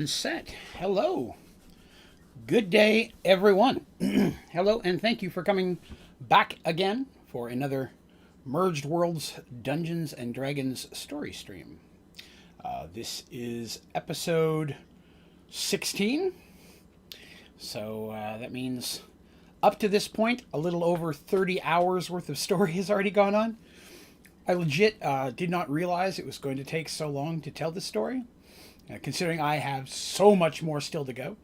and set. Hello. Good day, everyone. Hello, and thank you for coming back again for another Mergedworlds Dungeons and Dragons story stream. This is episode 16. So that means up to this point, a little over 30 hours worth of story has already gone on. I legit did not realize it was going to take so long to tell this story, considering I have so much more still to go.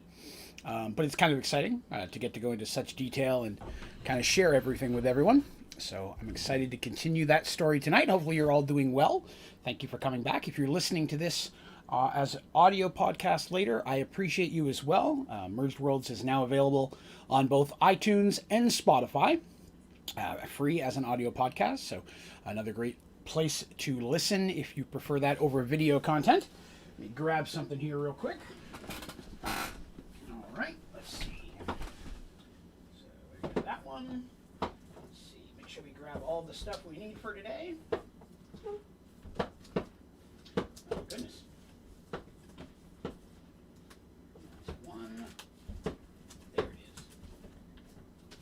But it's kind of exciting to get to go into such detail and kind of share everything with everyone. So I'm excited to continue that story tonight. Hopefully you're all doing well. Thank you for coming back. If you're listening to this as an audio podcast later, I appreciate you as well. Mergedworlds is now available on both iTunes and Spotify, free as an audio podcast. So another great place to listen if you prefer that over video content. Let me grab something here real quick. All right, let's see. So we got that one. Let's see, make sure we grab all the stuff we need for today. Oh, goodness. That's one. There it is.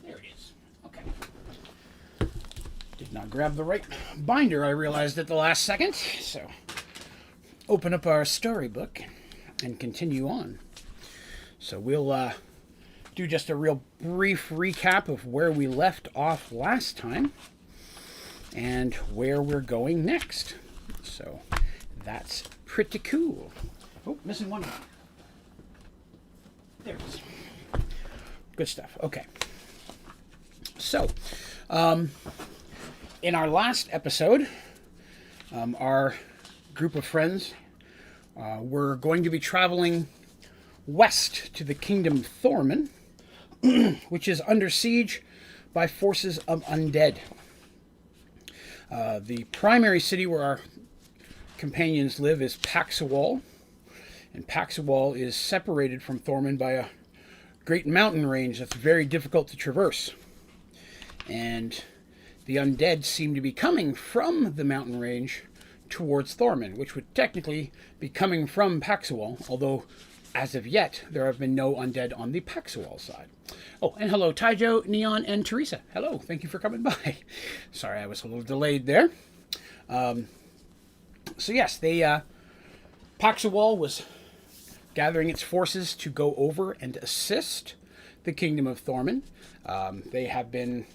There it is. Okay. Did not grab the right binder, I realized at the last second. So open up our storybook and continue on. So we'll do just a real brief recap of where we left off last time and where we're going next. So that's pretty cool. Oh, missing one. There it is. Good stuff. Okay. So, in our last episode, our group of friends were going to be traveling west to the kingdom of Thorman, which is under siege by forces of Undead. The primary city where our companions live is Paxawal, and Paxawal is separated from Thorman by a great mountain range that's very difficult to traverse. And the Undead seem to be coming from the mountain range towards Thorman, which would technically be coming from Paxawal, although as of yet, there have been no Undead on the Paxawal side. Oh, and hello, Taijo, Neon, and Teresa. Hello, thank you for coming by. Sorry, I was a little delayed there. So yes, Paxawal was gathering its forces to go over and assist the Kingdom of Thorman. They have been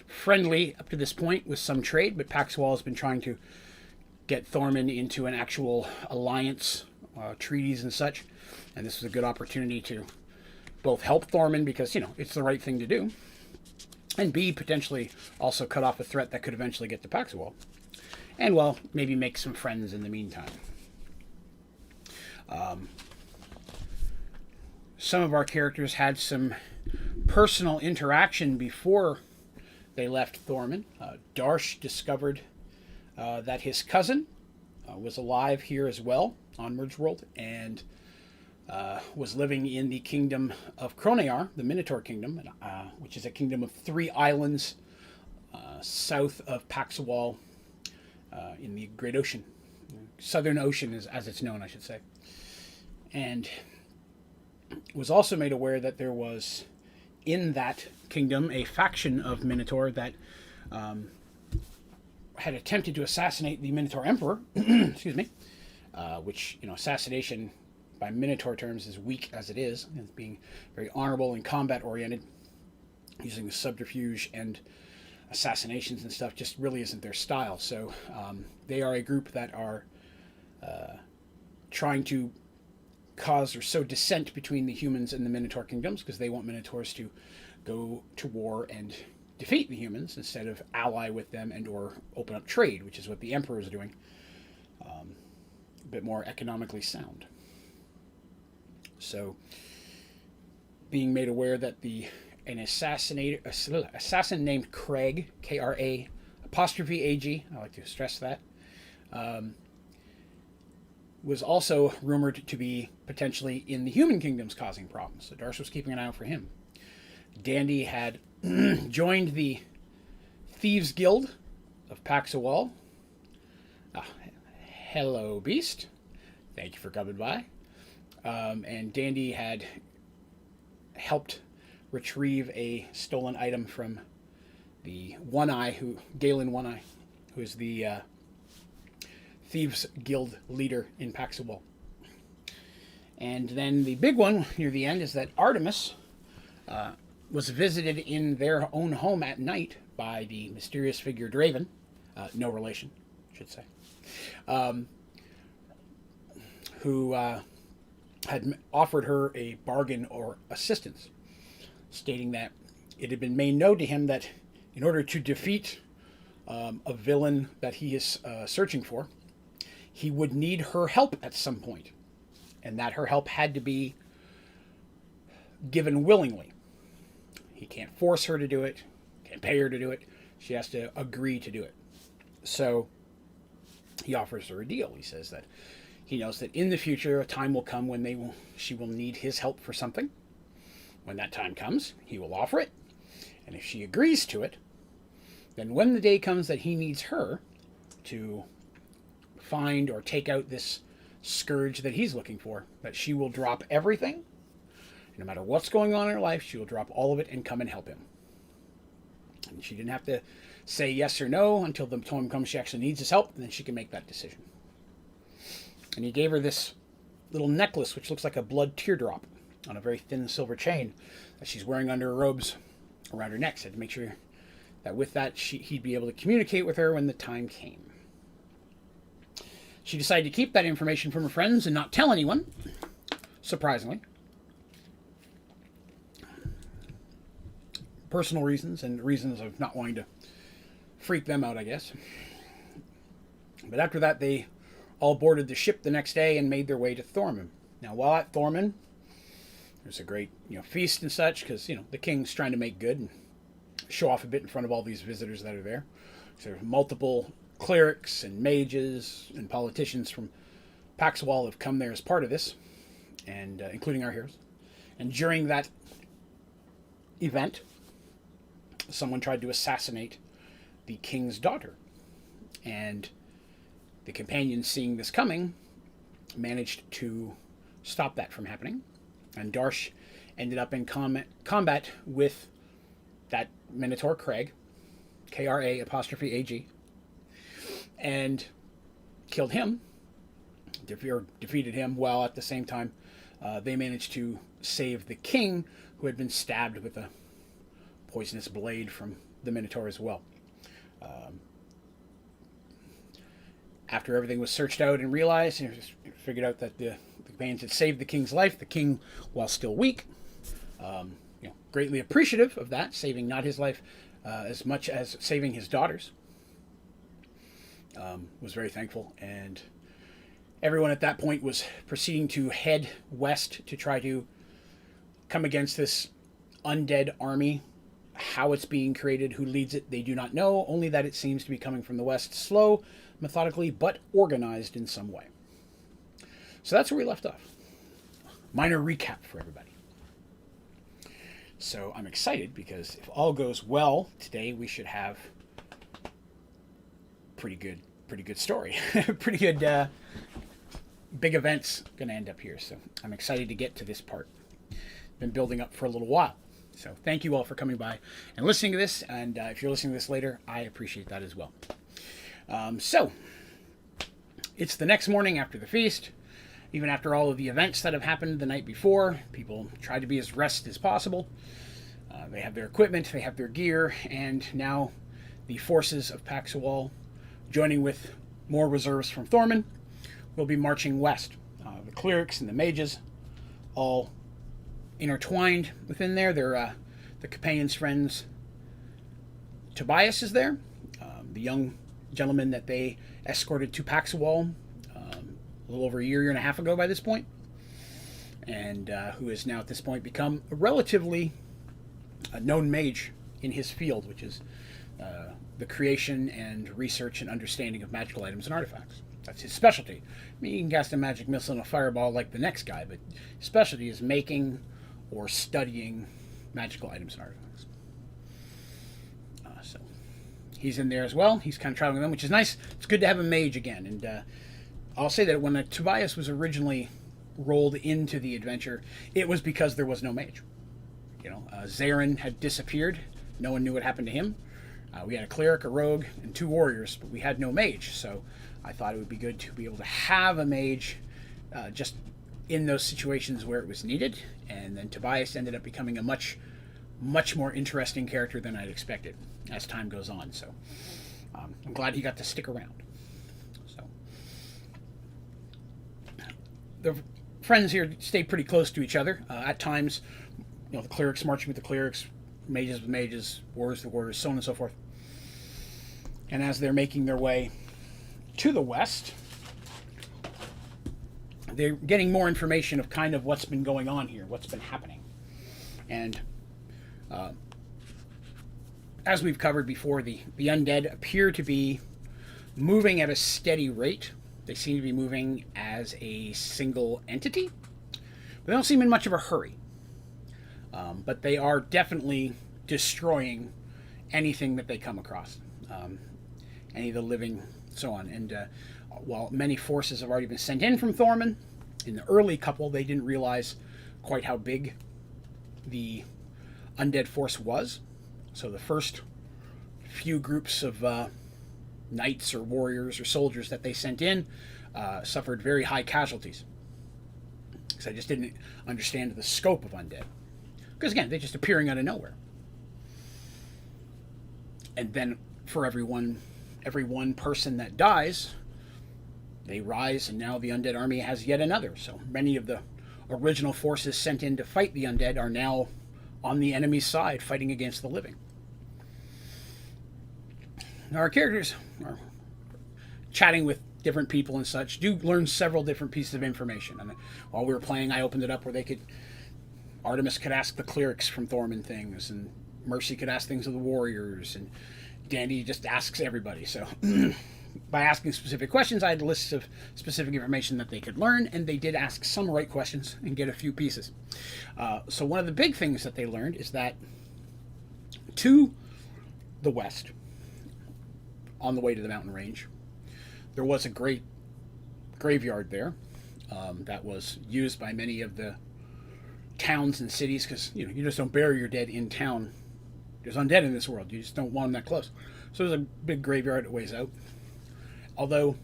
friendly up to this point with some trade, but Paxawal has been trying to get Thorman into an actual alliance, treaties and such. And this was a good opportunity to both help Thorman because, you know, it's the right thing to do, and B, potentially also cut off a threat that could eventually get to Paxawal. And, well, maybe make some friends in the meantime. Some of our characters had some personal interaction before they left Thorman. Darsh discovered that his cousin was alive here as well on Mergeworld, and was living in the kingdom of Kronear, the Minotaur kingdom, which is a kingdom of 3 islands south of Paxawal in the Great Ocean. Southern Ocean, is as it's known, I should say. And was also made aware that there was in that kingdom a faction of Minotaur that had attempted to assassinate the Minotaur Emperor, excuse me, which, you know, assassination by Minotaur terms is weak as it is, and being very honorable and combat oriented, using subterfuge and assassinations and stuff just really isn't their style. So they are a group that are trying to cause or sow dissent between the humans and the Minotaur kingdoms, because they want Minotaurs to go to war and defeat the humans instead of ally with them and or open up trade, which is what the Emperor is doing. A bit more economically sound. So, being made aware that an assassin named Craig, K-R-A apostrophe A-G, I like to stress that, was also rumored to be potentially in the human kingdoms causing problems. So Darsh was keeping an eye out for him. Dandy had joined the Thieves Guild of Paxawal. Hello, Beast. Thank you for coming by. and Dandy had helped retrieve a stolen item from the Galen One Eye, who is the Thieves Guild leader in Paxawal. And then the big one near the end is that Artemis was visited in their own home at night by the mysterious figure Draven, no relation, I should say, who had offered her a bargain or assistance, stating that it had been made known to him that in order to defeat a villain that he is searching for, he would need her help at some point, and that her help had to be given willingly. He can't force her to do it, can't pay her to do it. She has to agree to do it. So he offers her a deal. He says that he knows that in the future a time will come when she will need his help for something. When that time comes, he will offer it. And if she agrees to it, then when the day comes that he needs her to find or take out this scourge that he's looking for, that she will drop everything. No matter what's going on in her life, she will drop all of it and come and help him. And she didn't have to say yes or no until the time comes she actually needs his help, and then she can make that decision. And he gave her this little necklace, which looks like a blood teardrop on a very thin silver chain that she's wearing under her robes around her neck. So to make sure that with that, he'd be able to communicate with her when the time came. She decided to keep that information from her friends and not tell anyone, surprisingly. Personal reasons and reasons of not wanting to freak them out, I guess. But after that, they all boarded the ship the next day and made their way to Thorman. Now, while at Thorman, there's a great feast and such, because the king's trying to make good and show off a bit in front of all these visitors that are there. So there's multiple clerics and mages and politicians from Paxawal have come there as part of this, and including our heroes. And during that event, someone tried to assassinate the king's daughter. And the companions, seeing this coming, managed to stop that from happening. And Darsh ended up in combat with that Minotaur Craig, Kra''Ag, and killed him, defeated him, while at the same time they managed to save the king, who had been stabbed with a poisonous blade from the Minotaur as well. After everything was searched out and realized, and figured out that the companions had saved the king's life, the king, while still weak, greatly appreciative of that, saving not his life as much as saving his daughter's, was very thankful. And everyone at that point was proceeding to head west to try to come against this undead army. How it's being created, who leads it, they do not know, only that it seems to be coming from the west, slow, methodically, but organized in some way. So that's where we left off. Minor recap for everybody. So I'm excited because if all goes well today, we should have pretty good story. Pretty good big events going to end up here. So I'm excited to get to this part. Been building up for a little while. So thank you all for coming by and listening to this. And if you're listening to this later, I appreciate that as well. So it's the next morning after the feast. Even after all of the events that have happened the night before, people try to be as rested as possible. They have their equipment, they have their gear, and now the forces of Paxawal, joining with more reserves from Thorman, will be marching west. The clerics and the mages, all intertwined within there. They're the companions' friends. Tobias is there, the young gentleman that they escorted to Paxawal a little over a year and a half ago by this point, and who has now at this point become a relatively known mage in his field, which is the creation and research and understanding of magical items and artifacts. That's his specialty. I mean, you can cast a magic missile and a fireball like the next guy, but his specialty is making or studying magical items and artifacts. So he's in there as well. He's kind of traveling with them, which is nice. It's good to have a mage again. And I'll say that when Tobias was originally rolled into the adventure, it was because there was no mage. Zarin had disappeared. No one knew what happened to him. We had a cleric, a rogue, and 2 warriors, but we had no mage. So I thought it would be good to be able to have a mage just in those situations where it was needed. And then Tobias ended up becoming a much more interesting character than I'd expected as time goes on. So I'm glad he got to stick around. So the friends here stay pretty close to each other. At times, the clerics marching with the clerics, mages with mages, warriors with warriors, so on and so forth. And as they're making their way to the west, they're getting more information of kind of what's been going on here, what's been happening. And as we've covered before, the undead appear to be moving at a steady rate. They seem to be moving as a single entity. They don't seem in much of a hurry. But they are definitely destroying anything that they come across. Any of the living, so on. And while many forces have already been sent in from Thorman, in the early couple, they didn't realize quite how big the undead force was. So the first few groups of knights or warriors or soldiers that they sent in suffered very high casualties. Because I just didn't understand the scope of undead. Because again, they're just appearing out of nowhere. And then for every one person that dies, they rise, and now the undead army has yet another. So many of the original forces sent in to fight the undead are now on the enemy's side, fighting against the living. Now our characters are chatting with different people and such, do learn several different pieces of information. And while we were playing, I opened it up where Artemis could ask the clerics from Thorman things, and Mercy could ask things of the warriors, and Dandy just asks everybody. So by asking specific questions, I had lists of specific information that they could learn, and they did ask some right questions and get a few pieces. So one of the big things that they learned is that to the west, on the way to the mountain range, there was a great graveyard there that was used by many of the towns and cities, because you just don't bury your dead in town. There's undead in this world. You just don't want them that close. So there's a big graveyard that ways out. Although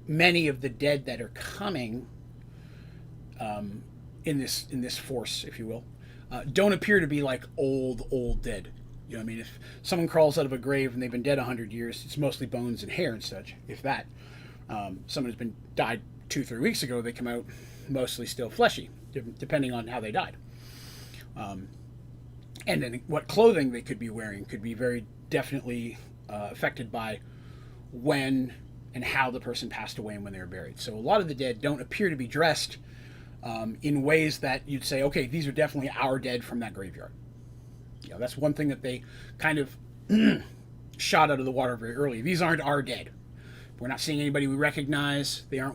many of the dead that are coming in this force, if you will, don't appear to be like old dead. You know what I mean? If someone crawls out of a grave and they've been dead 100 years, it's mostly bones and hair and such, if that. Someone who's died 2-3 weeks ago, they come out mostly still fleshy, depending on how they died. And then what clothing they could be wearing could be very definitely affected by when and how the person passed away and when they were buried. So a lot of the dead don't appear to be dressed in ways that you'd say, okay, these are definitely our dead from that graveyard. That's one thing that they kind of shot out of the water very early. These aren't our dead. We're not seeing anybody we recognize. They're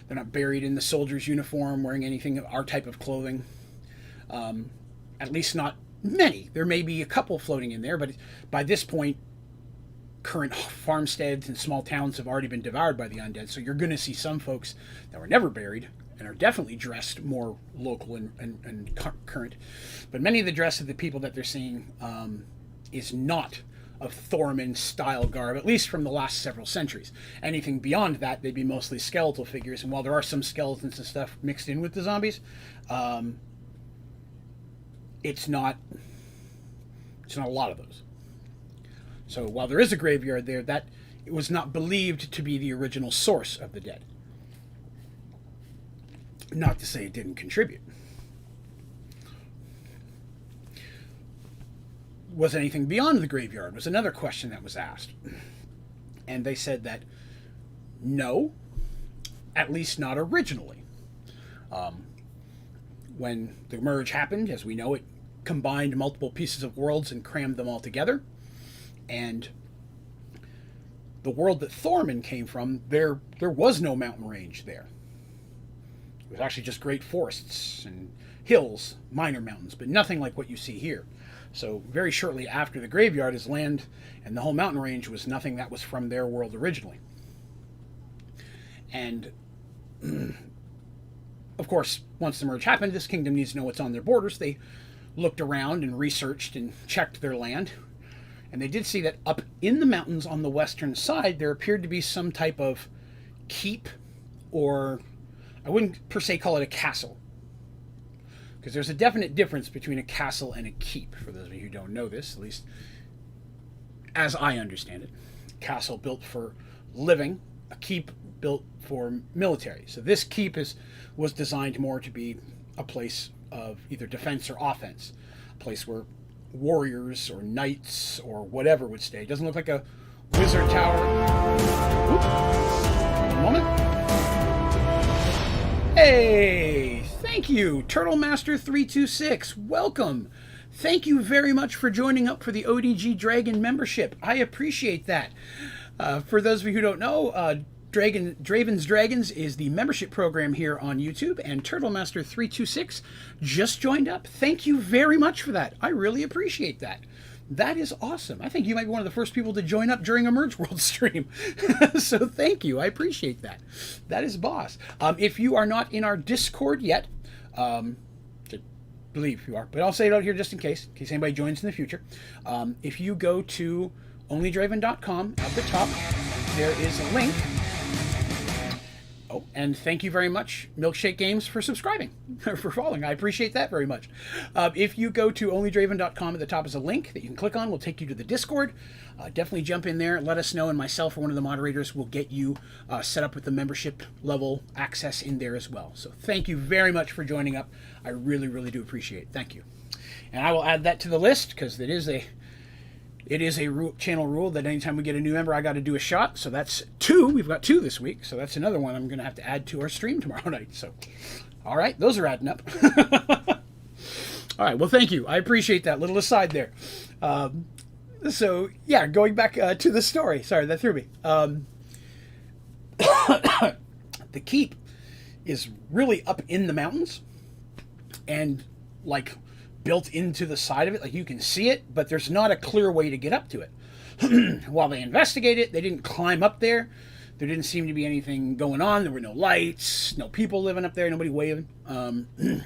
not buried in the soldier's uniform, wearing anything of our type of clothing. At least not many. There may be a couple floating in there, but by this point, current farmsteads and small towns have already been devoured by the undead. So you're going to see some folks that were never buried and are definitely dressed more local and current. But many of the dress of the people that they're seeing is not of Thorman style garb, at least from the last several centuries. Anything beyond that, they'd be mostly skeletal figures. And while there are some skeletons and stuff mixed in with the zombies, it's not a lot of those. So while there is a graveyard there, that it was not believed to be the original source of the dead. Not to say it didn't contribute. Was anything beyond the graveyard? Was another question that was asked. And they said that no, at least not originally. When the merge happened, as we know, it combined multiple pieces of worlds and crammed them all together. And the world that Thorman came from, there was no mountain range there. It was actually just great forests and hills, minor mountains, but nothing like what you see here. So very shortly after the graveyard is land, and the whole mountain range was nothing that was from their world originally. And of course, once the merge happened, this kingdom needs to know what's on their borders. They looked around and researched and checked their land. And they did see that up in the mountains on the western side, there appeared to be some type of keep, or I wouldn't per se call it a castle, because there's a definite difference between a castle and a keep, for those of you who don't know this, at least as I understand it. Castle built for living, a keep built for military. So this keep was designed more to be a place of either defense or offense, a place where warriors or knights or whatever would stay. It doesn't look like a wizard tower. Oop. One moment. Hey, thank you, Turtle Master 326. Welcome. Thank you very much for joining up for the ODG Dragon membership. I appreciate that. For those of you who don't know, Draven's Dragons is the membership program here on YouTube, and Turtle Master 326 just joined up. Thank you very much for that. I really appreciate that. That is awesome. I think you might be one of the first people to join up during a Mergeworlds stream. So thank you. I appreciate that. That is boss. If you are not in our Discord yet, believe you are, but I'll say it out here just in case anybody joins in the future. If you go to Onlydraven.com, at the top there is a link. Oh, and thank you very much, Milkshake Games, for subscribing, for following. I appreciate that very much. If you go to Onlydraven.com, at the top is a link that you can click on. We'll take you to the Discord. Definitely jump in there. Let us know, and myself or one of the moderators will get you set up with the membership level access in there as well. So thank you very much for joining up. I really, really do appreciate it. Thank you. And I will add that to the list, because it is a channel rule that anytime we get a new member, I got to do a shot. So that's 2. We've got 2 this week. So that's another one I'm going to have to add to our stream tomorrow night. So, all right, those are adding up. All right, well, thank you. I appreciate that little aside there. So, yeah, going back to the story. Sorry, that threw me. The keep is really up in the mountains and, like, built into the side of it. Like, you can see it, but there's not a clear way to get up to it. While they investigate it, they didn't climb up there. There didn't seem to be anything going on. There were no lights, no people living up there, nobody waving.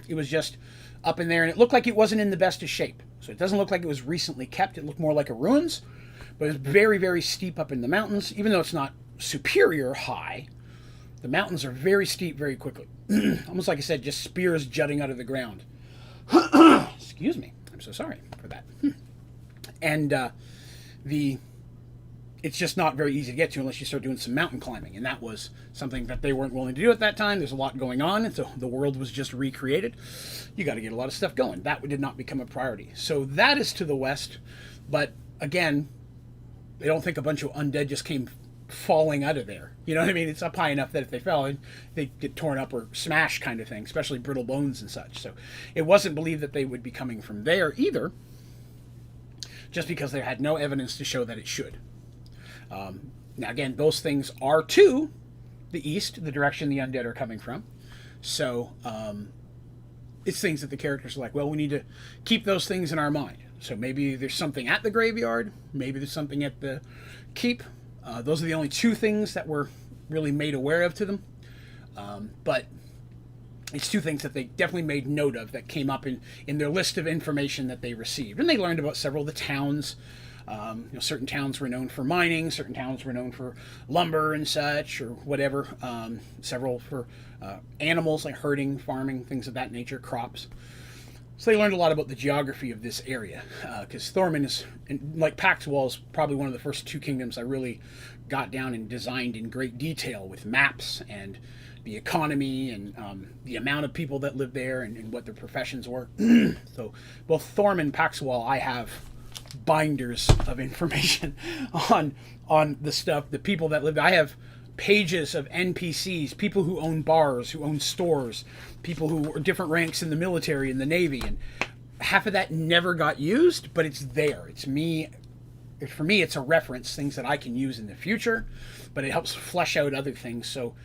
It was just up in there, and it looked like it wasn't in the best of shape. So it doesn't look like it was recently kept. It looked more like a ruins, but it's very, very steep up in the mountains. Even though it's not superior high, the mountains are very steep very quickly. Almost like I said, just spears jutting out of the ground. Excuse me. I'm so sorry for that. And it's just not very easy to get to unless you start doing some mountain climbing. And that was something that they weren't willing to do at that time. There's a lot going on, and so the world was just recreated. You got to get a lot of stuff going. That did not become a priority. So that is to the west. But again, they don't think a bunch of undead just came falling out of there. You know what I mean? It's up high enough that if they fell, they get torn up or smashed, kind of thing, especially brittle bones and such. So it wasn't believed that they would be coming from there either, just because they had no evidence to show that it should. Now again, those things are to the east, the direction the undead are coming from. So it's things that the characters are like, well, we need to keep those things in our mind. So maybe there's something at the graveyard, maybe there's something at the keep. Those are the only 2 things that were really made aware of to them. But it's 2 things that they definitely made note of that came up in their list of information that they received. And they learned about several of the towns. Certain towns were known for mining, certain towns were known for lumber and such, or whatever. Several for animals, like herding, farming, things of that nature, crops. So they learned a lot about the geography of this area, because Thorman is, like Paxwall, is probably one of the first 2 kingdoms I really got down and designed in great detail with maps and the economy and the amount of people that live there and what their professions were. So both Thorman and Paxwall, I have binders of information on the stuff, the people that live there. I have pages of NPCs, people who own bars, who own stores, people who are different ranks in the military and the Navy, and half of that never got used, but it's there. It's me. For me, it's a reference, things that I can use in the future, but it helps flesh out other things. So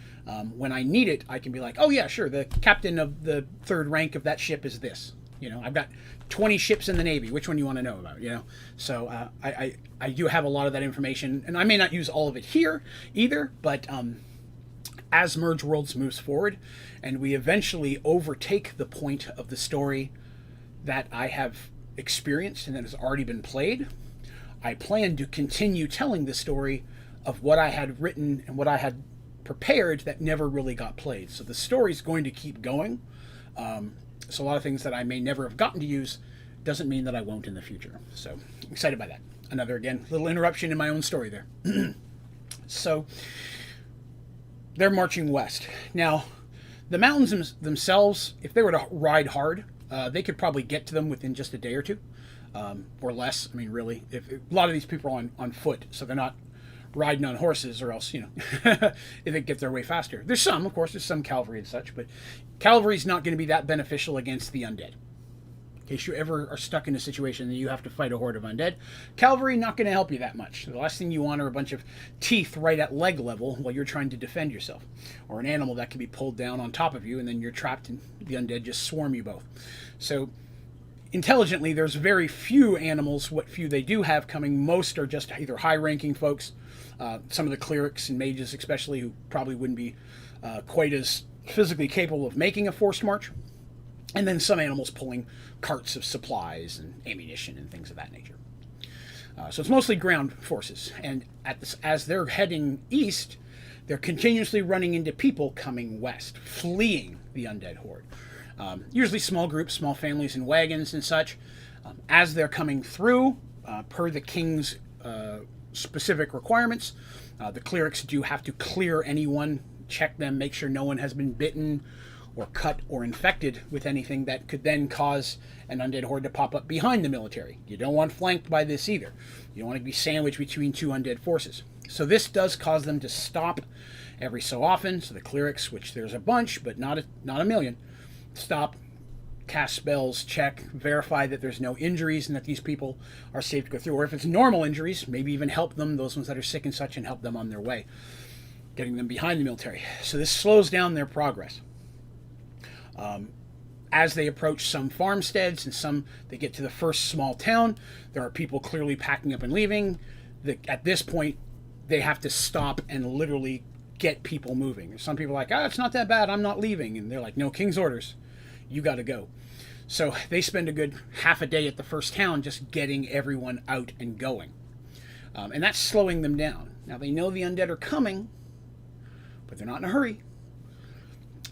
when I need it, I can be like, oh yeah, sure, the captain of the 3rd rank of that ship is this. You know, I've got 20 ships in the Navy. Which one do you want to know about? You know, so I do have a lot of that information, and I may not use all of it here either, but as Mergeworlds moves forward, and we eventually overtake the point of the story that I have experienced and that has already been played, I plan to continue telling the story of what I had written and what I had prepared that never really got played. So the story's going to keep going. So a lot of things that I may never have gotten to use doesn't mean that I won't in the future. So I'm excited by that. Another, again, little interruption in my own story there. So they're marching west. Now, the mountains themselves, if they were to ride hard, they could probably get to them within just a day or two, or less. I mean, really, if a lot of these people are on foot, so they're not riding on horses, or else, if they get their way faster. There's some, of course, there's some cavalry and such, but cavalry's not going to be that beneficial against the undead. In case you ever are stuck in a situation that you have to fight a horde of undead, cavalry not going to help you that much. The last thing you want are a bunch of teeth right at leg level while you're trying to defend yourself, or an animal that can be pulled down on top of you and then you're trapped and the undead just swarm you both. So intelligently, there's very few animals. What few they do have coming, most are just either high-ranking folks, some of the clerics and mages especially, who probably wouldn't be quite as physically capable of making a forced march, and then some animals pulling carts of supplies and ammunition and things of that nature. So it's mostly ground forces, and as they're heading east, they're continuously running into people coming west, fleeing the undead horde. Usually small groups, small families in wagons and such. As they're coming through, per the king's specific requirements, the clerics do have to clear anyone, check them, make sure no one has been bitten or cut or infected with anything that could then cause an undead horde to pop up behind the military. You don't want flanked by this either. You don't want to be sandwiched between two undead forces. So this does cause them to stop every so often. So the clerics, which there's a bunch, but not a million, stop, cast spells, check, verify that there's no injuries and that these people are safe to go through. Or if it's normal injuries, maybe even help them, those ones that are sick and such, and help them on their way, getting them behind the military. So this slows down their progress. As they approach some farmsteads and some, they get to the first small town, there are people clearly packing up and leaving. At this point, they have to stop and literally get people moving. Some people are like, it's not that bad, I'm not leaving. And they're like, no, king's orders, you got to go. So they spend a good half a day at the first town just getting everyone out and going. And that's slowing them down. Now they know the undead are coming, but they're not in a hurry.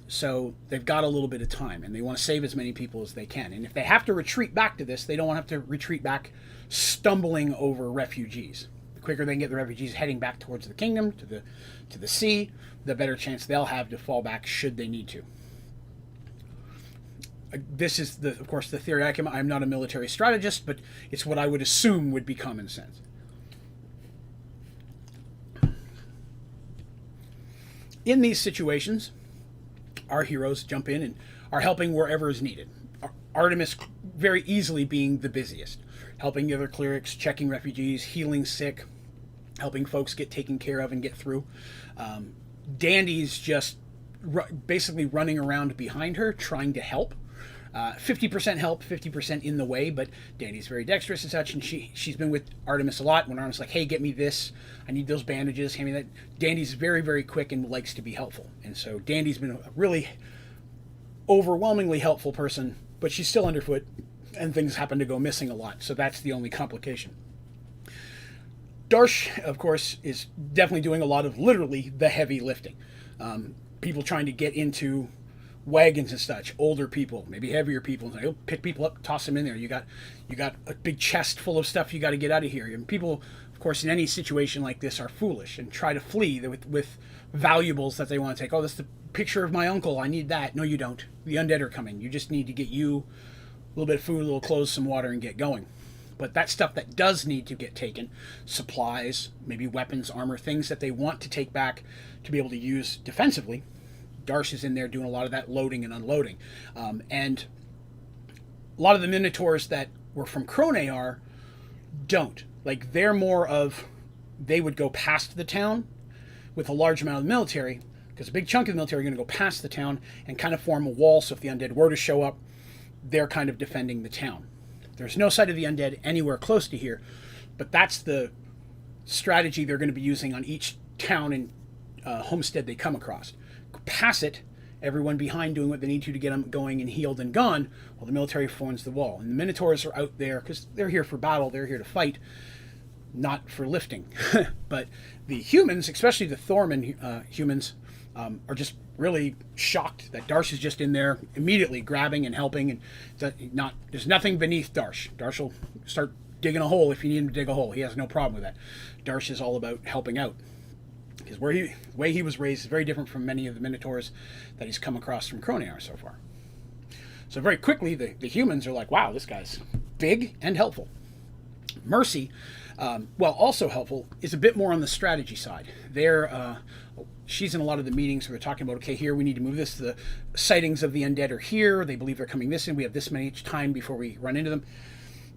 So they've got a little bit of time, and they want to save as many people as they can. And if they have to retreat back to this, they don't want to have to retreat back stumbling over refugees. The quicker they can get the refugees heading back towards the kingdom, to the sea, the better chance they'll have to fall back should they need to. This is, of course, the theory I come. I'm not a military strategist, but it's what I would assume would be common sense. In these situations, our heroes jump in and are helping wherever is needed. Artemis very easily being the busiest, helping the other clerics, checking refugees, healing sick, helping folks get taken care of and get through. Dandy's just basically running around behind her, trying to help. 50% help, 50% in the way, but Dandy's very dexterous and such, and she's been with Artemis a lot. When Artemis is like, hey, get me this, I need those bandages, hand me that. Dandy's very, very quick and likes to be helpful. And so Dandy's been a really overwhelmingly helpful person, but she's still underfoot, and things happen to go missing a lot, so that's the only complication. Darsh, of course, is definitely doing a lot of literally the heavy lifting. People trying to get into wagons and such, older people, maybe heavier people, you'll pick people up, toss them in there. You got a big chest full of stuff you got to get out of here. And people, of course, in any situation like this are foolish and try to flee with valuables that they want to take. Oh, that's the picture of my uncle, I need that. No, you don't. The undead are coming. You just need to get you a little bit of food, a little clothes, some water, and get going. But that stuff that does need to get taken, supplies, maybe weapons, armor, things that they want to take back to be able to use defensively, Darsh is in there doing a lot of that loading and unloading. And a lot of the Minotaurs that were from Cronear don't. Like, they're more of, they would go past the town with a large amount of the military, because a big chunk of the military are going to go past the town and kind of form a wall, so if the undead were to show up, they're kind of defending the town. There's no sight of the undead anywhere close to here, but that's the strategy they're going to be using on each town and homestead they come across. pass it, everyone behind doing what they need to get them going and healed and gone, while the military forms the wall. And the Minotaurs are out there because they're here for battle, they're here to fight, not for lifting. But the humans, especially the Thorman humans, are just really shocked that Darsh is just in there immediately grabbing and helping, and there's nothing beneath Darsh. Darsh will start digging a hole if you need him to dig a hole. He has no problem with that. Darsh is all about helping out. Because the way he was raised is very different from many of the Minotaurs that he's come across from Croniar so far. So very quickly, the humans are like, wow, this guy's big and helpful. Mercy, while also helpful, is a bit more on the strategy side. She's in a lot of the meetings where they're talking about, okay, here we need to move this. The sightings of the undead are here. They believe they're coming this in. We have this many time before we run into them.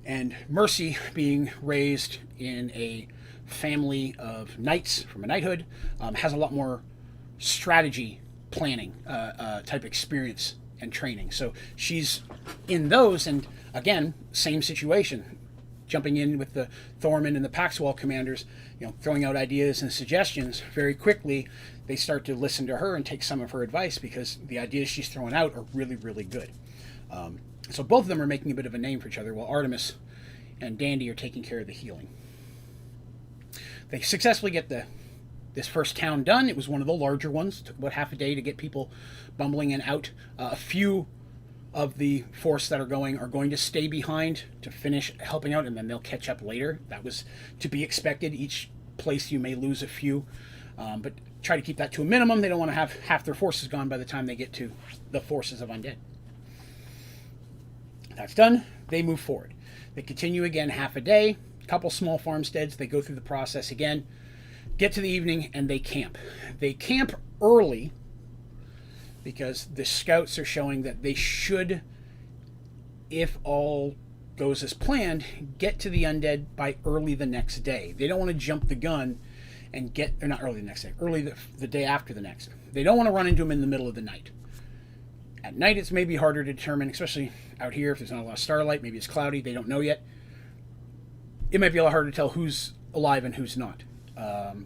And Mercy, being raised in a family of knights from a knighthood, has a lot more strategy planning type experience and training. So she's in those, and again, same situation. Jumping in with the Thorman and the Paxwell commanders, throwing out ideas and suggestions. Very quickly, they start to listen to her and take some of her advice because the ideas she's throwing out are really, really good. So both of them are making a bit of a name for each other, while Artemis and Dandy are taking care of the healing. They successfully get this first town done. It was one of the larger ones. It took about half a day to get people bumbling in out. A few of the force that are going to stay behind to finish helping out, and then they'll catch up later. That was to be expected. Each place you may lose a few, but try to keep that to a minimum. They don't want to have half their forces gone by the time they get to the forces of Undead. That's done. They move forward. They continue again half a day, a couple small farmsteads. They go through the process again, get to the evening, and they camp. They camp early because the scouts are showing that they should, if all goes as planned, get to the undead by early the next day. They don't want to jump the gun and or not early the next day, early the day after the next. They don't want to run into them in the middle of the night. At night, it's maybe harder to determine, especially out here if there's not a lot of starlight. Maybe it's cloudy. They don't know yet. It might be a lot harder to tell who's alive and who's not.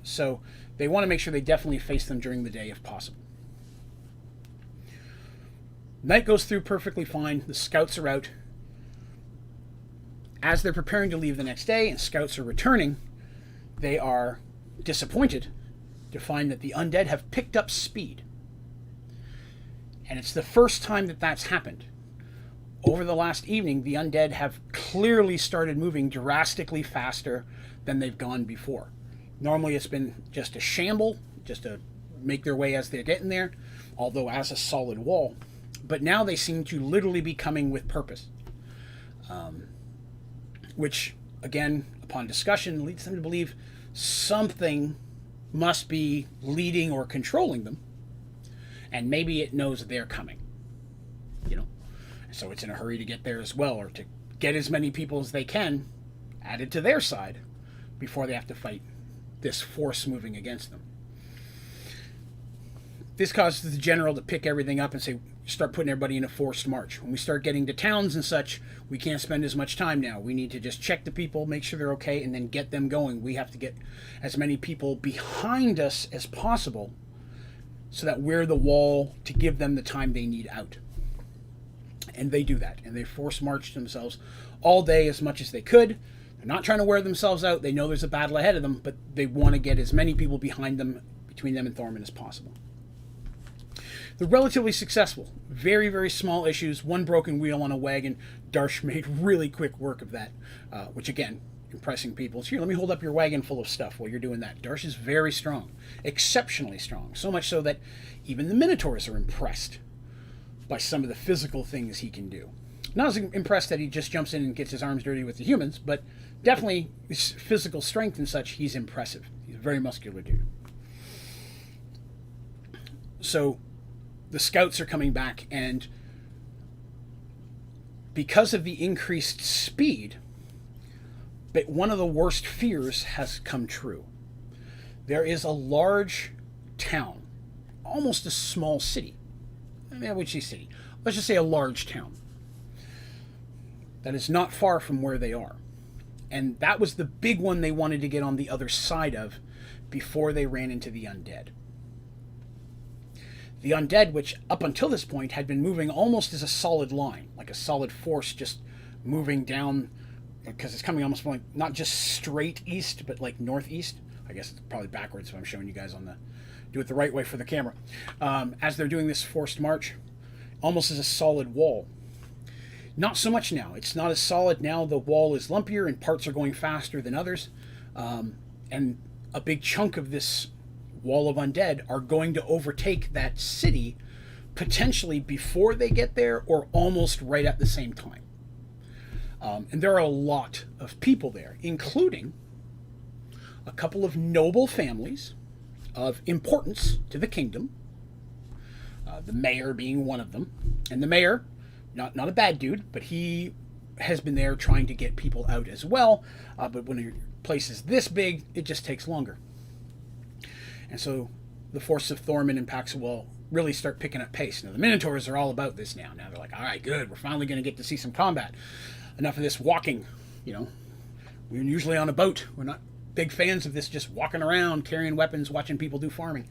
So they want to make sure they definitely face them during the day if possible. Night goes through perfectly fine. The scouts are out. As they're preparing to leave the next day and scouts are returning, they are disappointed to find that the undead have picked up speed. And it's the first time that that's happened. Over the last evening, the undead have clearly started moving drastically faster than they've gone before. Normally it's been just a shamble, just to make their way as they're getting there, although as a solid wall. But now they seem to literally be coming with purpose. Which, again, upon discussion, leads them to believe something must be leading or controlling them. And maybe it knows they're coming. So it's in a hurry to get there as well, or to get as many people as they can added to their side before they have to fight this force moving against them. This causes the general to pick everything up and say, start putting everybody in a forced march. When we start getting to towns and such, we can't spend as much time now. We need to just check the people, make sure they're okay, and then get them going. We have to get as many people behind us as possible so that we're the wall to give them the time they need out. And they do that, and they force march themselves all day as much as they could. They're not trying to wear themselves out. They know there's a battle ahead of them, but they want to get as many people behind them, between them and Thorman, as possible. They're relatively successful. Very, very small issues. One broken wheel on a wagon. Darsh made really quick work of that, which again, impressing people. So here, let me hold up your wagon full of stuff while you're doing that. Darsh is very strong, exceptionally strong. So much so that even the Minotaurs are impressed by some of the physical things he can do. Not as impressed that he just jumps in and gets his arms dirty with the humans, but definitely his physical strength and such, he's impressive. He's a very muscular dude. So the scouts are coming back, and because of the increased speed, but one of the worst fears has come true. There is a large town, almost a small city. I would say city. Let's just say a large town that is not far from where they are. And that was the big one they wanted to get on the other side of before they ran into the undead. The undead, which up until this point had been moving almost as a solid line, like a solid force just moving down, because it's coming almost like not just straight east, but like northeast. I guess it's probably backwards if I'm showing you guys on the, do it the right way for the camera. As they're doing this forced march, almost as a solid wall. Not so much now. It's not as solid now. The wall is lumpier and parts are going faster than others. And a big chunk of this wall of undead are going to overtake that city potentially before they get there or almost right at the same time. And there are a lot of people there, including a couple of noble families of importance to the kingdom, the mayor being one of them. And the mayor, not a bad dude, but he has been there trying to get people out as well. But when your place is this big, it just takes longer. And so the force of Thorman and Paxwell really start picking up pace. Now, the Minotaurs are all about this now. Now they're like, all right, good, we're finally going to get to see some combat. Enough of this walking, you know. We're usually on a boat. We're not big fans of this just walking around, carrying weapons, watching people do farming.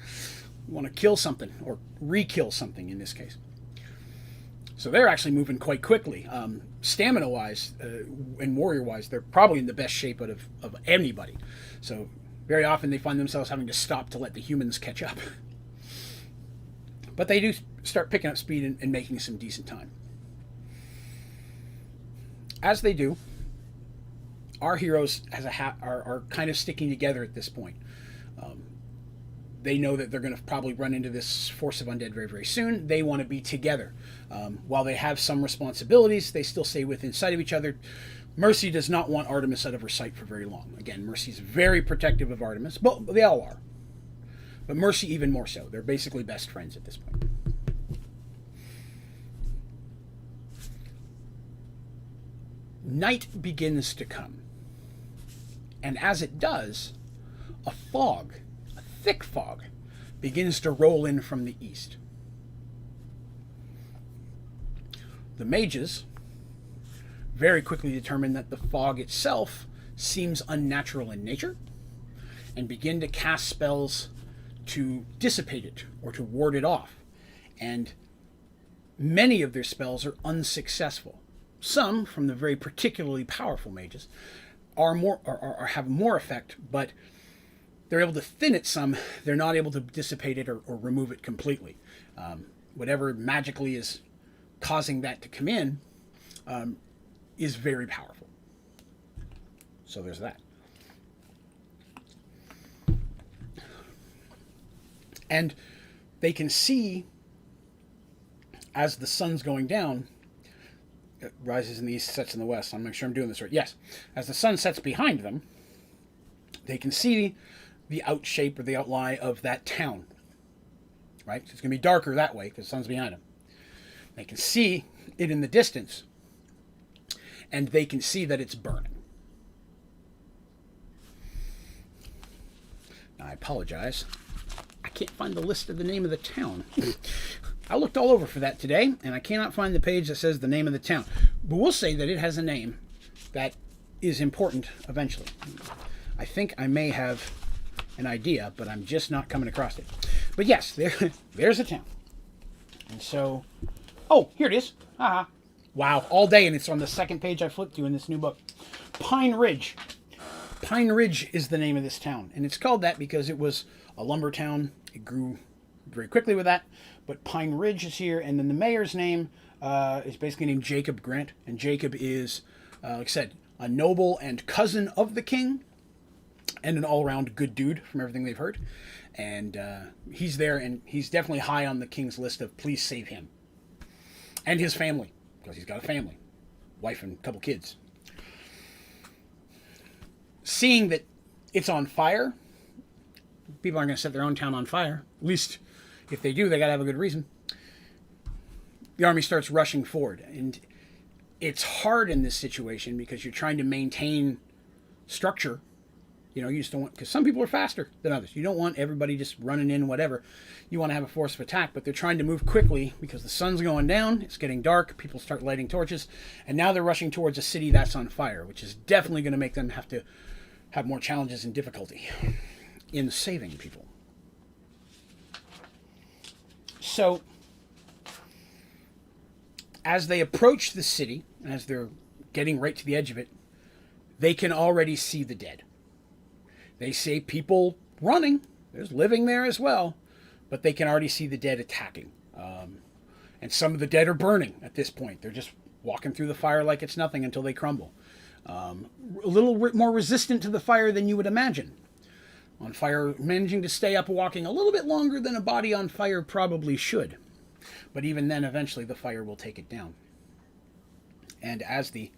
We want to kill something, or re-kill something in this case. So they're actually moving quite quickly. Stamina-wise and warrior-wise, they're probably in the best shape of anybody. So very often they find themselves having to stop to let the humans catch up. But they do start picking up speed and making some decent time. As they do, our heroes are kind of sticking together at this point. They know that they're going to probably run into this force of undead very, very soon. They want to be together. While they have some responsibilities, they still stay within sight of each other. Mercy does not want Artemis out of her sight for very long. Again, Mercy's very protective of Artemis, but they all are. But Mercy even more so. They're basically best friends at this point. Night begins to come. And as it does, a fog, a thick fog, begins to roll in from the east. The mages very quickly determine that the fog itself seems unnatural in nature and begin to cast spells to dissipate it or to ward it off. And many of their spells are unsuccessful. Some, from the very particularly powerful mages, have more effect, but they're able to thin it some. They're not able to dissipate it or remove it completely. Whatever magically is causing that to come in is very powerful. So there's that. And they can see, as the sun's going down, it rises in the east, sets in the west. I'm not sure I'm doing this right. Yes. As the sun sets behind them, they can see the outshape or the outline of that town. Right? So it's going to be darker that way because the sun's behind them. They can see it in the distance, and they can see that it's burning. Now, I apologize. I can't find the list of the name of the town. I looked all over for that today, and I cannot find the page that says the name of the town. But we'll say that it has a name that is important eventually. I think I may have an idea, but I'm just not coming across it. But yes, there's a town. And so, oh, here it is. Haha. Wow, all day, and it's on the second page I flipped to in this new book. Pine Ridge. Pine Ridge is the name of this town, and it's called that because it was a lumber town. It grew very quickly with that, but Pine Ridge is here, and then the mayor's name is basically named Jacob Grant, and Jacob is, like I said, a noble and cousin of the king, and an all-around good dude from everything they've heard, and he's there, and he's definitely high on the king's list of please save him, and his family, because he's got a family, wife and a couple kids. Seeing that it's on fire, people aren't going to set their own town on fire. At least, if they do, they got to have a good reason. The army starts rushing forward, and it's hard in this situation because you're trying to maintain structure. You know, you just don't want, because some people are faster than others. You don't want everybody just running in, whatever. You want to have a force of attack, but they're trying to move quickly because the sun's going down, it's getting dark, people start lighting torches, and now they're rushing towards a city that's on fire, which is definitely going to make them have to have more challenges and difficulty in saving people. So, as they approach the city, and as they're getting right to the edge of it, they can already see the dead. They see people running. There's living there as well, but they can already see the dead attacking. And some of the dead are burning at this point. They're just walking through the fire like it's nothing until they crumble. A little more resistant to the fire than you would imagine. On fire, managing to stay up walking a little bit longer than a body on fire probably should. But even then, eventually, the fire will take it down. And as the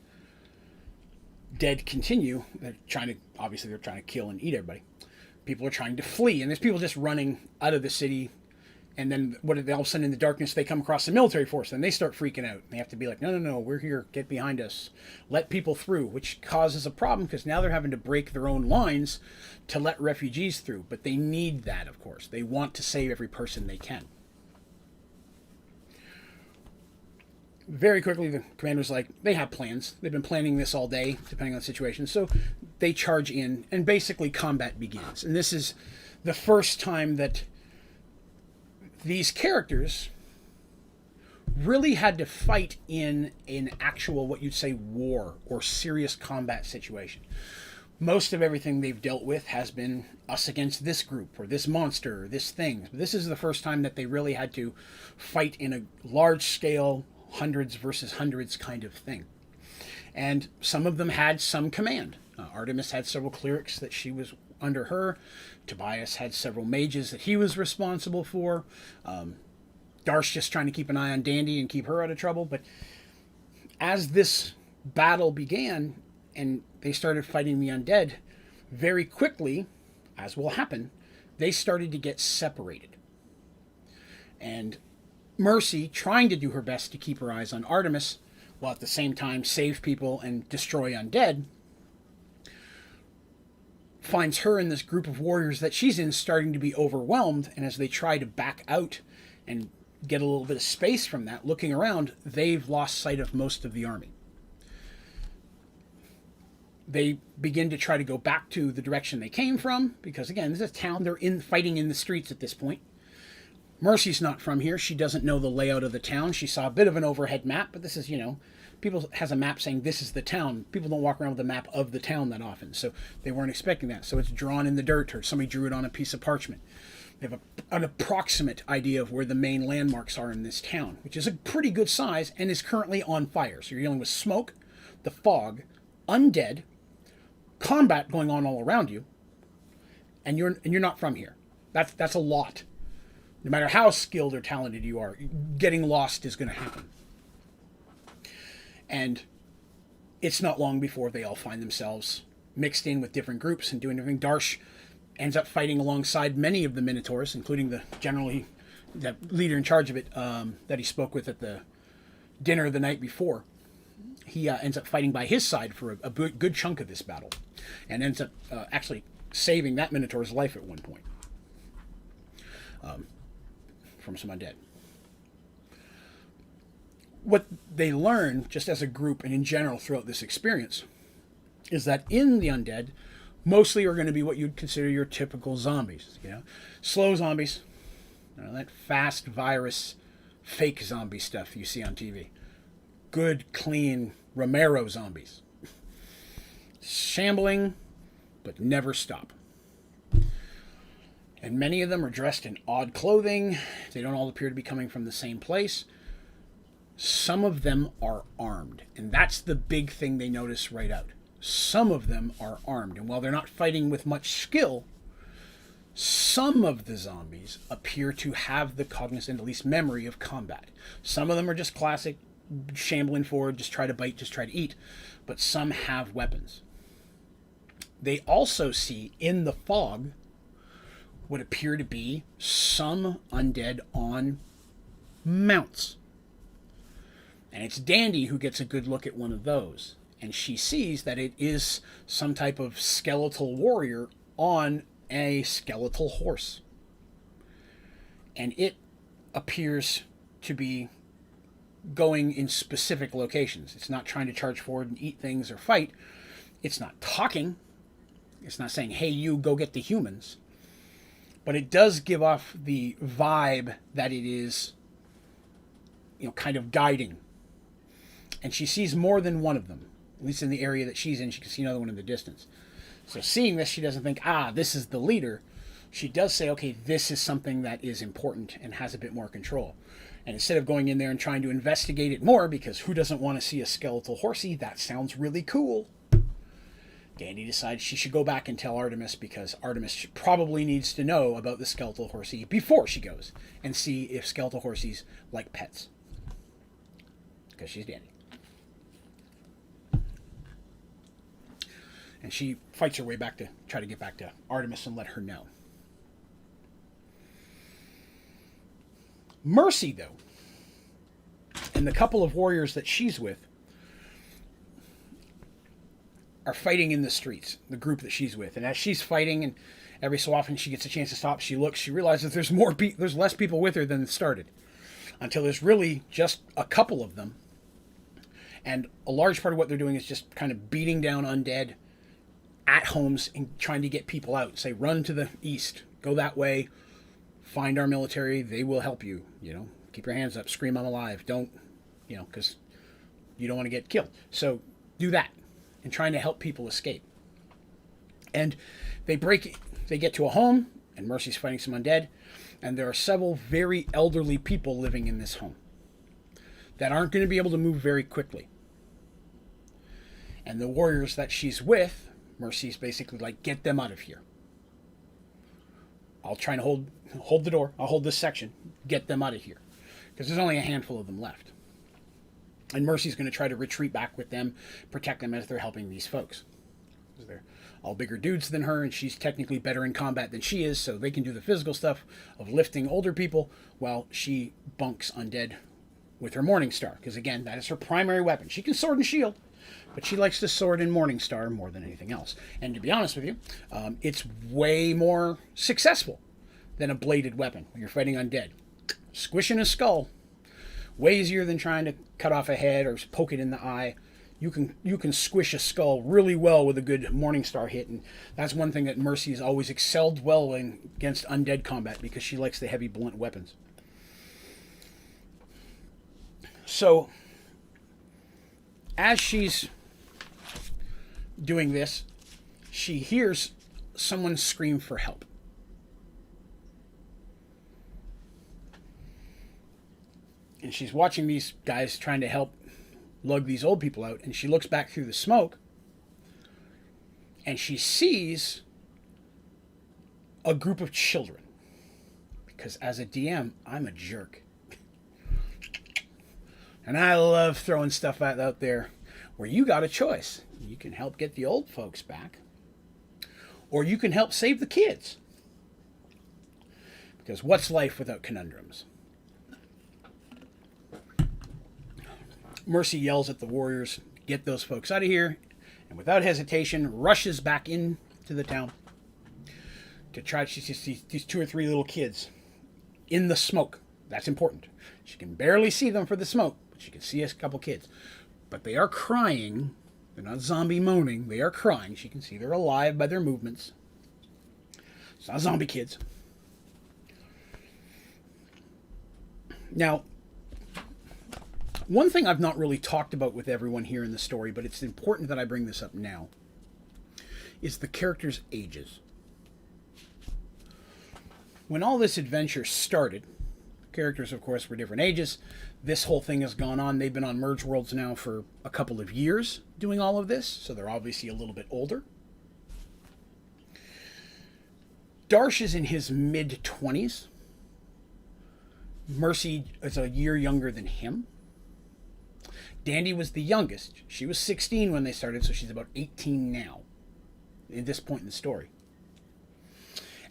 dead continue, they're trying to kill and eat everybody. People are trying to flee, and there's people just running out of the city. And then all of a sudden in the darkness, they come across the military force, and they start freaking out. They have to be like, no, we're here. Get behind us. Let people through, which causes a problem because now they're having to break their own lines to let refugees through. But they need that, of course. They want to save every person they can. Very quickly, the commander's like, they have plans. They've been planning this all day, depending on the situation. So they charge in, and basically combat begins. And this is the first time that these characters really had to fight in an actual, what you'd say, war or serious combat situation. Most of everything they've dealt with has been us against this group or this monster or this thing. This is the first time that they really had to fight in a large scale, hundreds versus hundreds kind of thing. And some of them had some command. Artemis had several clerics that she was under her. Tobias had several mages that he was responsible for. Darsh just trying to keep an eye on Dandy and keep her out of trouble. But as this battle began and they started fighting the undead, very quickly, as will happen, they started to get separated. And Mercy, trying to do her best to keep her eyes on Artemis, while at the same time save people and destroy undead, finds her in this group of warriors that she's in starting to be overwhelmed, and as they try to back out and get a little bit of space from that, looking around, they've lost sight of most of the army. They begin to try to go back to the direction they came from, because again, this is a town, they're fighting in the streets at this point. Mercy's not from here. She doesn't know the layout of the town. She saw a bit of an overhead map, but this is, people has a map saying this is the town. People don't walk around with a map of the town that often, so they weren't expecting that. So it's drawn in the dirt, or somebody drew it on a piece of parchment. They have an approximate idea of where the main landmarks are in this town, which is a pretty good size and is currently on fire. So you're dealing with smoke, the fog, undead, combat going on all around you, and you're not from here. That's a lot. No matter how skilled or talented you are, getting lost is going to happen. And it's not long before they all find themselves mixed in with different groups and doing everything. Darsh ends up fighting alongside many of the Minotaurs, including the leader in charge of it that he spoke with at the dinner the night before. He ends up fighting by his side for a good chunk of this battle, and ends up actually saving that Minotaur's life at one point. From some undead. What they learn, just as a group and in general throughout this experience, is that in the undead, mostly are going to be what you'd consider your typical zombies. Slow zombies, that fast virus, fake zombie stuff you see on TV. Good, clean Romero zombies. Shambling, but never stop. And many of them are dressed in odd clothing. They don't all appear to be coming from the same place. Some of them are armed. And that's the big thing they notice right out. Some of them are armed. And while they're not fighting with much skill, some of the zombies appear to have the cognizant, at least memory, of combat. Some of them are just classic, shambling forward, just try to bite, just try to eat. But some have weapons. They also see in the fog what appear to be some undead on mounts. And it's Dandy who gets a good look at one of those. And she sees that it is some type of skeletal warrior on a skeletal horse. And it appears to be going in specific locations. It's not trying to charge forward and eat things or fight. It's not talking. It's not saying, hey, you, go get the humans. but it does give off the vibe that it is, kind of guiding. And she sees more than one of them, at least in the area that she's in. She can see another one in the distance. So seeing this, she doesn't think, this is the leader. She does say, okay, this is something that is important and has a bit more control. And instead of going in there and trying to investigate it more, because who doesn't want to see a skeletal horsey? That sounds really cool. Dandy decides she should go back and tell Artemis, because Artemis probably needs to know about the skeletal horsey before she goes and see if skeletal horsies like pets. Because she's Dandy. And she fights her way back to try to get back to Artemis and let her know. Mercy, though, and the couple of warriors that she's with are fighting in the streets, the group that she's with. And as she's fighting, and every so often she gets a chance to stop, she looks, she realizes there's less people with her than started, until there's really just a couple of them. And a large part of what they're doing is just kind of beating down undead at homes and trying to get people out. Say, run to the east, go that way, find our military, they will help you. Keep your hands up, scream I'm alive. Don't, because you don't want to get killed. So do that, and trying to help people escape. And they get to a home, and Mercy's fighting some undead, and there are several very elderly people living in this home that aren't going to be able to move very quickly. And the warriors that she's with, Mercy's basically like, get them out of here. I'll try to hold the door. I'll hold this section. Get them out of here. Because there's only a handful of them left. And Mercy's going to try to retreat back with them, protect them as they're helping these folks. Because they're all bigger dudes than her, and she's technically better in combat than she is, so they can do the physical stuff of lifting older people while she bunks undead with her Morningstar. Because again, that is her primary weapon. She can sword and shield, but she likes to sword and Morningstar more than anything else. And to be honest with you, it's way more successful than a bladed weapon when you're fighting undead. Squishing a skull, way easier than trying to cut off a head or poke it in the eye. You can squish a skull really well with a good Morningstar hit, and that's one thing that Mercy has always excelled well in against undead combat, because she likes the heavy blunt weapons. So, as she's doing this, she hears someone scream for help. And she's watching these guys trying to help lug these old people out, and she looks back through the smoke, and she sees a group of children. Because as a DM, I'm a jerk. And I love throwing stuff out there where you got a choice. You can help get the old folks back, or you can help save the kids. Because what's life without conundrums? Mercy yells at the warriors, get those folks out of here, and without hesitation rushes back into the town to try. She sees these 2 or 3 little kids in the smoke. That's important. She can barely see them for the smoke, but she can see a couple kids. But they are crying. They're not zombie moaning. They are crying. She can see they're alive by their movements. It's not zombie kids. Now, one thing I've not really talked about with everyone here in the story, but it's important that I bring this up now, is the characters' ages. When all this adventure started, characters, of course, were different ages. This whole thing has gone on. They've been on Mergeworlds now for a couple of years doing all of this, so they're obviously a little bit older. Darsh is in his mid-20s. Mercy is a year younger than him. Dandy was the youngest. She was 16 when they started, so she's about 18 now, at this point in the story.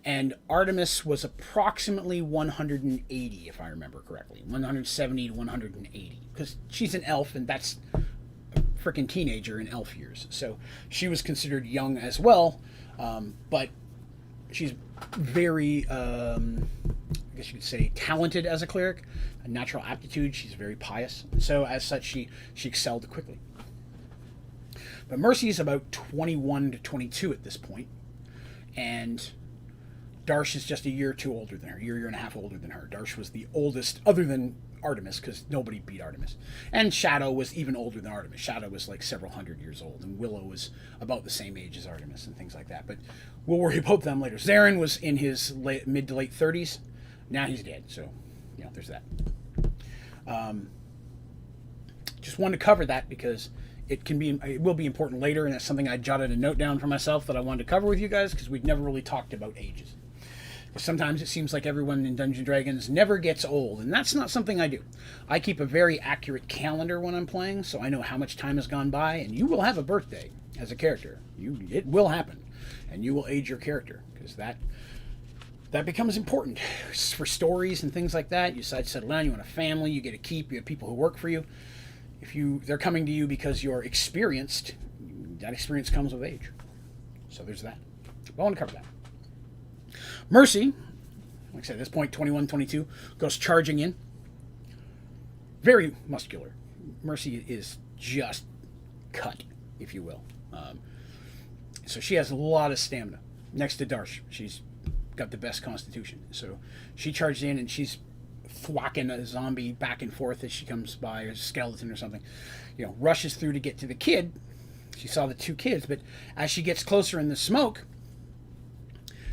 And Artemis was approximately 180, if I remember correctly. 170 to 180. Because she's an elf, and that's a freaking teenager in elf years. So she was considered young as well. But she's very, I guess you could say, talented as a cleric. A natural aptitude. She's very pious. So as such, she excelled quickly. But Mercy is about 21 to 22 at this point. And Darsh is just a year or two older than her, year and a half older than her. Darsh was the oldest, other than Artemis, because nobody beat Artemis. And Shadow was even older than Artemis. Shadow was like several hundred years old, and Willow was about the same age as Artemis and things like that. But we'll worry about them later. Zarin was in his mid to late 30s. Now he's dead, so there's that. Just wanted to cover that because it will be important later, and that's something I jotted a note down for myself that I wanted to cover with you guys, because we've never really talked about ages. Sometimes it seems like everyone in Dungeons & Dragons never gets old, and that's not something I do. I keep a very accurate calendar when I'm playing, so I know how much time has gone by, and you will have a birthday as a character. It will happen, and you will age your character, because that becomes important for stories and things like that. You decide to settle down, you want a family, you get a keep, you have people who work for you. If they're coming to you because you're experienced, that experience comes with age. So there's that. I want to cover that. Mercy, like I said, at this point, 21, 22, goes charging in. Very muscular. Mercy is just cut, if you will. So she has a lot of stamina. Next to Darsh, she's got the best constitution. So she charges in and she's thwacking a zombie back and forth as she comes by, or a skeleton or something. Rushes through to get to the kid. She saw the two kids, but as she gets closer in the smoke,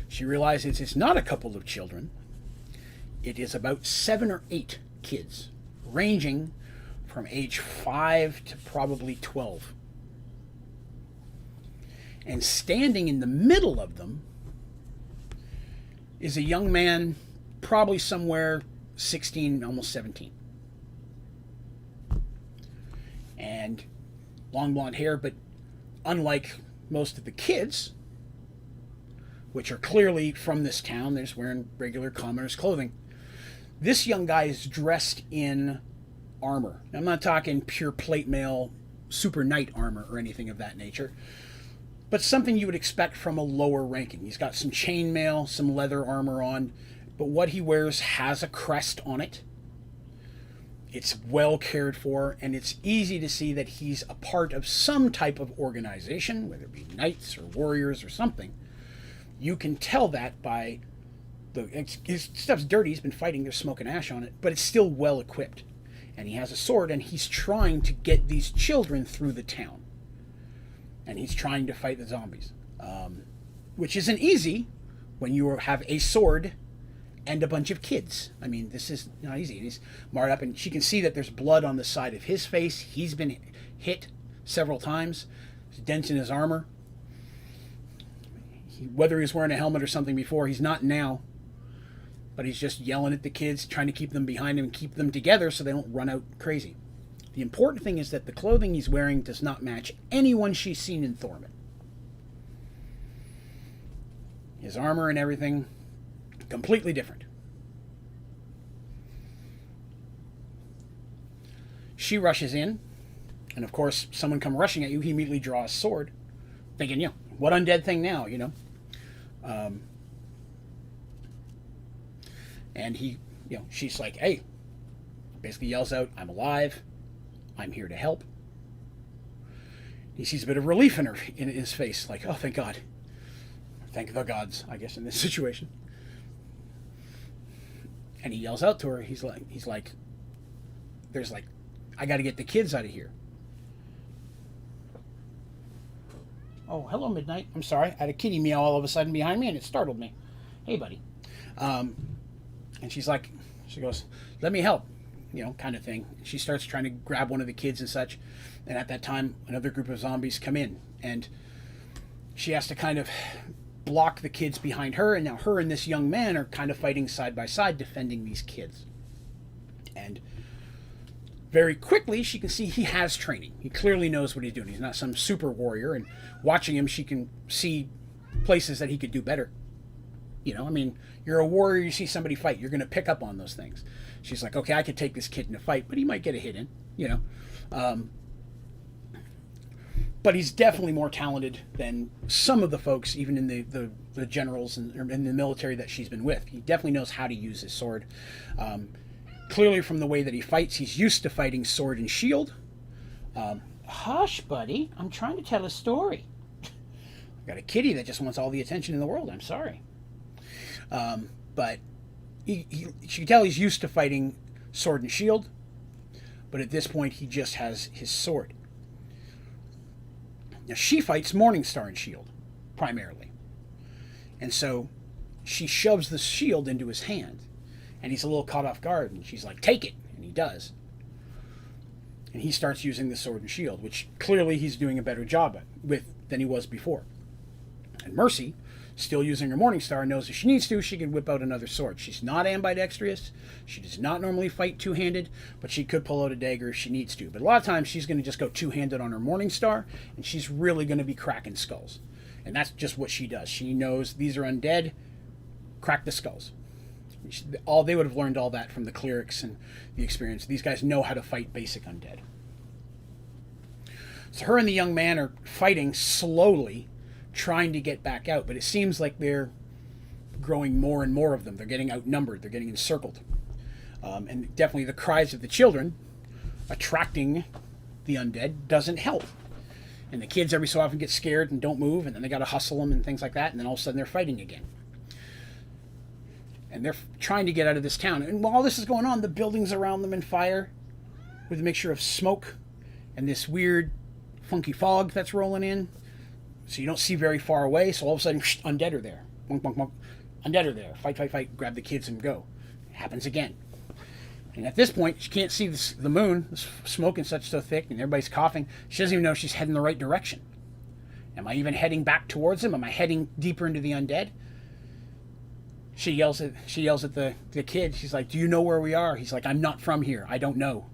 she realizes it's not a couple of children. It is about 7 or 8 kids, ranging from age 5 to probably 12. And standing in the middle of them is a young man, probably somewhere 16, almost 17. And long blonde hair, but unlike most of the kids, which are clearly from this town, they're just wearing regular commoners' clothing, this young guy is dressed in armor. I'm not talking pure plate mail, super knight armor or anything of that nature, but something you would expect from a lower ranking. He's got some chainmail, some leather armor on, but what he wears has a crest on it. It's well cared for, and it's easy to see that he's a part of some type of organization, whether it be knights or warriors or something. You can tell that by his stuff's dirty, he's been fighting, there's smoke and ash on it, but it's still well equipped. And he has a sword, and he's trying to get these children through the town. And he's trying to fight the zombies. Which isn't easy when you have a sword and a bunch of kids. I mean, this is not easy. He's marred up, and she can see that there's blood on the side of his face. He's been hit several times. There's dents in his armor. Whether he was wearing a helmet or something before, he's not now. But he's just yelling at the kids, trying to keep them behind him and keep them together so they don't run out crazy. The important thing is that the clothing he's wearing does not match anyone she's seen in Thorman. His armor and everything, completely different. She rushes in, and of course, someone come rushing at you, he immediately draws a sword, thinking, what undead thing now, and he, she's like, hey, basically yells out, I'm alive, I'm here to help. He sees a bit of relief in his face, like, oh, thank God. Thank the gods, I guess, in this situation. And he yells out to her, he's like, I got to get the kids out of here. Oh, hello, Midnight. I'm sorry. I had a kitty meow all of a sudden behind me, and it startled me. Hey, buddy. And she goes, let me help, kind of thing. She starts trying to grab one of the kids and such. And at that time, another group of zombies come in. And she has to kind of block the kids behind her. And now her and this young man are kind of fighting side by side, defending these kids. And very quickly, she can see he has training. He clearly knows what he's doing. He's not some super warrior. And watching him, she can see places that he could do better. You're a warrior, you see somebody fight, you're going to pick up on those things. She's like, okay, I could take this kid in a fight, but he might get a hit in, But he's definitely more talented than some of the folks, even in the generals and in the military that she's been with. He definitely knows how to use his sword. Clearly from the way that he fights, he's used to fighting sword and shield. Hush, buddy. I'm trying to tell a story. I've got a kitty that just wants all the attention in the world. I'm sorry. But she can tell he's used to fighting sword and shield, but at this point he just has his sword. Now she fights Morningstar and shield, primarily. And so she shoves the shield into his hand, and he's a little caught off guard, and she's like, take it, and he does. And he starts using the sword and shield, which clearly he's doing a better job with than he was before. And Mercy, still using her Morningstar, knows if she needs to, she can whip out another sword. She's not ambidextrous. She does not normally fight two-handed, but she could pull out a dagger if she needs to. But a lot of times she's going to just go two-handed on her Morningstar, and she's really going to be cracking skulls. And that's just what she does. She knows these are undead, crack the skulls. They would have learned all that from the clerics and the experience. These guys know how to fight basic undead. So her and the young man are fighting slowly, trying to get back out, but it seems like they're growing more and more of them. They're getting outnumbered. They're getting encircled. And definitely the cries of the children attracting the undead doesn't help. And the kids every so often get scared and don't move, and then they got to hustle them and things like that, and then all of a sudden they're fighting again. And they're trying to get out of this town. And while this is going on, the buildings around them in fire with a mixture of smoke and this weird, funky fog that's rolling in. So you don't see very far away. So all of a sudden, undead are there. Bonk, bonk, bonk. Undead are there. Fight, fight, fight. Grab the kids and go. It happens again. And at this point, she can't see the moon. The smoke is such so thick, and everybody's coughing. She doesn't even know if she's heading the right direction. Am I even heading back towards them? Am I heading deeper into the undead? She yells at the kid. She's like, do you know where we are? He's like, I'm not from here. I don't know.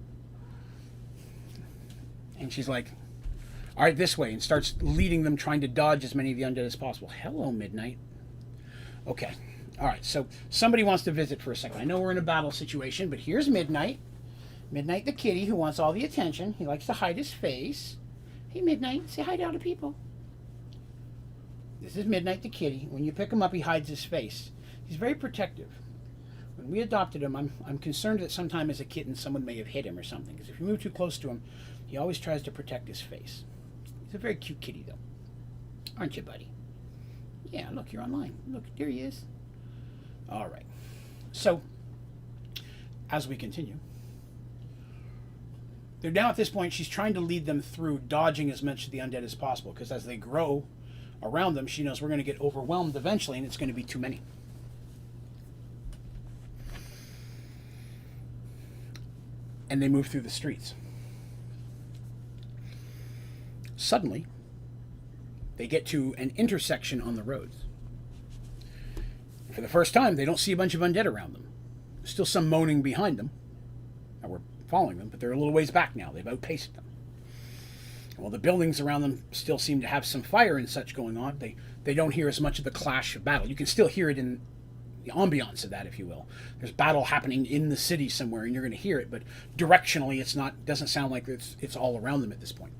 And she's like, all right, this way, and starts leading them, trying to dodge as many of the undead as possible. Hello, Midnight. Okay. All right, so somebody wants to visit for a second. I know we're in a battle situation, but here's Midnight. Midnight the kitty who wants all the attention. He likes to hide his face. Hey, Midnight, say hi to other people. This is Midnight the kitty. When you pick him up, he hides his face. He's very protective. When we adopted him, I'm concerned that sometime as a kitten someone may have hit him or something, because if you move too close to him, he always tries to protect his face. He's a very cute kitty, though. Aren't you, buddy? Yeah, look, you're online. Look, there he is. All right. So, as we continue, they're now at this point, she's trying to lead them through dodging as much of the undead as possible, because as they grow around them, she knows we're going to get overwhelmed eventually, and it's going to be too many. And they move through the streets. Suddenly, they get to an intersection on the roads. For the first time, they don't see a bunch of undead around them. There's still some moaning behind them. Now we're following them, but they're a little ways back now. They've outpaced them. And while the buildings around them still seem to have some fire and such going on, they don't hear as much of the clash of battle. You can still hear it in the ambiance of that, if you will. There's battle happening in the city somewhere, and you're going to hear it, but directionally, doesn't sound like it's all around them at this point.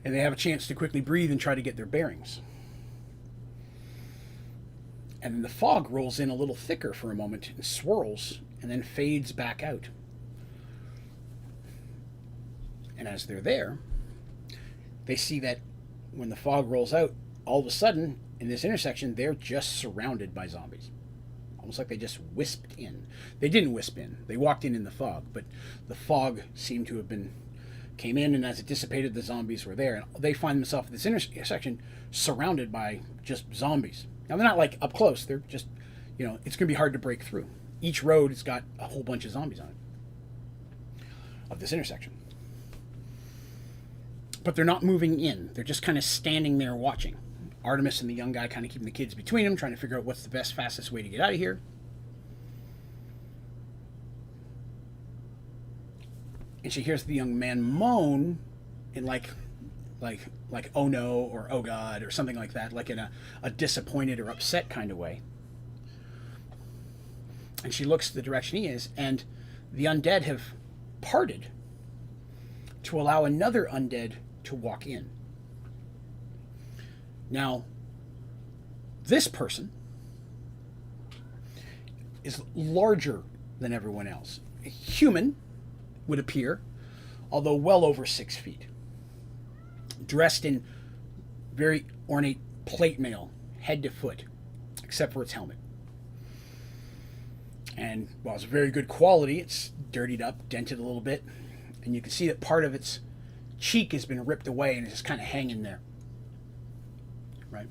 And they have a chance to quickly breathe and try to get their bearings. And then the fog rolls in a little thicker for a moment and swirls and then fades back out. And as they're there, they see that when the fog rolls out, all of a sudden, in this intersection, they're just surrounded by zombies. Almost like they just wisped in. They didn't wisp in. They walked in the fog, but the fog seemed to have came in, and as it dissipated, the zombies were there. And they find themselves at this intersection surrounded by just zombies. Now, they're not like up close. They're just, it's going to be hard to break through. Each road has got a whole bunch of zombies on it of this intersection. But they're not moving in. They're just kind of standing there watching. Artemis and the young guy kind of keeping the kids between them, trying to figure out what's the best, fastest way to get out of here. And she hears the young man moan in like oh no, or oh god, or something like that, like in a disappointed or upset kind of way. And she looks the direction he is, and the undead have parted to allow another undead to walk in. Now, this person is larger than everyone else. A human would appear, although well over 6 feet. Dressed in very ornate plate mail, head to foot. except for its helmet. And while it's very good quality, it's dirtied up, dented a little bit, and you can see that part of its cheek has been ripped away and it's just kind of hanging there. Right?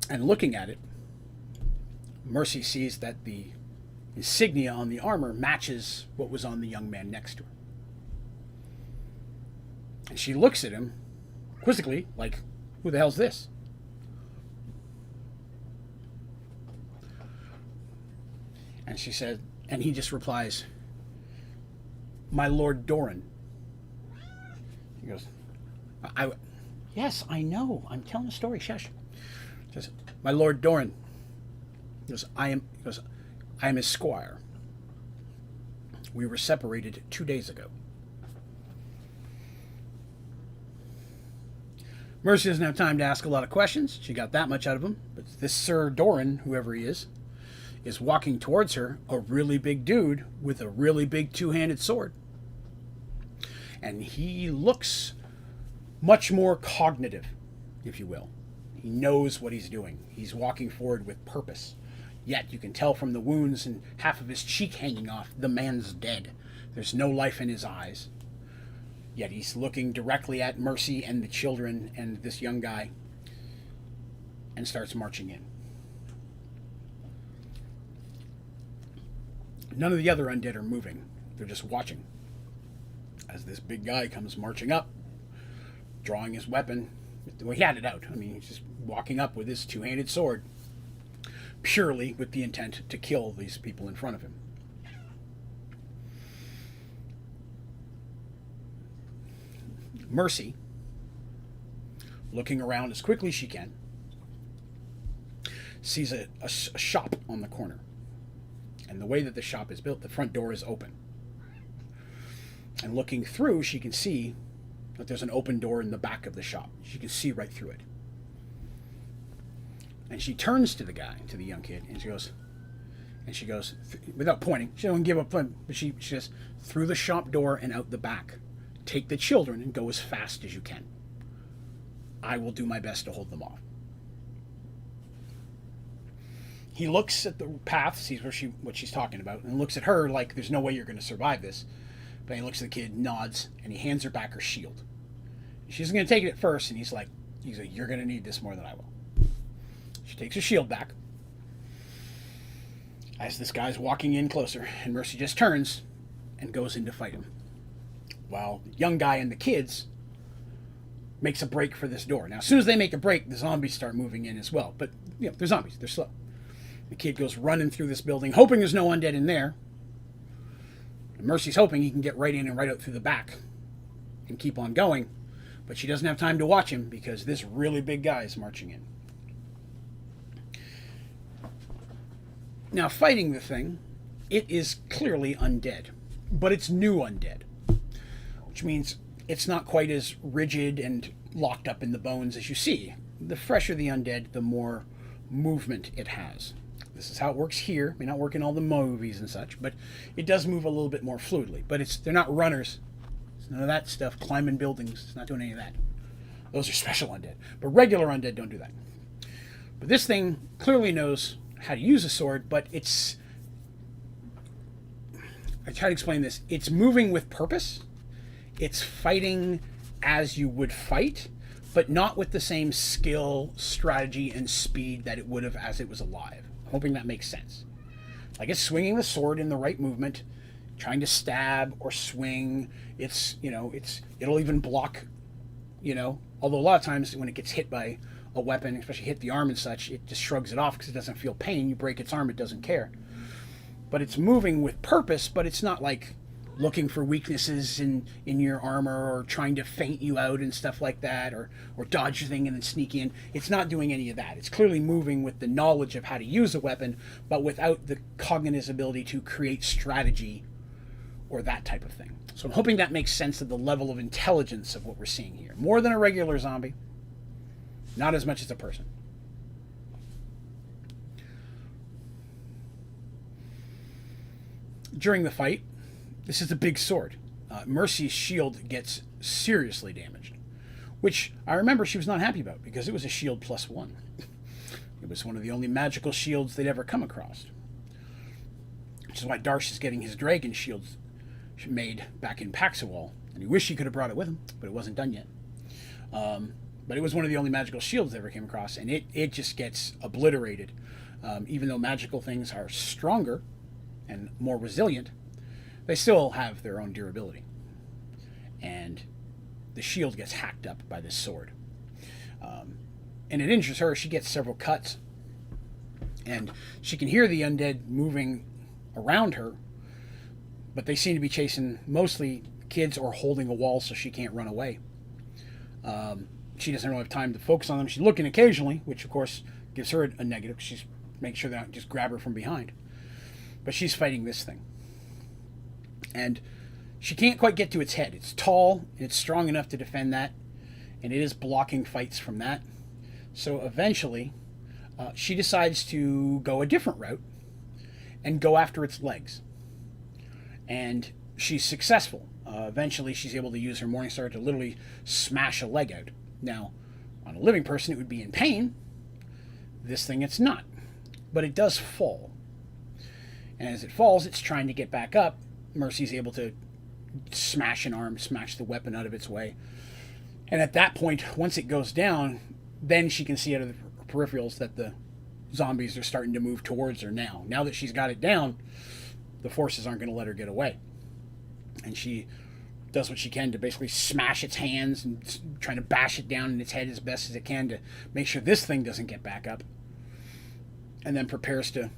And looking at it, Mercy sees that the insignia on the armor matches what was on the young man next to her. And she looks at him quizzically, like, who the hell's this? And she said, and he just replies, my Lord Doran. He goes, yes, I know. I'm telling a story. Shush. He says, my Lord Doran. He goes, I am his squire. We were separated 2 days ago. Mercy doesn't have time to ask a lot of questions. She got that much out of him. But this Sir Doran, whoever he is walking towards her, a really big dude with a really big two-handed sword. And he looks much more cognitive, if you will. He knows what he's doing. He's walking forward with purpose. Yet you can tell from the wounds and half of his cheek hanging off, the man's dead. There's no life in his eyes. Yet he's looking directly at Mercy and the children and this young guy and starts marching in. None of the other undead are moving. They're just watching as this big guy comes marching up, drawing his weapon. Well, he had it out. I mean, he's just walking up with his two-handed sword, purely with the intent to kill these people in front of him. Mercy, looking around as quickly as she can, sees a shop on the corner. And the way that the shop is built, the front door is open. And looking through, she can see that there's an open door in the back of the shop. She can see right through it. And she turns to the guy, to the young kid, and she goes, without pointing, she don't give up, but she says, through the shop door and out the back. Take the children and go as fast as you can. I will do my best to hold them off. He looks at the path, sees what she's talking about, and looks at her like there's no way you're going to survive this. But he looks at the kid, nods, and he hands her back her shield. She's going to take it at first, and he's like, you're going to need this more than I will. She takes her shield back. As this guy's walking in closer, and Mercy just turns and goes in to fight him. While the young guy and the kids makes a break for this door. Now, as soon as they make a break, the zombies start moving in as well. But, they're zombies. They're slow. The kid goes running through this building, hoping there's no undead in there. And Mercy's hoping he can get right in and right out through the back and keep on going. But she doesn't have time to watch him because this really big guy is marching in. Now, fighting the thing, it is clearly undead. But it's new undead. Which means it's not quite as rigid and locked up in the bones as you see. The fresher the undead, the more movement it has. This is how it works here. It may not work in all the movies and such, but it does move a little bit more fluidly. But they're not runners. It's none of that stuff. Climbing buildings. It's not doing any of that. Those are special undead. But regular undead don't do that. But this thing clearly knows how to use a sword, but I try to explain this. It's moving with purpose. It's fighting as you would fight, but not with the same skill, strategy, and speed that it would have as it was alive. I'm hoping that makes sense. Like it's swinging the sword in the right movement, trying to stab or swing. It'll even block, although a lot of times when it gets hit by a weapon, especially hit the arm and such, it just shrugs it off because it doesn't feel pain. You break its arm, it doesn't care. But it's moving with purpose, but it's not like looking for weaknesses in your armor or trying to feint you out and stuff like that, or dodge your thing and then sneak in. It's not doing any of that. It's clearly moving with the knowledge of how to use a weapon, but without the cognizability to create strategy or that type of thing. So I'm hoping that makes sense of the level of intelligence of what we're seeing here. More than a regular zombie, not as much as a person. During the fight, this is a big sword. Mercy's shield gets seriously damaged, which I remember she was not happy about because it was a shield +1. It was one of the only magical shields they'd ever come across. Which is why Darsh is getting his dragon shields made back in Paxawal. And he wished he could have brought it with him, but it wasn't done yet. But it was one of the only magical shields they ever came across, and it just gets obliterated. Even though magical things are stronger and more resilient, they still have their own durability. And the shield gets hacked up by this sword. And it injures her. She gets several cuts. And she can hear the undead moving around her, but they seem to be chasing mostly kids or holding a wall so she can't run away. She doesn't really have time to focus on them. She's looking occasionally, which of course gives her a negative. She's making sure they don't just grab her from behind. But she's fighting this thing. And she can't quite get to its head. It's tall, and it's strong enough to defend that, and it is blocking fights from that. So eventually, she decides to go a different route and go after its legs. And she's successful. Eventually, she's able to use her Morningstar to literally smash a leg out. Now, on a living person, it would be in pain. This thing, it's not. But it does fall. And as it falls, it's trying to get back up. Mercy's able to smash an arm, smash the weapon out of its way. And at that point, once it goes down, then she can see out of the peripherals that the zombies are starting to move towards her now. Now that she's got it down, the forces aren't going to let her get away. And she does what she can to basically smash its hands and trying to bash it down in its head as best as it can to make sure this thing doesn't get back up. And then prepares to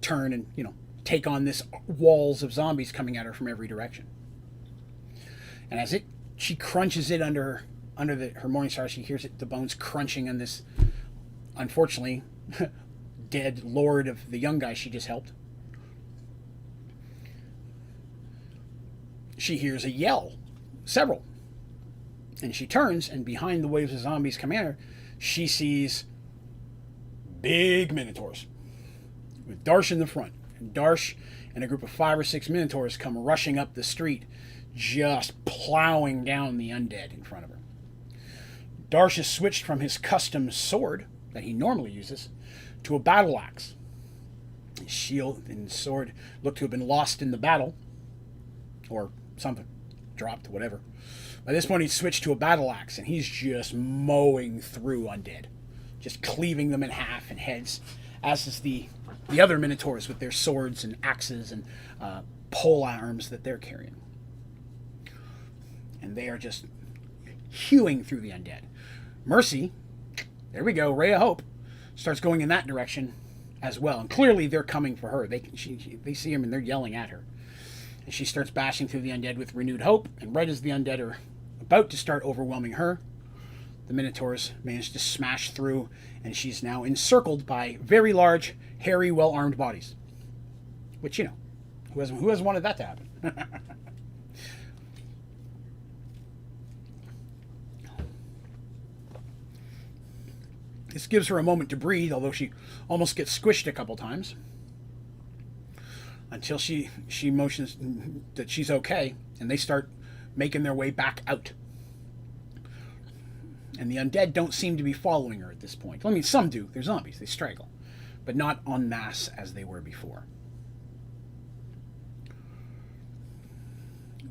turn and, take on this walls of zombies coming at her from every direction. And as she crunches it under her Morningstar, she hears the bones crunching on this, unfortunately, dead lord of the young guy she just helped. She hears a yell, several. And she turns, and behind the waves of zombies coming at her, she sees big minotaurs with Darsh in the front. And Darsh and a group of 5 or 6 minotaurs come rushing up the street, just plowing down the undead in front of her. Darsh has switched from his custom sword that he normally uses to a battle axe. His shield and sword look to have been lost in the battle, or something, dropped, whatever. By this point, he's switched to a battle axe, and he's just mowing through undead, just cleaving them in half and heads, as is the other minotaurs with their swords and axes and pole arms that they're carrying. And they are just hewing through the undead. Mercy, there we go, ray of hope, starts going in that direction as well. And clearly they're coming for her. They see him and they're yelling at her. And she starts bashing through the undead with renewed hope. And right as the undead are about to start overwhelming her, the minotaurs manage to smash through, and she's now encircled by very large, hairy, well-armed bodies. Which, who hasn't wanted that to happen? This gives her a moment to breathe, although she almost gets squished a couple times. Until she motions that she's okay, and they start making their way back out. And the undead don't seem to be following her at this point. I mean, some do. They're zombies. They straggle. But not en masse as they were before.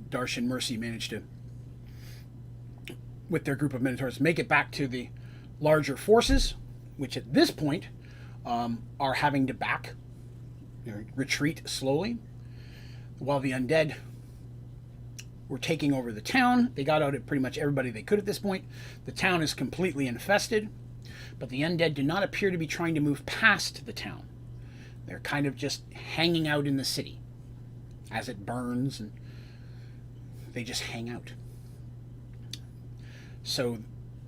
Darsh and Mercy manage to, with their group of minotaurs, make it back to the larger forces, which at this point are having to retreat slowly, while the undead were taking over the town. They got out at pretty much everybody they could at this point. The town is completely infested, but the undead do not appear to be trying to move past the town. They're kind of just hanging out in the city as it burns, and they just hang out. So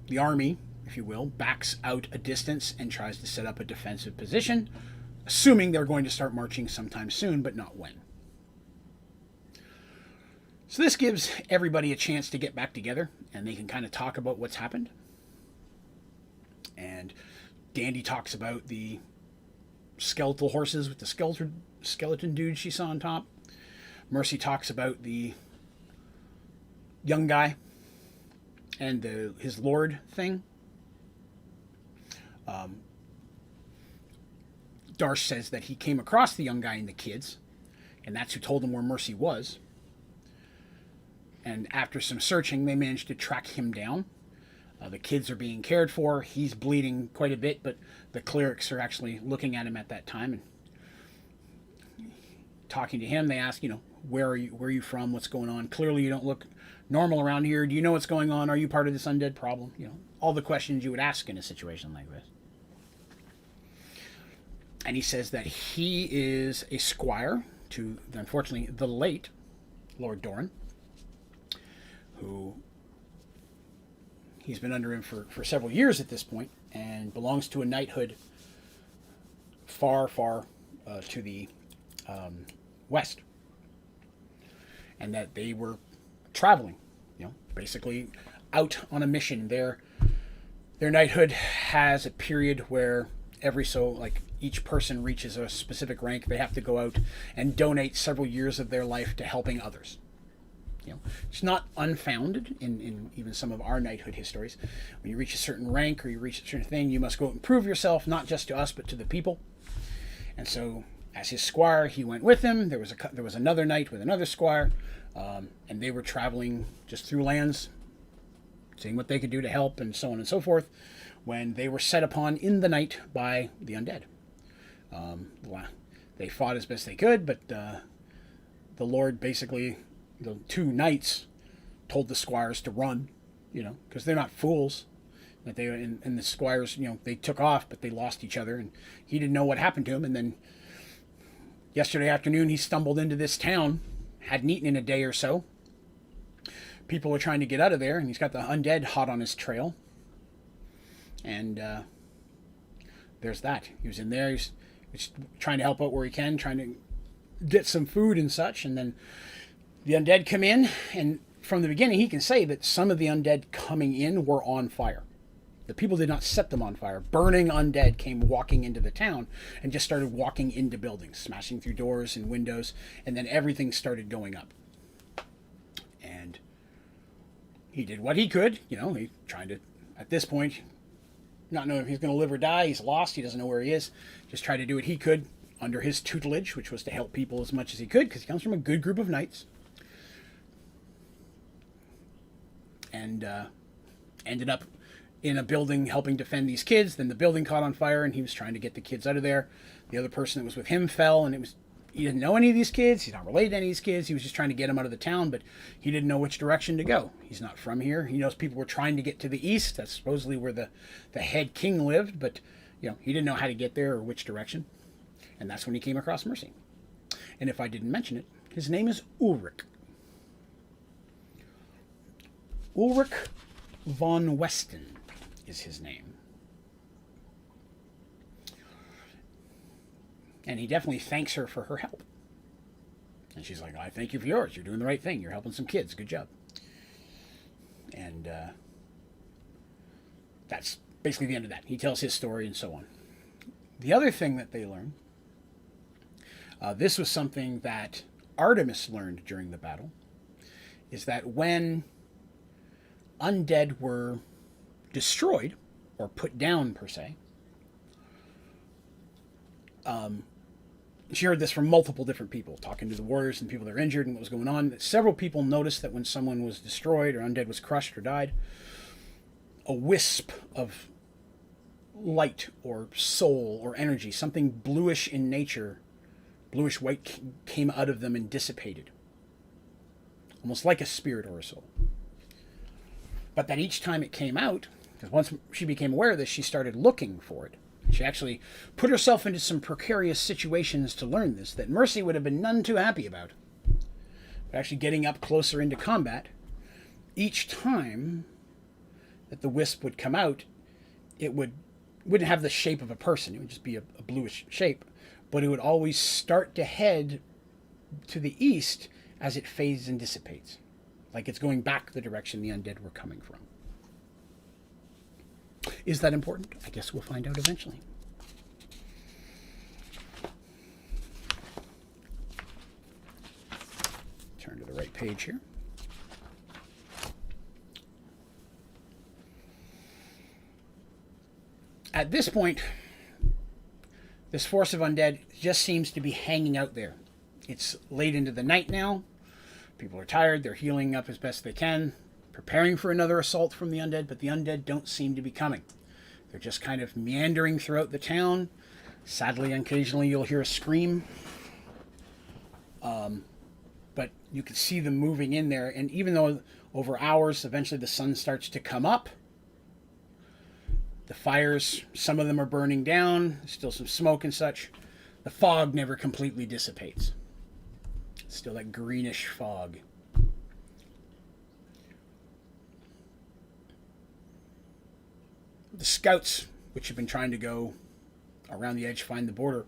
the army, if you will, backs out a distance and tries to set up a defensive position, assuming they're going to start marching sometime soon, but not when. So this gives everybody a chance to get back together, and they can kind of talk about what's happened. And Dandy talks about the skeletal horses with the skeleton dude she saw on top. Mercy talks about the young guy and his lord thing. Darsh says that he came across the young guy and the kids, and that's who told him where Mercy was. And after some searching, they managed to track him down. The kids are being cared for. He's bleeding quite a bit, but the clerics are actually looking at him at that time and talking to him. They ask, where are you from? What's going on? Clearly you don't look normal around here. Do you know what's going on? Are you part of this undead problem? All the questions you would ask in a situation like this. And he says that he is a squire to, unfortunately, the late Lord Doran, who he's been under him for several years at this point, and belongs to a knighthood far, far to the west. And that they were traveling, basically out on a mission. Their knighthood has a period where each person reaches a specific rank, they have to go out and donate several years of their life to helping others. It's not unfounded in even some of our knighthood histories. When you reach a certain rank or you reach a certain thing, you must go out and prove yourself, not just to us, but to the people. And so, as his squire, he went with him. There was another knight with another squire, and they were traveling just through lands, seeing what they could do to help, and so on and so forth, when they were set upon in the night by the undead. They fought as best they could, but the Lord basically, the two knights told the squires to run, because they're not fools. That and the squires, they took off, but they lost each other, and he didn't know what happened to him. And then yesterday afternoon, he stumbled into this town, hadn't eaten in a day or so. People were trying to get out of there, and he's got the undead hot on his trail. And there's that. He was in there. He's trying to help out where he can, trying to get some food and such, and then the undead come in, and from the beginning he can say that some of the undead coming in were on fire. The people did not set them on fire. Burning undead came walking into the town and just started walking into buildings, smashing through doors and windows, and then everything started going up. And he did what he could, he tried to, at this point, not know if he's going to live or die. He's lost. He doesn't know where he is. Just tried to do what he could under his tutelage, which was to help people as much as he could, because he comes from a good group of knights. And ended up in a building helping defend these kids. Then the building caught on fire, and he was trying to get the kids out of there. The other person that was with him fell, and he didn't know any of these kids. He's not related to any of these kids. He was just trying to get them out of the town, but he didn't know which direction to go. He's not from here. He knows people were trying to get to the east. That's supposedly where the head king lived, but he didn't know how to get there or which direction. And that's when he came across Mercy. And if I didn't mention it, his name is Ulrich. Ulrich von Westen is his name. And he definitely thanks her for her help. And she's like, I thank you for yours. You're doing the right thing. You're helping some kids. Good job. And that's basically the end of that. He tells his story and so on. The other thing that they learn, this was something that Artemis learned during the battle, is that when undead were destroyed, or put down per se, she heard this from multiple different people, talking to the warriors and people that were injured and what was going on. Several people noticed that when someone was destroyed or undead was crushed or died, a wisp of light or soul or energy, something bluish in nature, bluish white, came out of them and dissipated. Almost like a spirit or a soul. But that each time it came out, because once she became aware of this, she started looking for it. She actually put herself into some precarious situations to learn this, that Mercy would have been none too happy about. But actually getting up closer into combat, each time that the wisp would come out, it wouldn't have the shape of a person. It would just be a bluish shape. But it would always start to head to the east as it fades and dissipates. Like it's going back the direction the undead were coming from. Is that important? I guess we'll find out eventually. Turn to the right page here. at this point, this force of undead just seems to be hanging out there. It's late into the night now. People are tired. They're healing up as best they can, preparing for another assault from the undead, but the undead don't seem to be coming. They're just kind of meandering throughout the town. Sadly, occasionally you'll hear a scream. But you can see them moving in there, and even though over hours, eventually the sun starts to come up, the fires, some of them are burning down, still some smoke and such. The fog never completely dissipates. It's still that greenish fog. The scouts, which have been trying to go around the edge, find the border,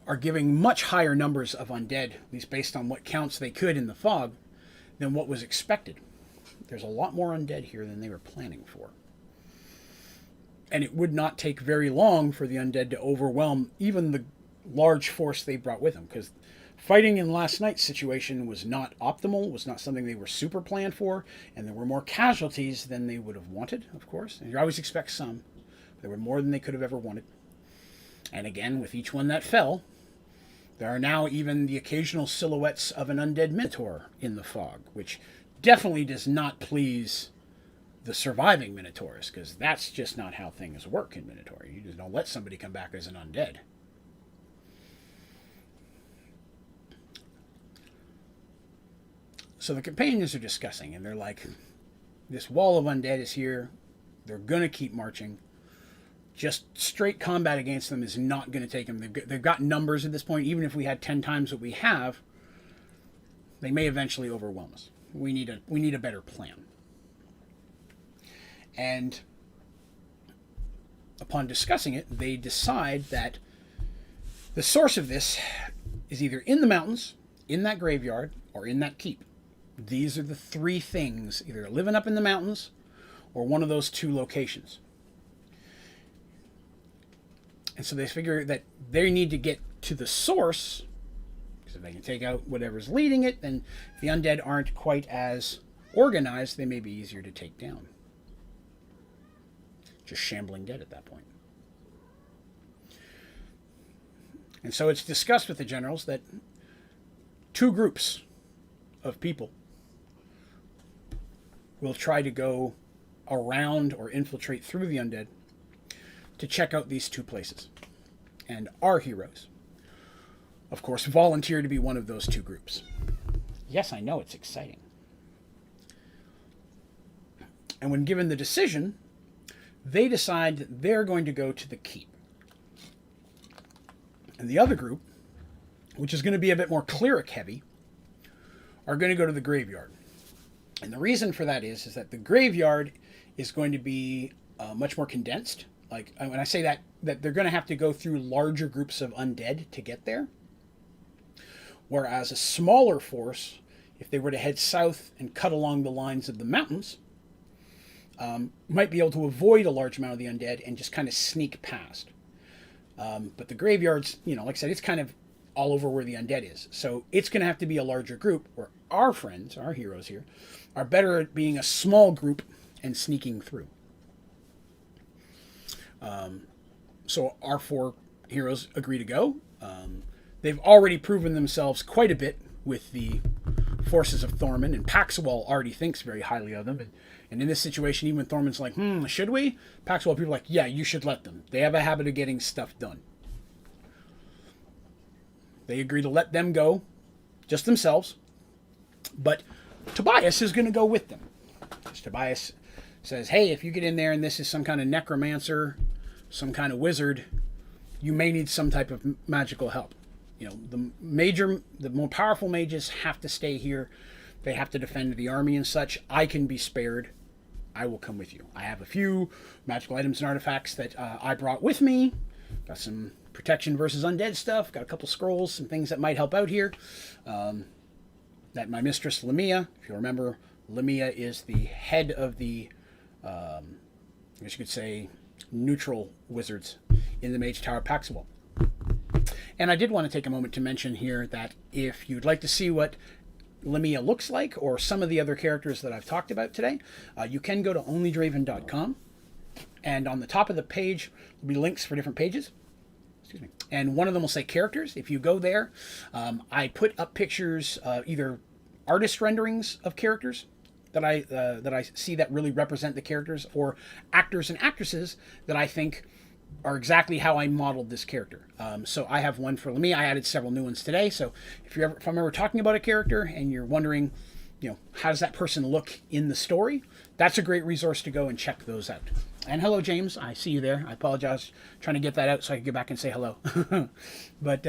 are giving much higher numbers of undead, at least based on what counts they could in the fog, than what was expected. There's a lot more undead here than they were planning for. And it would not take very long for the undead to overwhelm even the large force they brought with them, because fighting in last night's situation was not optimal, was not something they were super planned for, and there were more casualties than they would have wanted, of course. And you always expect some. There were more than they could have ever wanted. And again, with each one that fell, there are now even the occasional silhouettes of an undead minotaur in the fog, which definitely does not please the surviving minotaurs, because that's just not how things work in Minotaur. You just don't let somebody come back as an undead. So the companions are discussing, and they're like, this wall of undead is here. They're going to keep marching. Just straight combat against them is not going to take them. They've got numbers at this point. Even if we had 10 times what we have, they may eventually overwhelm us. We need a better plan. And upon discussing it, they decide that the source of this is either in the mountains, in that graveyard, or in that keep. These are the three things, either living up in the mountains or one of those two locations. And so they figure that they need to get to the source, because if they can take out whatever's leading it, then if the undead aren't quite as organized, they may be easier to take down. Just shambling dead at that point. And so it's discussed with the generals that two groups of people will try to go around or infiltrate through the undead to check out these two places. And our heroes, of course, volunteer to be one of those two groups. Yes, I know, it's exciting. And when given the decision, they decide that they're going to go to the keep. And the other group, which is going to be a bit more cleric heavy, are going to go to the graveyard. And the reason for that is that the graveyard is going to be much more condensed. Like, when I say that they're going to have to go through larger groups of undead to get there. Whereas a smaller force, if they were to head south and cut along the lines of the mountains, might be able to avoid a large amount of the undead and just kind of sneak past. But the graveyards, like I said, it's kind of all over where the undead is. So it's going to have to be a larger group, where our friends, our heroes here, are better at being a small group and sneaking through. So our four heroes agree to go. They've already proven themselves quite a bit with the forces of Thorman, and Paxwell already thinks very highly of them. And in this situation, even Thorman's like, should we? Paxwell people are like, yeah, you should let them. They have a habit of getting stuff done. They agree to let them go, just themselves. But Tobias is going to go with them. Because Tobias says, hey, if you get in there and this is some kind of necromancer, some kind of wizard, you may need some type of magical help. The more powerful mages have to stay here. They have to defend the army and such. I can be spared. I will come with you. I have a few magical items and artifacts that I brought with me. Got some protection versus undead stuff. Got a couple scrolls, some things that might help out here. That my mistress Lamia, if you remember, Lamia is the head of the, I guess you could say, neutral wizards in the Mage Tower Paxwell. And I did want to take a moment to mention here that if you'd like to see what Lamia looks like, or some of the other characters that I've talked about today, you can go to Onlydraven.com. And on the top of the page will be links for different pages. Excuse me. And one of them will say characters. If you go there, I put up pictures, either artist renderings of characters that I see that really represent the characters, or actors and actresses that I think are exactly how I modeled this character. So I have one for Lamia. I added several new ones today. So if I'm ever talking about a character and you're wondering, how does that person look in the story, that's a great resource to go and check those out. And hello, James. I see you there. I apologize trying to get that out so I can get back and say hello. But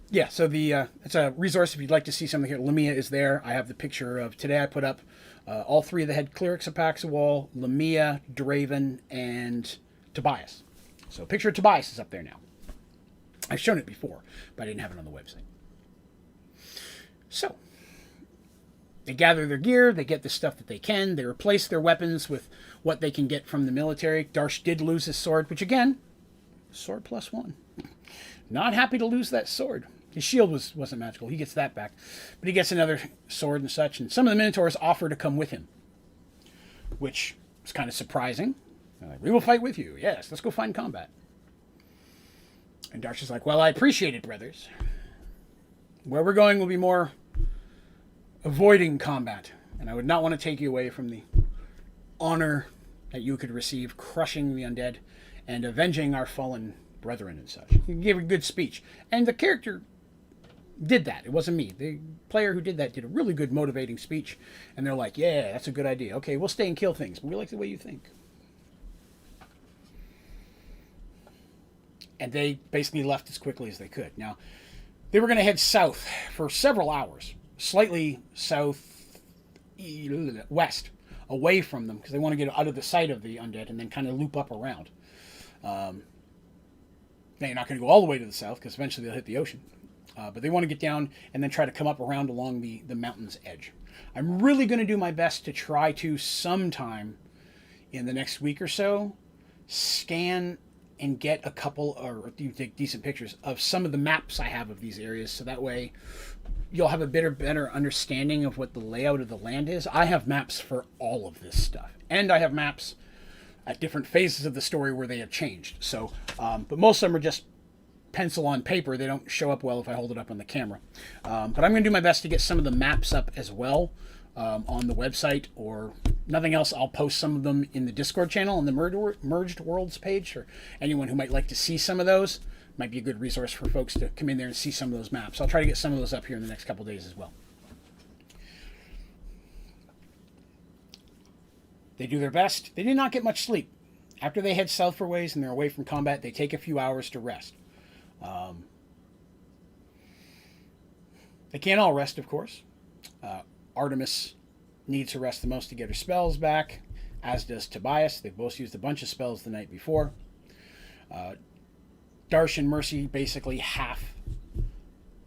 yeah, so it's a resource if you'd like to see something here. Lamia is there. I have the picture of today. I put up all three of the head clerics of Paxawal, Lamia, Draven, and Tobias. So a picture of Tobias is up there now. I've shown it before, but I didn't have it on the website. So they gather their gear, they get the stuff that they can, they replace their weapons with what they can get from the military. Darsh did lose his sword, which again, sword +1. Not happy to lose that sword. His shield wasn't magical, he gets that back. But he gets another sword and such, and some of the Minotaurs offer to come with him, which is kind of surprising. They're like, we will fight with you. Yes, let's go find combat. And Darsh is like, well, I appreciate it, brothers. Where we're going will be more avoiding combat, and I would not want to take you away from the honor that you could receive crushing the undead and avenging our fallen brethren and such. He gave a good speech, and the character did that. It wasn't me. The player who did that did a really good motivating speech, and they're like, yeah, that's a good idea. Okay, we'll stay and kill things, but we like the way you think. And they basically left as quickly as they could. Now, they were going to head south for several hours, slightly west, away from them, because they want to get out of the sight of the undead and then kind of loop up around. Now, you're not going to go all the way to the south, because eventually they'll hit the ocean. But they want to get down and then try to come up around along the mountain's edge. I'm really going to do my best to try to, sometime in the next week or so, scan and get a couple, or take decent pictures of some of the maps I have of these areas, so that way you'll have a better understanding of what the layout of the land is. I have maps for all of this stuff, and I have maps at different phases of the story where they have changed. So, but most of them are just pencil on paper. They don't show up well if I hold it up on the camera. But I'm going to do my best to get some of the maps up as well on the website, or nothing else, I'll post some of them in the Discord channel on the Merged Worlds page, or anyone who might like to see some of those. Might be a good resource for folks to come in there and see some of those maps. I'll try to get some of those up here in the next couple days as well. They do their best. They did not get much sleep. After they head south for ways and they're away from combat, they take a few hours to rest. They can't all rest, of course. Artemis needs to rest the most to get her spells back, as does Tobias. They both used a bunch of spells the night before. Darsh and Mercy basically half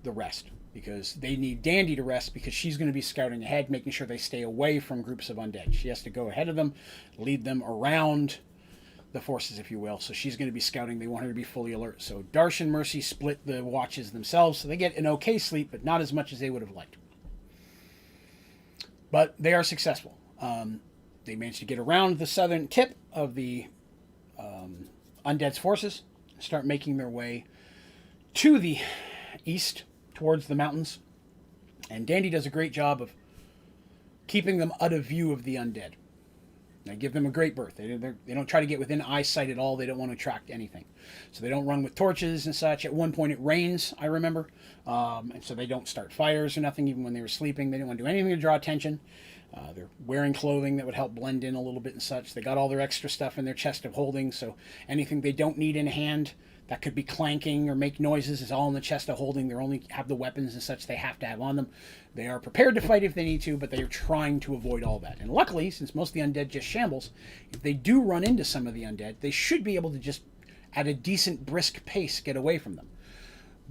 the rest, because they need Dandy to rest, because she's going to be scouting ahead, making sure they stay away from groups of undead. She has to go ahead of them, lead them around the forces, if you will. So she's going to be scouting. They want her to be fully alert. So Darsh and Mercy split the watches themselves, so they get an okay sleep, but not as much as they would have liked. But they are successful. They managed to get around the southern tip of the Undead's forces, start making their way to the east, towards the mountains. And Dandy does a great job of keeping them out of view of the undead. They give them a great berth. They don't try to get within eyesight at all. They don't want to attract anything. So they don't run with torches and such. At one point it rains, I remember. And so they don't start fires or nothing, even when they were sleeping. They didn't want to do anything to draw attention. They're wearing clothing that would help blend in a little bit and such. They got all their extra stuff in their chest of holding, so anything they don't need in hand that could be clanking or make noises is all in the chest of holding. They only have the weapons and such they have to have on them. They are prepared to fight if they need to, but they are trying to avoid all that. And luckily, since most of the undead just shambles, if they do run into some of the undead, they should be able to just, at a decent, brisk pace, get away from them.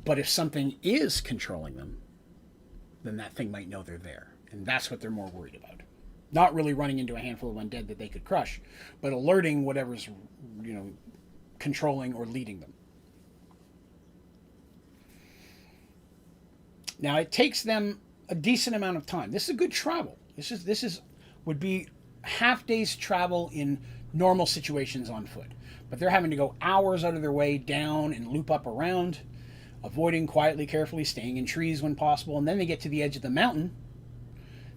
But if something is controlling them, then that thing might know they're there. And that's what they're more worried about. Not really running into a handful of undead that they could crush, but alerting whatever's, controlling or leading them. Now, it takes them a decent amount of time. This is a good travel. This would be half day's travel in normal situations on foot. But they're having to go hours out of their way down and loop up around, avoiding quietly, carefully, staying in trees when possible. And then they get to the edge of the mountain.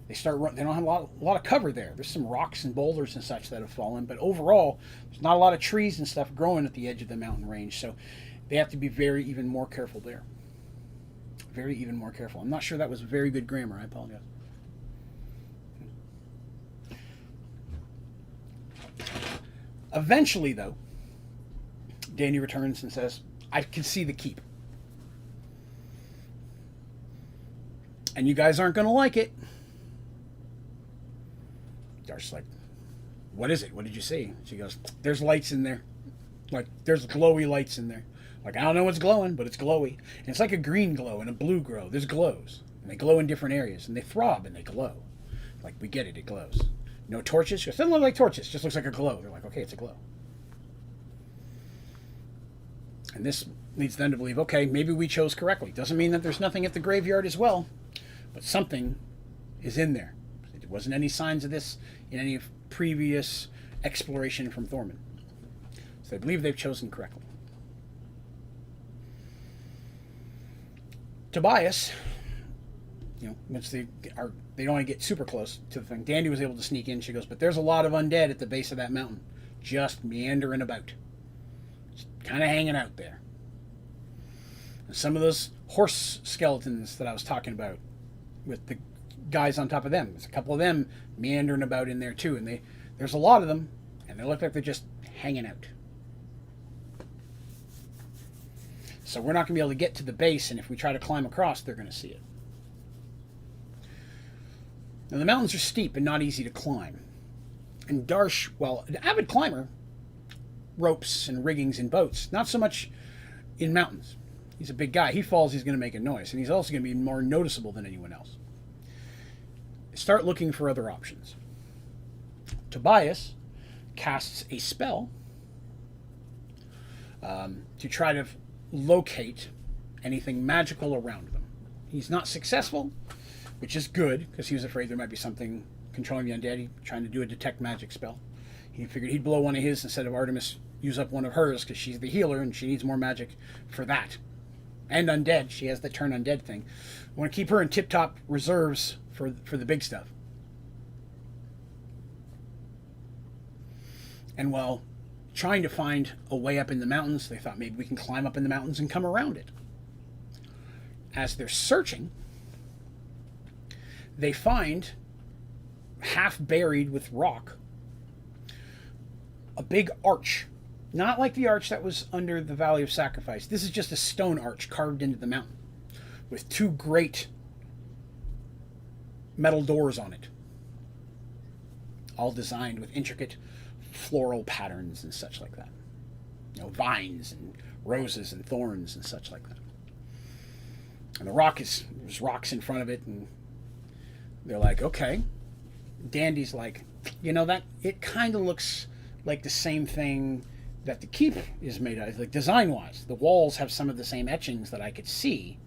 They don't have a lot of cover there. There's some rocks and boulders and such that have fallen, but overall, there's not a lot of trees and stuff growing at the edge of the mountain range. So they have to be even more careful there. Even more careful. I'm not sure that was very good grammar. I apologize. Eventually, though, Danny returns and says, I can see the keep. And you guys aren't going to like it. Darsh's like, what is it? What did you see? She goes, there's lights in there. Like, there's glowy lights in there. Like, I don't know what's glowing, but it's glowy. And it's like a green glow and a blue glow. There's glows. And they glow in different areas. And they throb and they glow. Like, we get it. It glows. No torches? She goes, doesn't look like torches. It just looks like a glow. They're like, okay, it's a glow. And this leads them to believe, okay, maybe we chose correctly. Doesn't mean that there's nothing at the graveyard as well. But something is in there. There wasn't any signs of this in any previous exploration from Thorman. So they believe they've chosen correctly. Tobias, once they don't want to get super close to the thing. Dandy was able to sneak in. She goes, but there's a lot of undead at the base of that mountain, just meandering about, just kind of hanging out there. And some of those horse skeletons that I was talking about, with the guys on top of them, there's a couple of them meandering about in there too, and there's a lot of them, and they look like they're just hanging out. So we're not going to be able to get to the base, and if we try to climb across, they're going to see it. Now, the mountains are steep and not easy to climb. And Darsh, while an avid climber, ropes and riggings and boats, not so much in mountains. He's a big guy. He falls, he's going to make a noise, and he's also going to be more noticeable than anyone else. Start looking for other options. Tobias casts a spell to try to locate anything magical around them. He's not successful, which is good, because he was afraid there might be something controlling the undead. He's trying to do a detect magic spell. He figured he'd blow one of his instead of Artemis use up one of hers, because she's the healer and she needs more magic for that. And undead. She has the turn undead thing. I want to keep her in tip-top reserves for the big stuff. And while trying to find a way up in the mountains, they thought maybe we can climb up in the mountains and come around it. As they're searching, they find, half buried with rock, a big arch. Not like the arch that was under the Valley of Sacrifice. This is just a stone arch carved into the mountain with two great metal doors on it, all designed with intricate floral patterns and such like that. Vines and roses and thorns and such like that. And there's rocks in front of it, and they're like, okay. Dandy's like, that it kind of looks like the same thing that the keep is made of, like design-wise. The walls have some of the same etchings that I could see.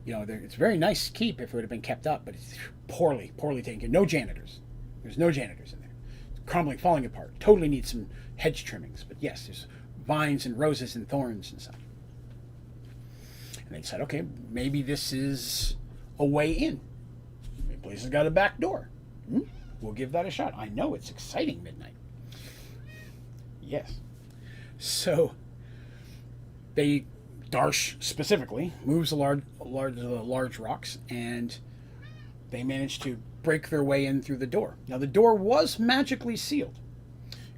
It's a very nice keep if it would have been kept up, but it's poorly taken care of. No janitors. There's no janitors in there. It's crumbling, falling apart. Totally needs some hedge trimmings. But yes, there's vines and roses and thorns and stuff. And they said, okay, maybe this is a way in. Maybe the place has got a back door. We'll give that a shot. I know, it's exciting midnight. Yes. So Darsh specifically moves the large rocks, and they manage to break their way in through the door. Now the door was magically sealed,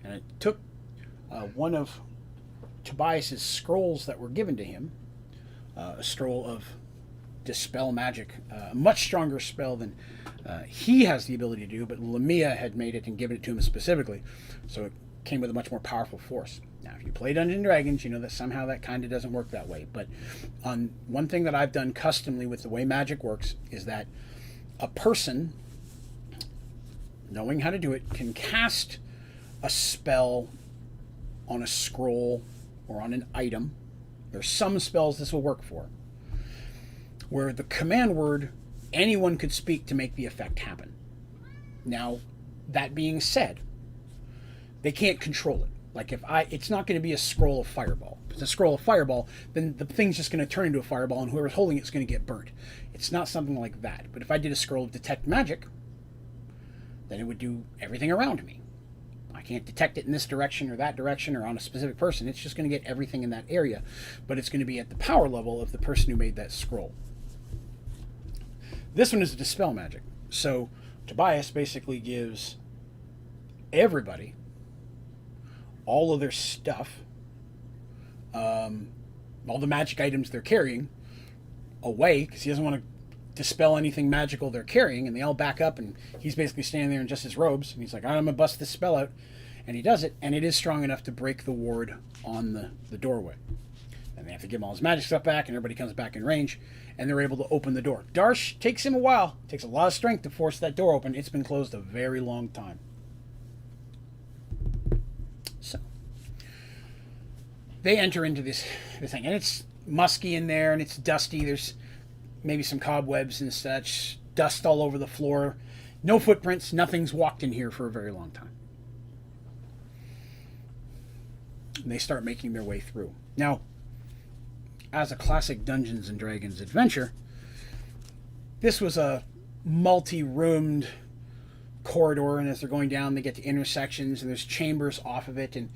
and it took one of Tobias's scrolls that were given to him, a scroll of dispel magic, a much stronger spell than he has the ability to do, but Lamia had made it and given it to him specifically, so it came with a much more powerful force. Now, if you play Dungeons & Dragons, you know that somehow that kind of doesn't work that way. But on one thing that I've done customly with the way magic works is that a person, knowing how to do it, can cast a spell on a scroll or on an item. There's some spells this will work for, where the command word anyone could speak to make the effect happen. Now, that being said, they can't control it. Like it's not going to be a scroll of fireball. If it's a scroll of fireball, then the thing's just going to turn into a fireball, and whoever's holding it's going to get burnt. It's not something like that. But if I did a scroll of detect magic, then it would do everything around me. I can't detect it in this direction or that direction or on a specific person. It's just going to get everything in that area, but it's going to be at the power level of the person who made that scroll. This one is a dispel magic. So Tobias basically gives everybody all of their stuff, all the magic items they're carrying, away, because he doesn't want to dispel anything magical they're carrying, and they all back up, and he's basically standing there in just his robes, and he's like, I'm going to bust this spell out, and he does it, and it is strong enough to break the ward on the doorway. And they have to give him all his magic stuff back, and everybody comes back in range, and they're able to open the door. Darsh takes him a while. It takes a lot of strength to force that door open. It's been closed a very long time. So they enter into this thing, and it's musky in there, and it's dusty. There's maybe some cobwebs and such, dust all over the floor. No footprints. Nothing's walked in here for a very long time. And they start making their way through. Now, as a classic Dungeons and Dragons adventure, this was a multi-roomed corridor, and as they're going down, they get to intersections, and there's chambers off of it, and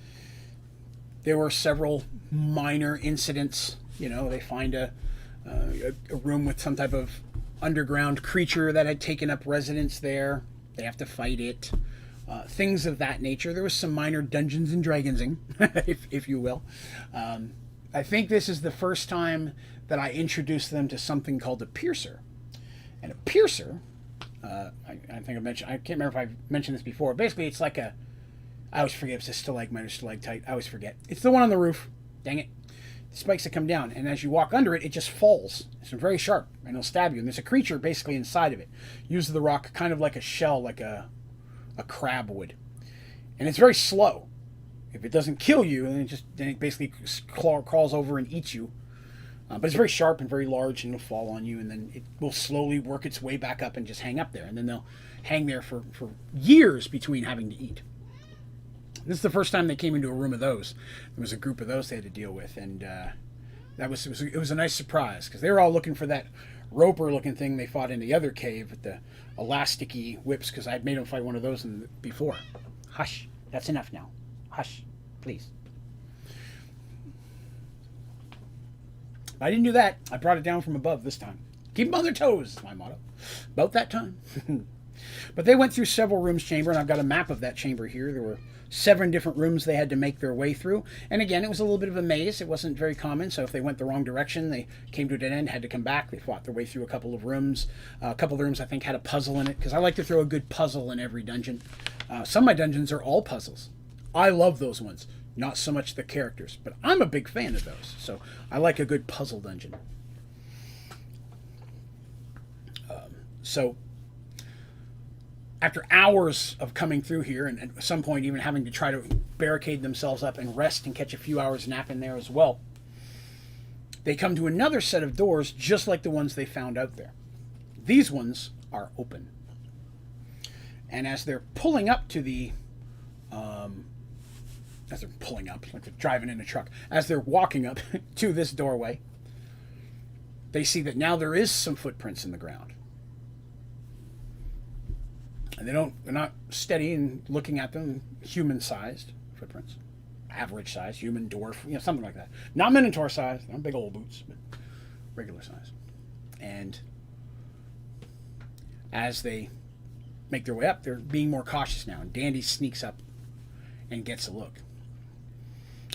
there were several minor incidents. You know, they find a room with some type of underground creature that had taken up residence there. They have to fight it. Things of that nature. There was some minor Dungeons and Dragonsing, if you will. I think this is the first time that I introduced them to something called a piercer. And a piercer, I think I can't remember if I've mentioned this before. Basically, it's like I always forget if it's a stalagmite or stalactite. I always forget. It's the one on the roof. Dang it. The spikes that come down, and as you walk under it, it just falls. It's very sharp, and it'll stab you. And there's a creature basically inside of it. Uses the rock kind of like a shell, like a crab would. And it's very slow. If it doesn't kill you, then it basically crawls over and eats you. But it's very sharp and very large, and it'll fall on you, and then it will slowly work its way back up and just hang up there. And then they'll hang there for years between having to eat. This is the first time they came into a room of those. There was a group of those they had to deal with, and it was a nice surprise, because they were all looking for that roper-looking thing they fought in the other cave with the elasticy whips, because I'd made them fight one of those before. Hush. That's enough now. Hush. Please. I didn't do that. I brought it down from above this time. Keep them on their toes, is my motto. About that time. But they went through several rooms chamber, and I've got a map of that chamber here. There were 7 different rooms they had to make their way through. And again, it was a little bit of a maze. It wasn't very common, so if they went the wrong direction, they came to a dead end, had to come back. They fought their way through a couple of rooms. A couple of rooms, I think, had a puzzle in it, because I like to throw a good puzzle in every dungeon. Some of my dungeons are all puzzles. I love those ones. Not so much the characters, but I'm a big fan of those. So I like a good puzzle dungeon. So after hours of coming through here, and at some point even having to try to barricade themselves up and rest and catch a few hours nap in there as well, they come to another set of doors just like the ones they found out there. These ones are open. And as they're pulling up to the... as they're pulling up, like they're driving in a truck, as they're walking up to this doorway, they see that now there is some footprints in the ground. And they're not steady and looking at them, human-sized footprints. Average size, human, dwarf, something like that. Not Minotaur size, not big old boots, but regular size. And as they make their way up, they're being more cautious now. And Dandy sneaks up and gets a look.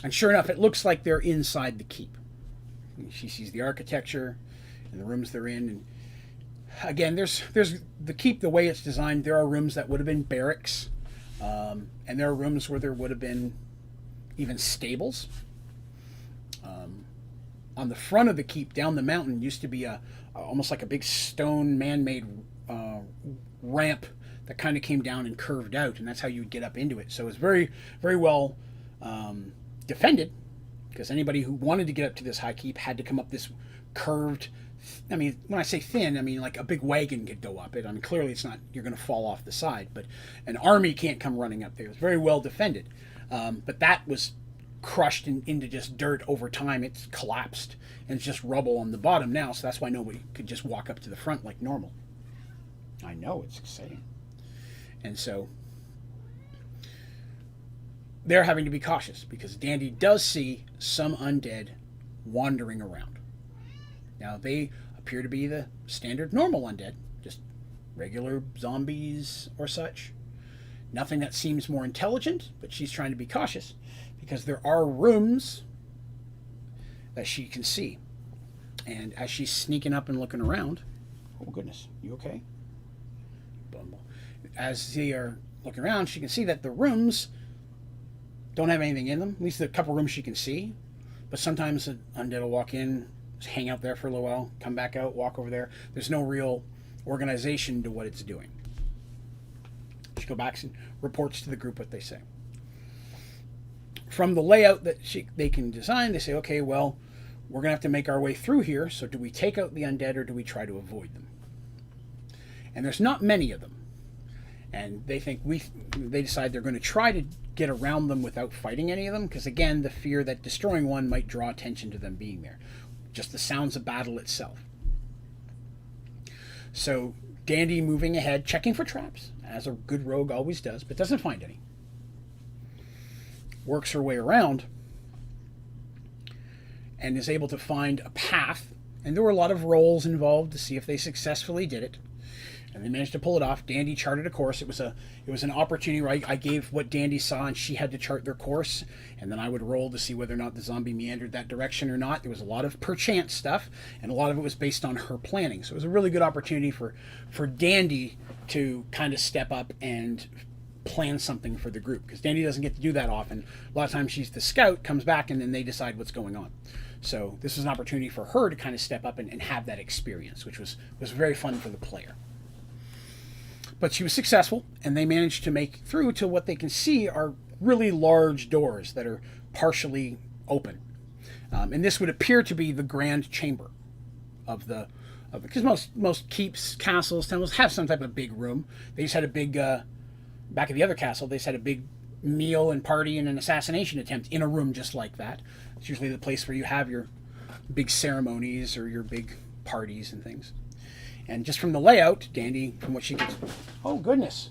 And sure enough, it looks like they're inside the keep. She sees the architecture and the rooms they're in, and again, there's the keep, the way it's designed. There are rooms that would have been barracks, and there are rooms where there would have been even stables. On the front of the keep, down the mountain, used to be almost like a big stone man-made ramp that kind of came down and curved out, and that's how you would get up into it. So it was very, very well defended, because anybody who wanted to get up to this high keep had to come up this curved I mean, when I say thin, I mean like a big wagon could go up it. I mean, clearly it's not, you're going to fall off the side, but an army can't come running up there. It's very well defended. But that was crushed into just dirt over time. It's collapsed and it's just rubble on the bottom now. So that's why nobody could just walk up to the front like normal. I know, it's exciting. And so they're having to be cautious because Dandy does see some undead wandering around. Now, they appear to be the standard normal undead, just regular zombies or such. Nothing that seems more intelligent, but she's trying to be cautious because there are rooms that she can see. And as she's sneaking up and looking around, oh goodness, you okay? Bumble. As they are looking around, she can see that the rooms don't have anything in them. At least the couple rooms she can see. But sometimes an undead will walk in, hang out there for a little while, come back out, walk over there. There's no real organization to what it's doing. She goes back and reports to the group what they say. From the layout that they can design, they say, okay, well, we're going to have to make our way through here. So do we take out the undead or do we try to avoid them? And there's not many of them. And they think they decide they're going to try to get around them without fighting any of them. Because again, the fear that destroying one might draw attention to them being there. Just the sounds of battle itself. So Dandy moving ahead, checking for traps, as a good rogue always does, but doesn't find any. Works her way around and is able to find a path. And there were a lot of rolls involved to see if they successfully did it. And they managed to pull it off. Dandy charted a course. It was an opportunity where I gave what Dandy saw, and she had to chart their course. And then I would roll to see whether or not the zombie meandered that direction or not. There was a lot of perchance stuff, and a lot of it was based on her planning. So it was a really good opportunity for Dandy to kind of step up and plan something for the group. Because Dandy doesn't get to do that often. A lot of times she's the scout, comes back, and then they decide what's going on. So this was an opportunity for her to kind of step up and have that experience, which was very fun for the player. But she was successful, and they managed to make through to what they can see are really large doors that are partially open. And this would appear to be the grand chamber of because most keeps, castles, temples have some type of big room. They just had a big, back at the other castle, they just had a big meal and party and an assassination attempt in a room just like that. It's usually the place where you have your big ceremonies or your big parties and things. And just from the layout, Dandy, from what she gets... Oh, goodness.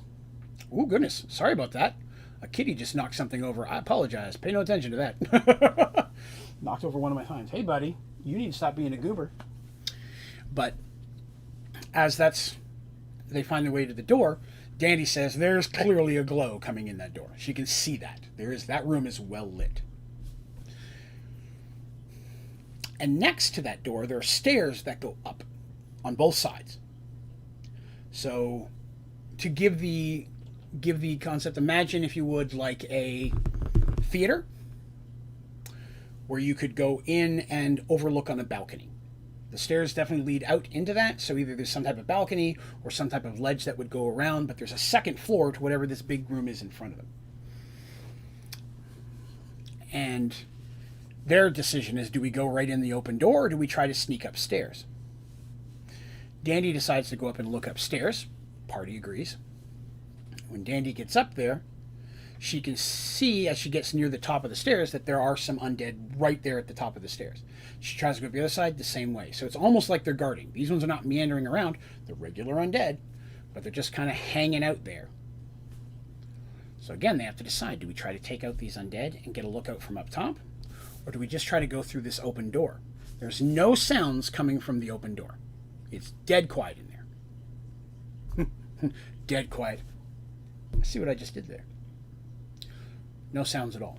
Oh, goodness. Sorry about that. A kitty just knocked something over. I apologize. Pay no attention to that. Knocked over one of my signs. Hey, buddy, you need to stop being a goober. But as they find their way to the door, Dandy says there's clearly a glow coming in that door. She can see that. That room is well lit. And next to that door, there are stairs that go up on both sides. So to give the concept, imagine, if you would, like a theater where you could go in and overlook on a balcony. The stairs definitely lead out into that, so either there's some type of balcony or some type of ledge that would go around, but there's a second floor to whatever this big room is in front of them. And their decision is, do we go right in the open door or do we try to sneak upstairs? Dandy decides to go up and look upstairs. Party agrees. When Dandy gets up there, she can see, as she gets near the top of the stairs, that there are some undead right there at the top of the stairs. She tries to go up the other side the same way. So it's almost like they're guarding. These ones are not meandering around. They're regular undead, but they're just kind of hanging out there. So again, they have to decide, do we try to take out these undead and get a lookout from up top? Or do we just try to go through this open door? There's no sounds coming from the open door. It's dead quiet in there. Dead quiet. See what I just did there? No sounds at all.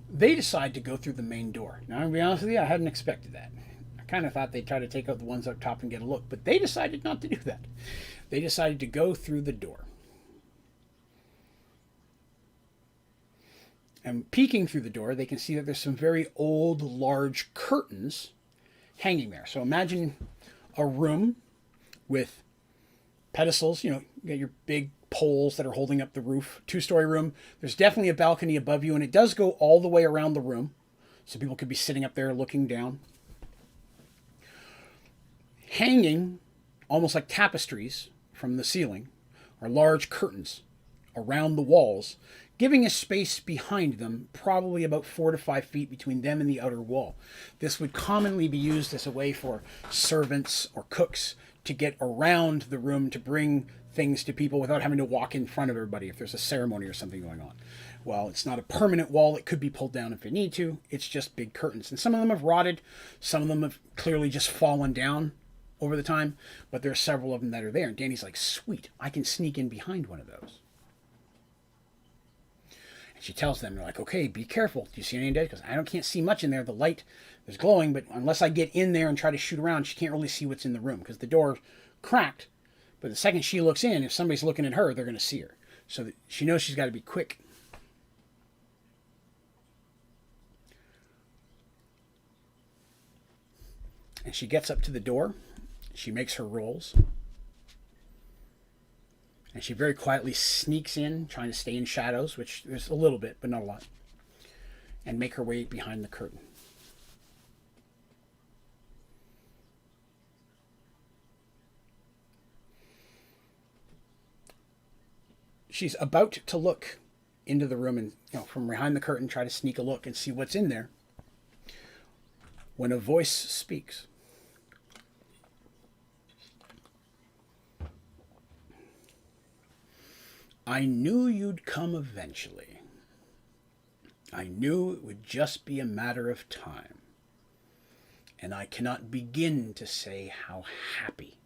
They decide to go through the main door. Now, I'm going to be honest with you, I hadn't expected that. I kind of thought they'd try to take out the ones up top and get a look, but they decided not to do that. They decided to go through the door. And peeking through the door, they can see that there's some very old, large curtains hanging there. So imagine a room with pedestals. You got your big poles that are holding up the roof. Two-story room. There's definitely a balcony above you, and it does go all the way around the room. so people could be sitting up there looking down. Hanging, almost like tapestries from the ceiling, are large curtains around the walls, giving a space behind them, probably about 4 to 5 feet between them and the outer wall. This would commonly be used as a way for servants or cooks to get around the room to bring things to people without having to walk in front of everybody if there's a ceremony or something going on. Well, it's not a permanent wall. It could be pulled down if it need to. It's just big curtains. And some of them have rotted. Some of them have clearly just fallen down over the time. But there are several of them that are there. And Danny's like, sweet, I can sneak in behind one of those. And she tells them, they're like, okay, be careful. Do you see any Undead? Because I can't see much in there. The light is glowing. But unless I get in there and try to shoot around, she can't really see what's in the room. Because the door cracked. But the second she looks in, if somebody's looking at her, they're going to see her. So that she knows she's got to be quick. And she gets up to the door. She makes her rolls. And she very quietly sneaks in, trying to stay in shadows, which there's a little bit, but not a lot. And make her way behind the curtain. She's about to look into the room and, from behind the curtain, try to sneak a look and see what's in there, when a voice speaks. I knew you'd come eventually. I knew it would just be a matter of time. And I cannot begin to say how happy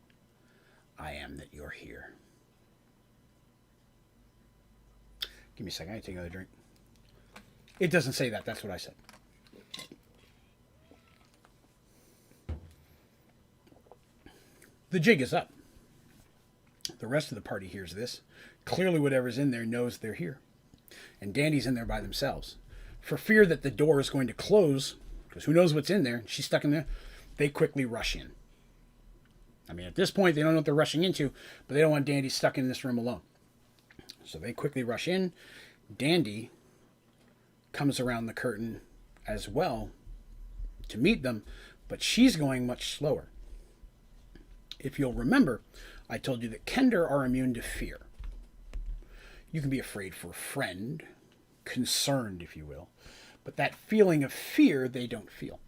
I am that you're here. Give me a second. I take another drink. It doesn't say that. That's what I said. The jig is up. The rest of the party hears this. Clearly whatever's in there knows they're here. And Dandy's in there by themselves. For fear that the door is going to close, because who knows what's in there, she's stuck in there, they quickly rush in. I mean, at this point, they don't know what they're rushing into, but they don't want Dandy stuck in this room alone. So they quickly rush in. Dandy comes around the curtain as well to meet them, but she's going much slower. If you'll remember, I told you that Kender are immune to fear. You can be afraid for a friend, concerned, if you will, but that feeling of fear they don't feel.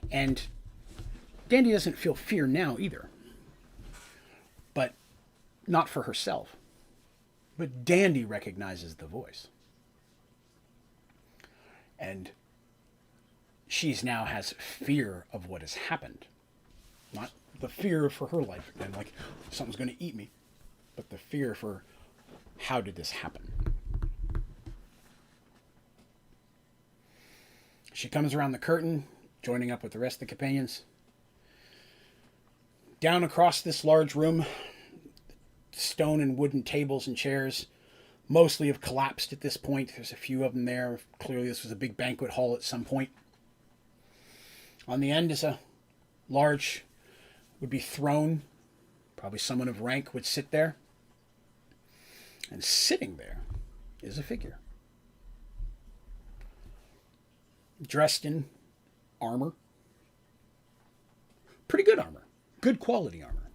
And Dandy doesn't feel fear now either, but not for herself. But Dandy recognizes the voice. And she's now has fear of what has happened. Not the fear for her life again, like something's going to eat me, but the fear for how did this happen. She comes around the curtain, joining up with the rest of the companions. Down across this large room, stone and wooden tables and chairs mostly have collapsed at this point. There's a few of them there. Clearly this was a big banquet hall at some point. On the end is a large, would be throne. Probably someone of rank would sit there. And sitting there is a figure. Dressed in armor. Pretty good armor. Good quality armor.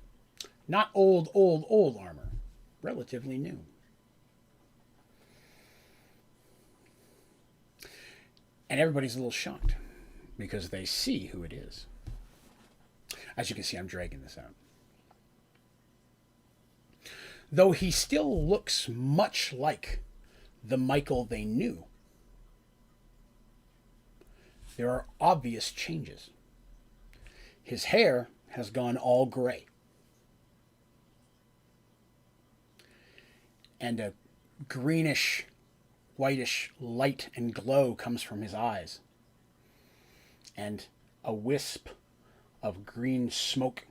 Not old armor. Relatively new. And everybody's a little shocked because they see who it is. As you can see, I'm dragging this out. Though he still looks much like the Michael they knew, there are obvious changes. His hair has gone all gray. And a greenish, whitish light and glow comes from his eyes. And a wisp of green smoke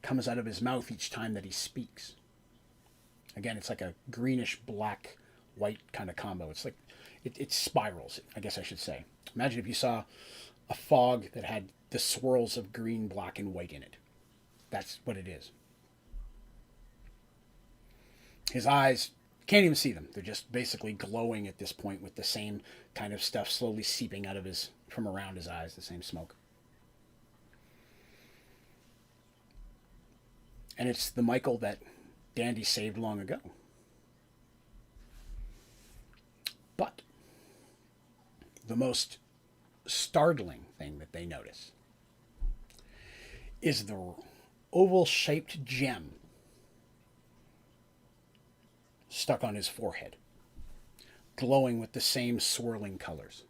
comes out of his mouth each time that he speaks. Again, it's like a greenish, black, white kind of combo. It's like, it spirals, I guess I should say. Imagine if you saw a fog that had the swirls of green, black, and white in it. That's what it is. His eyes Can't even see them. They're just basically glowing at this point with the same kind of stuff slowly seeping out of from around his eyes, the same smoke. And it's the Michael that Dandy saved long ago. But the most startling thing that they notice is the oval-shaped gem stuck on his forehead, glowing with the same swirling colors.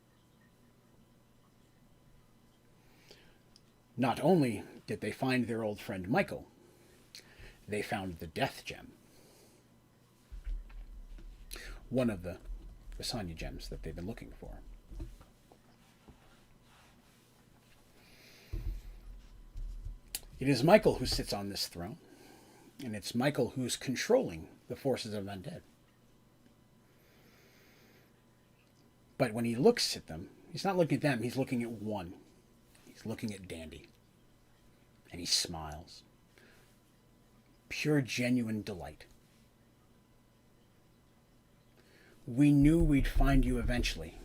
Not only did they find their old friend Michael, they found the death gem. One of the Rasanya gems that they've been looking for. It is Michael who sits on this throne, and it's Michael who's controlling the forces of Undead. But when he looks at them, he's not looking at them, he's looking at one. He's looking at Dandy. And he smiles. Pure, genuine delight. We knew we'd find you eventually.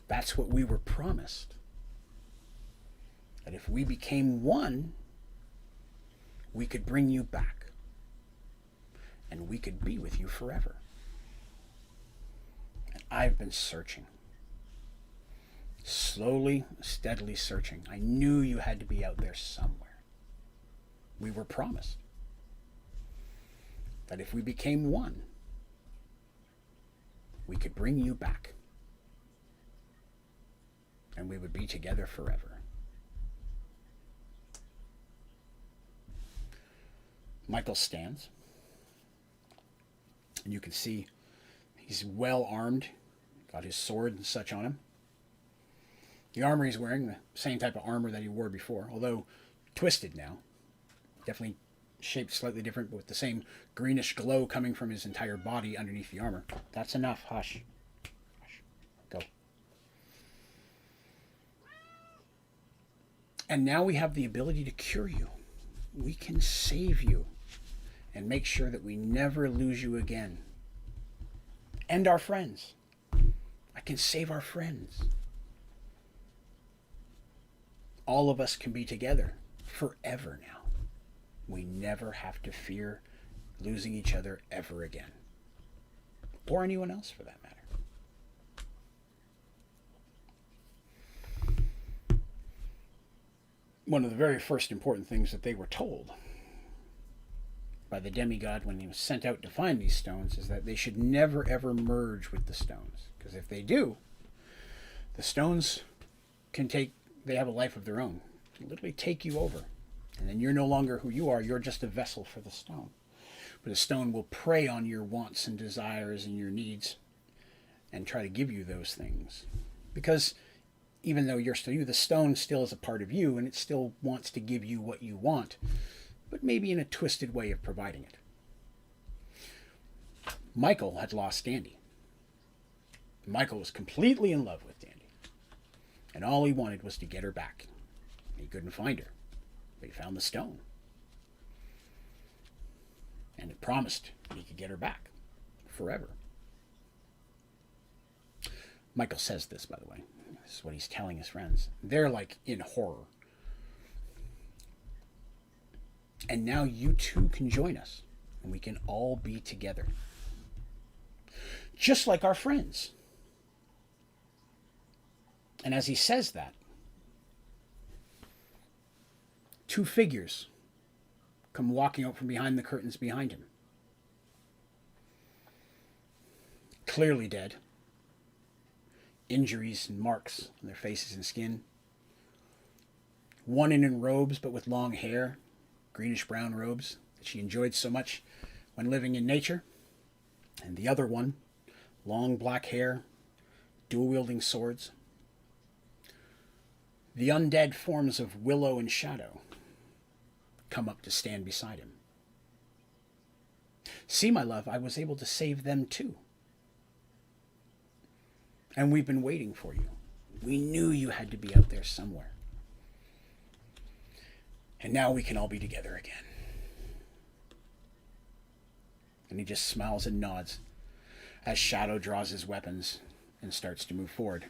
That's what we were promised. That if we became one, we could bring you back. And we could be with you forever. And I've been searching. Slowly, steadily searching. I knew you had to be out there somewhere. We were promised that if we became one, we could bring you back. And we would be together forever. Michael stands. And you can see he's well armed. Got his sword and such on him. The armor he's wearing, the same type of armor that he wore before, although twisted now. Definitely shaped slightly different, but with the same greenish glow coming from his entire body underneath the armor. That's enough. Hush. Hush. Go. And now we have the ability to cure you. We can save you and make sure that we never lose you again. And our friends. I can save our friends. All of us can be together forever now. We never have to fear losing each other ever again. Or anyone else for that matter. One of the very first important things that they were told by the demigod when he was sent out to find these stones is that they should never ever merge with the stones. Because if they do, the stones they have a life of their own. They literally take you over. And then you're no longer who you are. You're just a vessel for the stone. But a stone will prey on your wants and desires and your needs and try to give you those things. Because even though you're still you, the stone still is a part of you and it still wants to give you what you want, but maybe in a twisted way of providing it. Michael had lost Dandy. Michael was completely in love with Dandy. And all he wanted was to get her back. He couldn't find her. But he found the stone. And it promised he could get her back forever. Michael says this, by the way. This is what he's telling his friends. They're like in horror. And now you two can join us. And we can all be together. Just like our friends. And as he says that, two figures come walking out from behind the curtains behind him. Clearly dead. Injuries and marks on their faces and skin. One in robes, but with long hair, greenish-brown robes that she enjoyed so much when living in nature. And the other one, long black hair, dual-wielding swords. The undead forms of Willow and Shadow come up to stand beside him. See, my love, I was able to save them too. And we've been waiting for you. We knew you had to be out there somewhere. And now we can all be together again. And he just smiles and nods as Shadow draws his weapons and starts to move forward.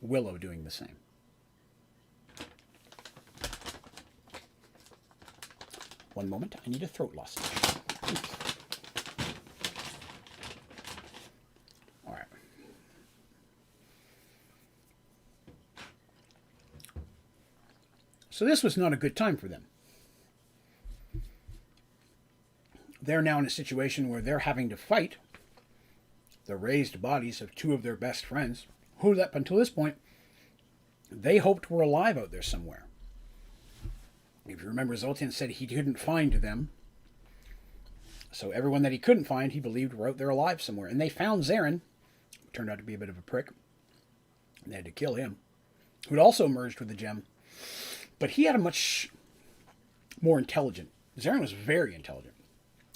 Willow doing the same. One moment, I need a throat lozenge. All right. So this was not a good time for them. They're now in a situation where they're having to fight the raised bodies of two of their best friends, who up until this point, they hoped were alive out there somewhere. If you remember, Zoltan said he couldn't find them. So everyone that he couldn't find, he believed were out there alive somewhere. And they found Zarin, who turned out to be a bit of a prick. And they had to kill him, who'd also merged with the gem. But he had a much more intelligent. Zarin was very intelligent.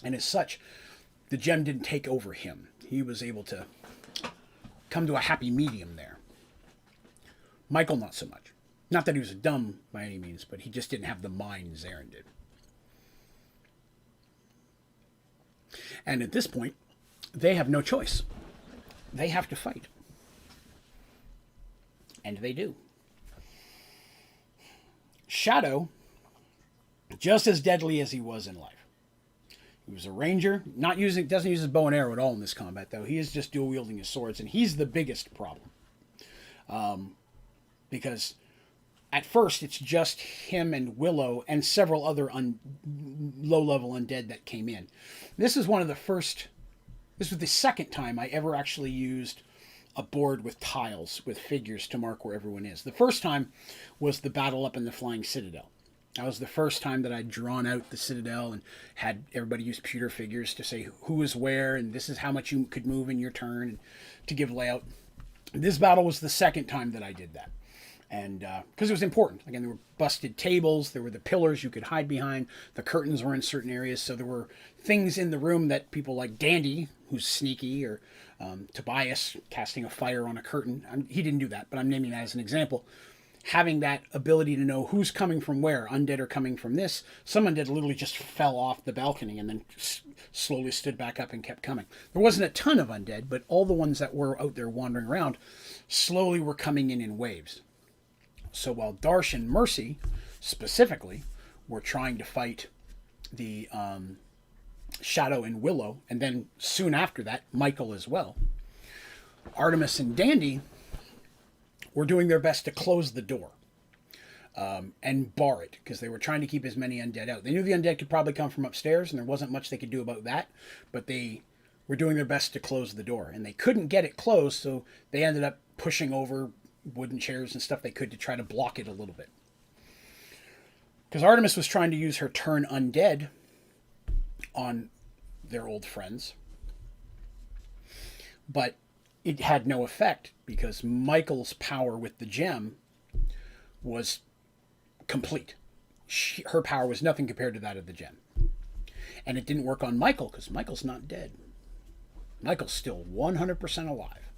And as such, the gem didn't take over him. He was able to come to a happy medium there. Michael, not so much. Not that he was dumb by any means, but he just didn't have the mind Zarin did. And at this point, they have no choice. They have to fight. And they do. Shadow, just as deadly as he was in life. He was a ranger, doesn't use his bow and arrow at all in this combat, though. He is just dual wielding his swords, and he's the biggest problem. Because at first it's just him and Willow and several other low-level undead that came in. This was the second time I ever actually used a board with tiles, with figures to mark where everyone is. The first time was the battle up in the Flying Citadel. That was the first time that I'd drawn out the Citadel and had everybody use pewter figures to say who was where, and this is how much you could move in your turn, and to give layout. This battle was the second time that I did that. And because it was important. Again, there were busted tables, there were the pillars you could hide behind, the curtains were in certain areas, so there were things in the room that people like Dandy, who's sneaky, or Tobias casting a fire on a curtain. He didn't do that, but I'm naming that as an example. Having that ability to know who's coming from where. Undead are coming from this. Some undead literally just fell off the balcony and then slowly stood back up and kept coming. There wasn't a ton of undead, but all the ones that were out there wandering around slowly were coming in waves. So while Darsh and Mercy, specifically, were trying to fight the Shadow and Willow, and then soon after that, Michael as well, Artemis and Dandy were doing their best to close the door and bar it, because they were trying to keep as many undead out. They knew the undead could probably come from upstairs, and there wasn't much they could do about that, but they were doing their best to close the door. And they couldn't get it closed, so they ended up pushing over wooden chairs and stuff they could to try to block it a little bit. Because Artemis was trying to use her turn undead on their old friends, but it had no effect because Michael's power with the gem was complete. Her power was nothing compared to that of the gem. And it didn't work on Michael because Michael's not dead. Michael's still 100% alive.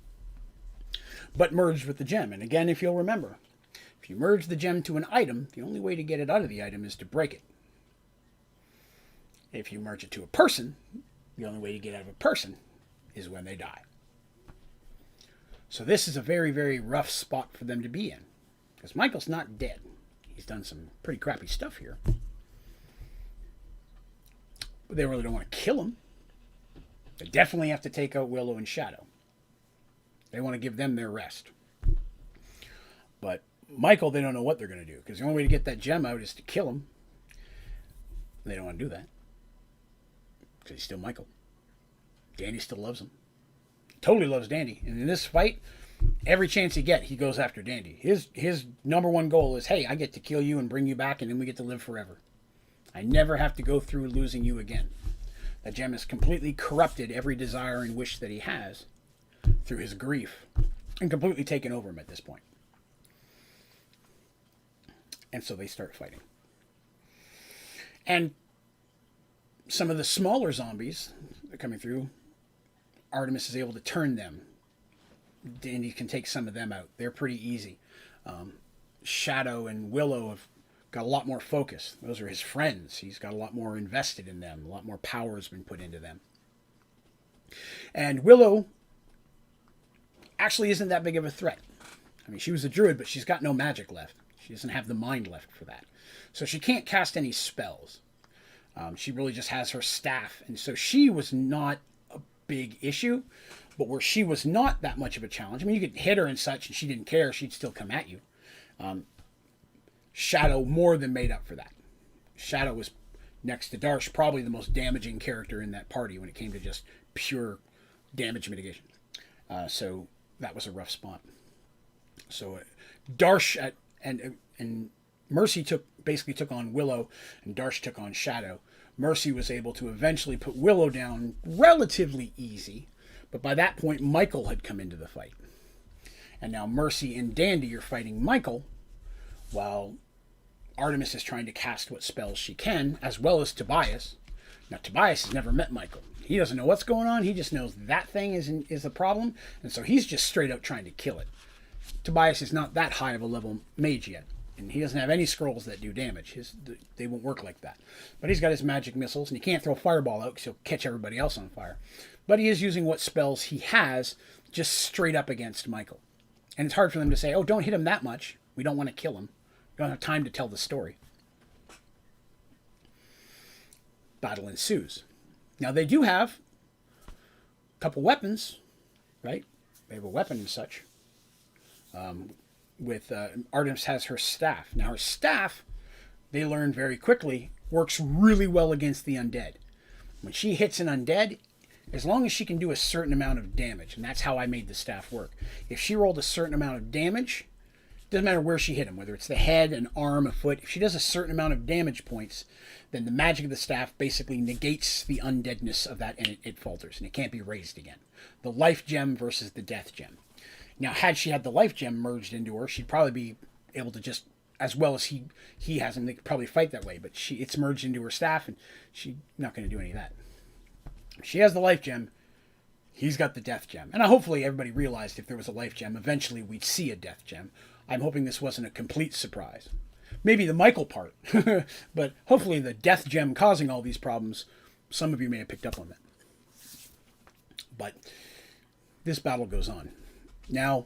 But merged with the gem. And again, if you'll remember, if you merge the gem to an item, the only way to get it out of the item is to break it. If you merge it to a person, the only way to get out of a person is when they die. So this is a very, very rough spot for them to be in. Because Michael's not dead. He's done some pretty crappy stuff here. But they really don't want to kill him. They definitely have to take out Willow and Shadow. They want to give them their rest. But Michael, they don't know what they're going to do. Because the only way to get that gem out is to kill him. They don't want to do that. Because he's still Michael. Danny still loves him. Totally loves Dandy. And in this fight, every chance he gets, he goes after Dandy. His number one goal is, hey, I get to kill you and bring you back, and then we get to live forever. I never have to go through losing you again. That gem has completely corrupted every desire and wish that he has through his grief and completely taken over him at this point. And so they start fighting. And some of the smaller zombies that are coming through, Artemis is able to turn them. Dandy can take some of them out. They're pretty easy. Shadow and Willow have got a lot more focus. Those are his friends. He's got a lot more invested in them. A lot more power has been put into them. And Willow actually isn't that big of a threat. I mean, she was a druid, but she's got no magic left. She doesn't have the mind left for that. So she can't cast any spells. She really just has her staff. And so she was not a big issue. But where she was not that much of a challenge, I mean, you could hit her and such, and she didn't care. She'd still come at you. Shadow more than made up for that. Shadow was, next to Darsh, probably the most damaging character in that party when it came to just pure damage mitigation. So that was a rough spot. So Darsh and Mercy basically took on Willow, and Darsh took on Shadow. Mercy was able to eventually put Willow down relatively easy, but by that point Michael had come into the fight. And now Mercy and Dandy are fighting Michael, while Artemis is trying to cast what spells she can, as well as Tobias. Now Tobias has never met Michael. He doesn't know what's going on. He just knows that thing is a problem, and so he's just straight up trying to kill it. Tobias is not that high of a level mage yet, and he doesn't have any scrolls that do damage. They won't work like that. But he's got his magic missiles, and he can't throw fireball out because he'll catch everybody else on fire. But he is using what spells he has just straight up against Michael. And it's hard for them to say, oh, don't hit him that much. We don't want to kill him. We don't have time to tell the story. Battle ensues. Now, they do have a couple weapons, right? They have a weapon and such. Artemis has her staff. Now, her staff, they learn very quickly, works really well against the undead. When she hits an undead, as long as she can do a certain amount of damage, and that's how I made the staff work. If she rolled a certain amount of damage, doesn't matter where she hit him, whether it's the head, an arm, a foot. If she does a certain amount of damage points, then the magic of the staff basically negates the undeadness of that, and it falters, and it can't be raised again. The life gem versus the death gem. Now, had she had the life gem merged into her, she'd probably be able to just, as well as he has, and they could probably fight that way, but it's merged into her staff, and she's not going to do any of that. She has the life gem. He's got the death gem. And hopefully everybody realized if there was a life gem, eventually we'd see a death gem. I'm hoping this wasn't a complete surprise. Maybe the Michael part. But hopefully the death gem causing all these problems, some of you may have picked up on that. But this battle goes on. Now,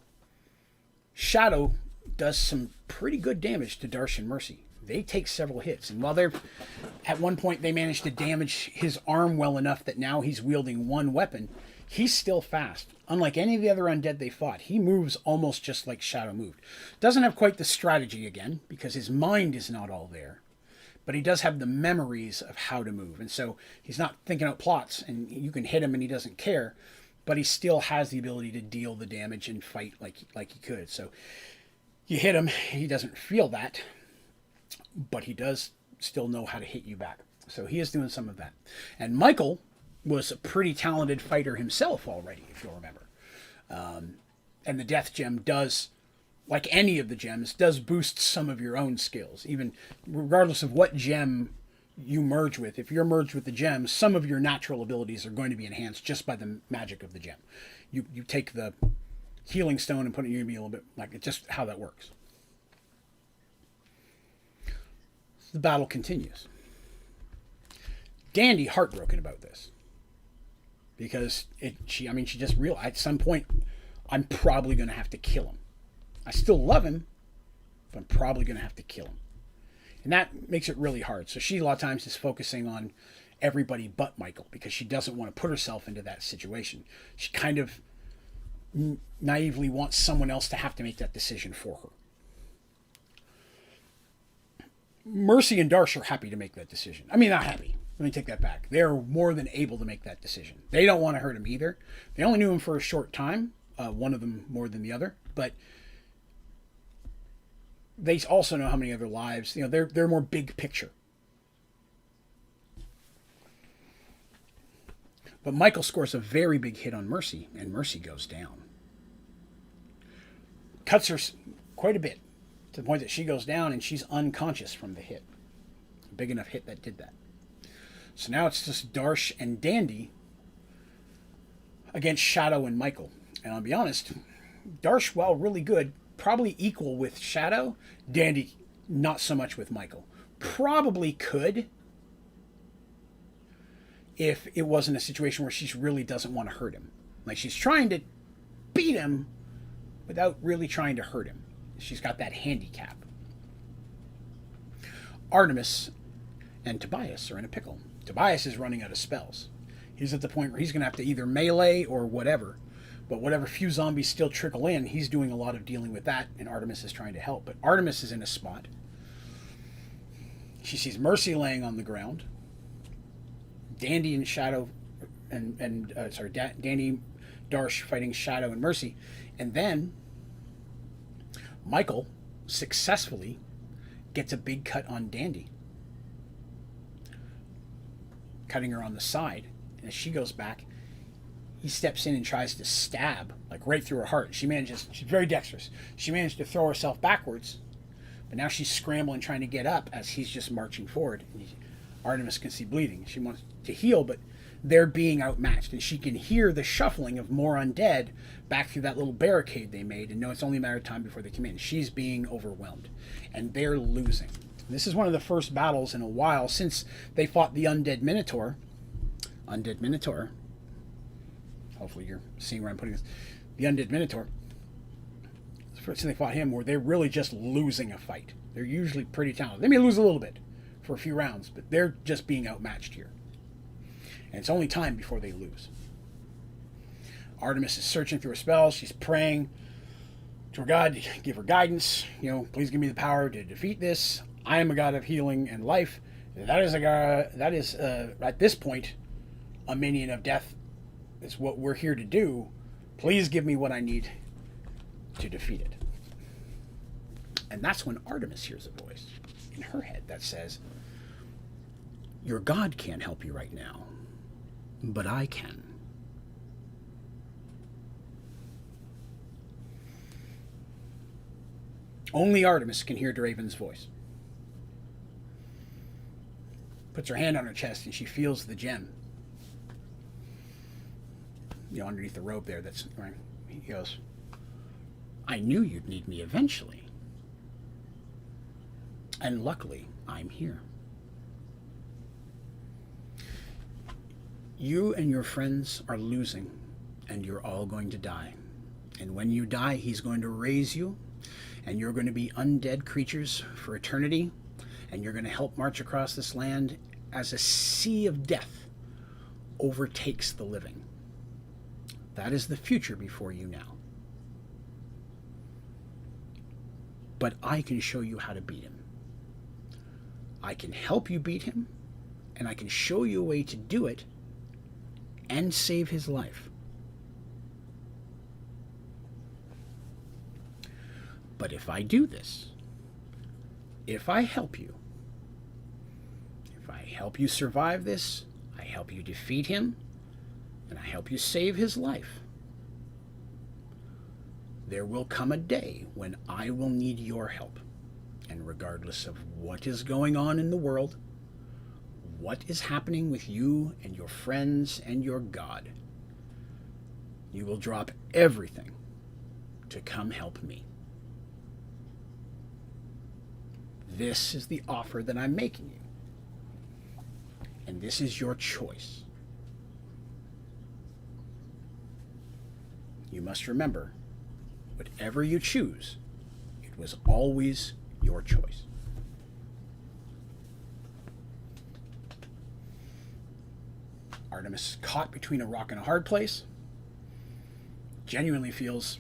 Shadow does some pretty good damage to Darsh and Mercy. They take several hits, and while they're at one point they managed to damage his arm well enough that now he's wielding one weapon, he's still fast. Unlike any of the other undead they fought, he moves almost just like Shadow moved. Doesn't have quite the strategy again, because his mind is not all there, but he does have the memories of how to move, and so he's not thinking out plots, and you can hit him and he doesn't care, but he still has the ability to deal the damage and fight like he could. So you hit him, he doesn't feel that, but he does still know how to hit you back. So he is doing some of that. And Michael was a pretty talented fighter himself already, if you'll remember. And the death gem does, like any of the gems, does boost some of your own skills. Even regardless of what gem you merge with, if you're merged with the gem, some of your natural abilities are going to be enhanced just by the magic of the gem. You take the healing stone and put it in, you're going to be a little bit like, it's just how that works. The battle continues. Dandy heartbroken about this because she just realized at some point I'm probably going to have to kill him. I still love him, but I'm probably going to have to kill him, and that makes it really hard. So she a lot of times is focusing on everybody but Michael because she doesn't want to put herself into that situation. She kind of naively wants someone else to have to make that decision for her. Mercy and Darsh are happy to make that decision. I mean, not happy. Let me take that back. They're more than able to make that decision. They don't want to hurt him either. They only knew him for a short time, one of them more than the other, but they also know how many other lives. They're more big picture. But Michael scores a very big hit on Mercy, and Mercy goes down. Cuts her quite a bit, to the point that she goes down and she's unconscious from the hit. A big enough hit that did that. So now it's just Darsh and Dandy against Shadow and Michael. And I'll be honest, Darsh, while really good, probably equal with Shadow. Dandy, not so much with Michael. Probably could if it wasn't a situation where she really doesn't want to hurt him. Like, she's trying to beat him without really trying to hurt him. She's got that handicap. Artemis and Tobias are in a pickle. Tobias is running out of spells. He's at the point where he's going to have to either melee or whatever. But whatever few zombies still trickle in, he's doing a lot of dealing with that, and Artemis is trying to help. But Artemis is in a spot. She sees Mercy laying on the ground. Dandy and Shadow, Dandy, Darsh fighting Shadow and Mercy. And then Michael successfully gets a big cut on Dandy, cutting her on the side. And as she goes back, he steps in and tries to stab, like right through her heart. She's very dexterous. She managed to throw herself backwards, but now she's scrambling, trying to get up as he's just marching forward. And Artemis can see bleeding. She wants to heal, but they're being outmatched, and she can hear the shuffling of more undead back through that little barricade they made, and know it's only a matter of time before they come in. She's being overwhelmed, and they're losing. This is one of the first battles in a while since they fought the Undead Minotaur. Undead Minotaur. Hopefully you're seeing where I'm putting this. The Undead Minotaur. The first time they fought him, where they're really just losing a fight. They're usually pretty talented. They may lose a little bit for a few rounds, but they're just being outmatched here. And it's only time before they lose. Artemis is searching through her spells. She's praying to her God to give her guidance. Please give me the power to defeat this. I am a God of healing and life. That is at this point a minion of death. It's what we're here to do. Please give me what I need to defeat it. And that's when Artemis hears a voice in her head that says, your God can't help you right now, but I can. Only Artemis can hear Draven's voice. Puts her hand on her chest and she feels the gem. Underneath the robe there. That's right. He goes, I knew you'd need me eventually. And luckily, I'm here. You and your friends are losing, and you're all going to die. And when you die, he's going to raise you, and you're going to be undead creatures for eternity, and you're going to help march across this land as a sea of death overtakes the living. That is the future before you now. But I can show you how to beat him. I can help you beat him, and I can show you a way to do it and save his life. But if I do this, if I help you survive this, I help you defeat him, and I help you save his life, there will come a day when I will need your help. And regardless of what is going on in the world, what is happening with you and your friends and your God, you will drop everything to come help me. This is the offer that I'm making you. And this is your choice. You must remember, whatever you choose, it was always your choice. Artemis, caught between a rock and a hard place, genuinely feels,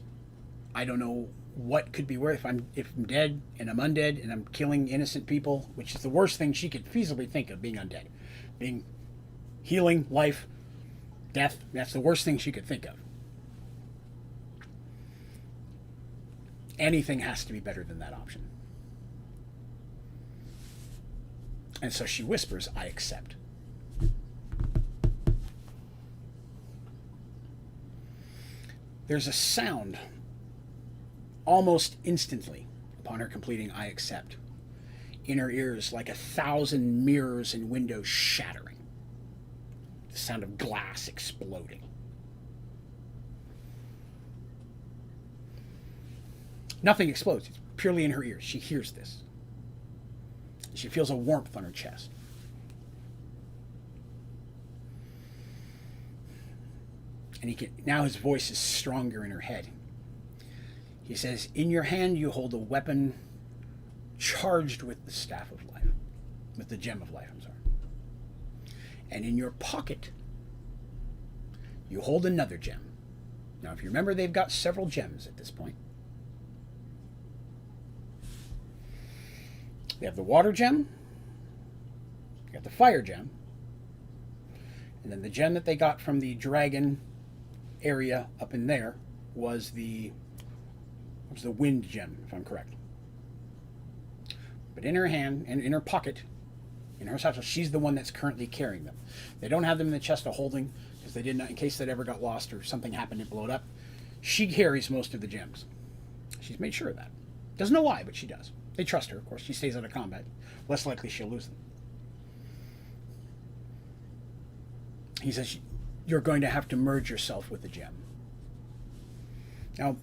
I don't know what could be worse. If I'm dead and I'm undead and I'm killing innocent people, which is the worst thing she could feasibly think of, being undead. Being healing, life, death, that's the worst thing she could think of. Anything has to be better than that option. And so she whispers, I accept. There's a sound almost instantly upon her completing I accept. In her ears, like 1,000 mirrors and windows shattering. The sound of glass exploding. Nothing explodes. It's purely in her ears. She hears this. She feels a warmth on her chest. And now his voice is stronger in her head. He says, in your hand you hold a weapon charged with the staff of life. With the gem of life, I'm sorry. And in your pocket, you hold another gem. Now, if you remember, they've got several gems at this point. They have the water gem, they got the fire gem, and then the gem that they got from the dragon area up in there was the wind gem, if I'm correct. But in her hand and in her pocket, in her satchel, she's the one that's currently carrying them. They don't have them in the chest of holding because they did not, in case that ever got lost or something happened to blow it up. She carries most of the gems. She's made sure of that. Doesn't know why, but she does. They trust her, of course. She stays out of combat. Less likely she'll lose them. He says, you're going to have to merge yourself with the gem. Now,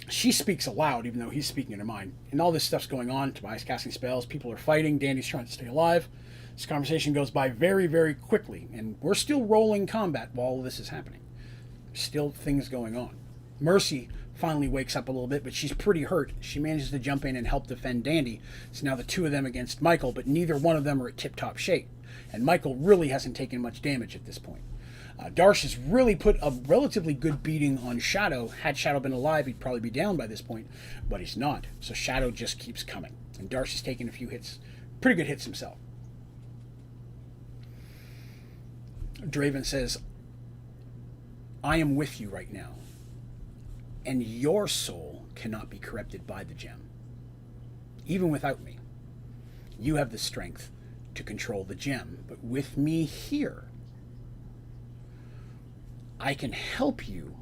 she speaks aloud, even though he's speaking in her mind. And all this stuff's going on. Tobias casting spells. People are fighting. Dandy's trying to stay alive. This conversation goes by very, very quickly. And we're still rolling combat while all this is happening. Still things going on. Mercy finally wakes up a little bit, but she's pretty hurt. She manages to jump in and help defend Dandy. It's now the two of them against Michael, but neither one of them are at tip-top shape. And Michael really hasn't taken much damage at this point. Darsh has really put a relatively good beating on Shadow. Had Shadow been alive, he'd probably be down by this point, but he's not. So Shadow just keeps coming. And Darsh has taken a few hits, pretty good hits himself. Draven says, I am with you right now. And your soul cannot be corrupted by the gem. Even without me. You have the strength to control the gem. But with me here, I can help you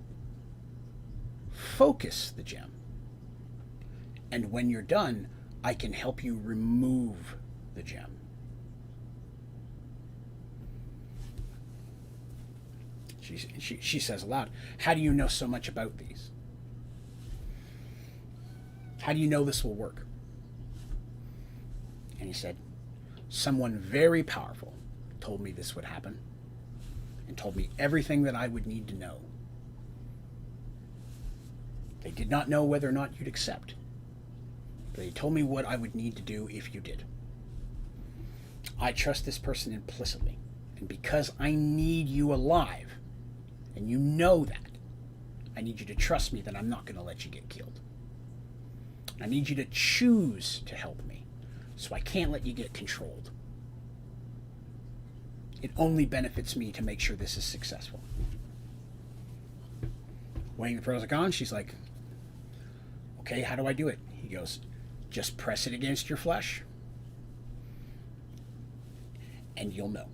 focus the gem. And when you're done, I can help you remove the gem. She says aloud, how do you know so much about these? How do you know this will work? And he said, someone very powerful told me this would happen and told me everything that I would need to know. They did not know whether or not you'd accept, but they told me what I would need to do if you did. I trust this person implicitly, and because I need you alive, and you know that, I need you to trust me that I'm not going to let you get killed. I need you to choose to help me, so I can't let you get controlled. It only benefits me to make sure this is successful. Weighing the pros and cons, she's like, okay, how do I do it? He goes, just press it against your flesh, and you'll know.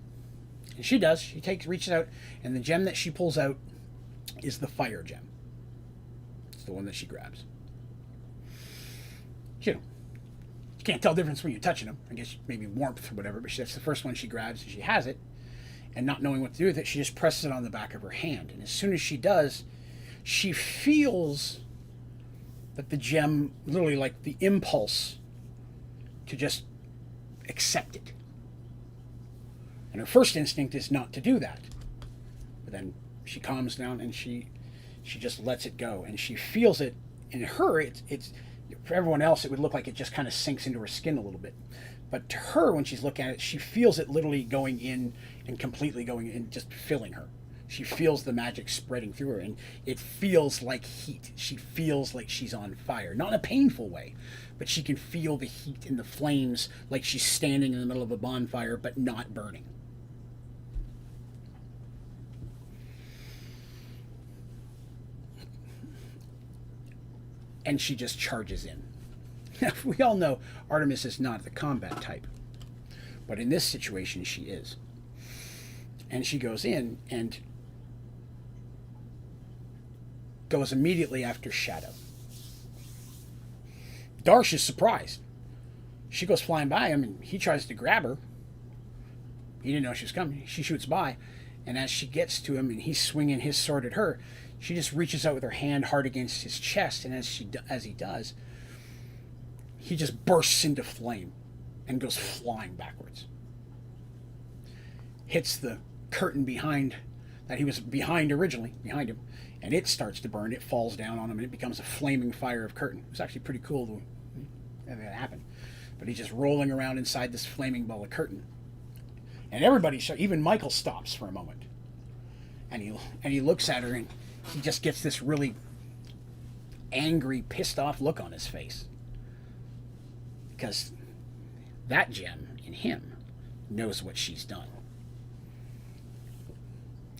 And she does. She reaches out, and the gem that she pulls out is the fire gem. It's the one that she grabs. You can't tell the difference when you're touching them. I guess maybe warmth or whatever, but that's the first one she grabs, and she has it. And not knowing what to do with it, she just presses it on the back of her hand. And as soon as she does, she feels that the gem, literally like the impulse to just accept it. And her first instinct is not to do that. But then she calms down and she just lets it go. And she feels it. In her, it's for everyone else, it would look like it just kind of sinks into her skin a little bit. But to her, when she's looking at it, she feels it literally going in and completely going in, just filling her. She feels the magic spreading through her, and it feels like heat. She feels like she's on fire. Not in a painful way, but she can feel the heat and the flames like she's standing in the middle of a bonfire, but not burning. And she just charges in. Now, we all know Artemis is not the combat type, but in this situation she is. And she goes in and goes immediately after Shadow. Darsh is surprised. She goes flying by him and he tries to grab her. He didn't know she was coming. She shoots by, and as she gets to him and he's swinging his sword at her, she just reaches out with her hand hard against his chest, and as he does, he just bursts into flame and goes flying backwards. Hits the curtain behind that he was originally behind him, and it starts to burn. It falls down on him, and it becomes a flaming fire of curtain. It was actually pretty cool to have that happen. But he's just rolling around inside this flaming ball of curtain, and everybody, even Michael, stops for a moment, and he looks at her, and he just gets this really angry, pissed off look on his face, because that gem in him knows what she's done.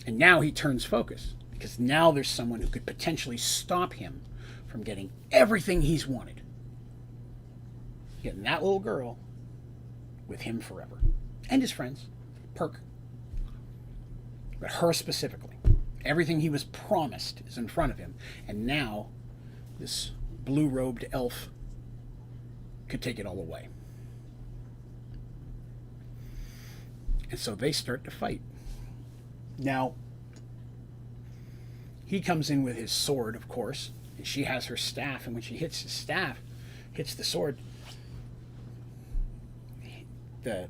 And now he turns focus, because now there's someone who could potentially stop him from getting everything he's wanted. Getting that little girl with him forever. And his friends. Perk. But her specifically. Everything he was promised is in front of him. And now this blue-robed elf could take it all away. And so they start to fight. Now, he comes in with his sword, of course, and she has her staff, and when she hits the sword, the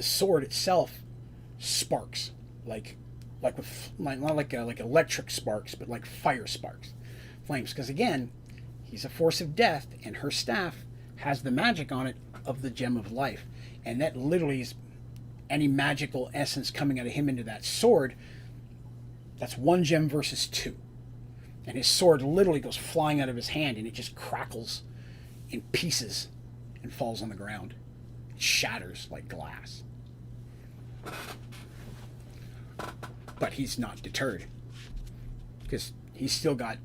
sword itself sparks, like not like electric sparks, but like fire sparks, flames. Because again, he's a force of death, and her staff has the magic on it of the gem of life, and that literally is any magical essence coming out of him into that sword. That's one gem versus two. And his sword literally goes flying out of his hand, and it just crackles in pieces and falls on the ground. It shatters like glass. But he's not deterred, because he's still got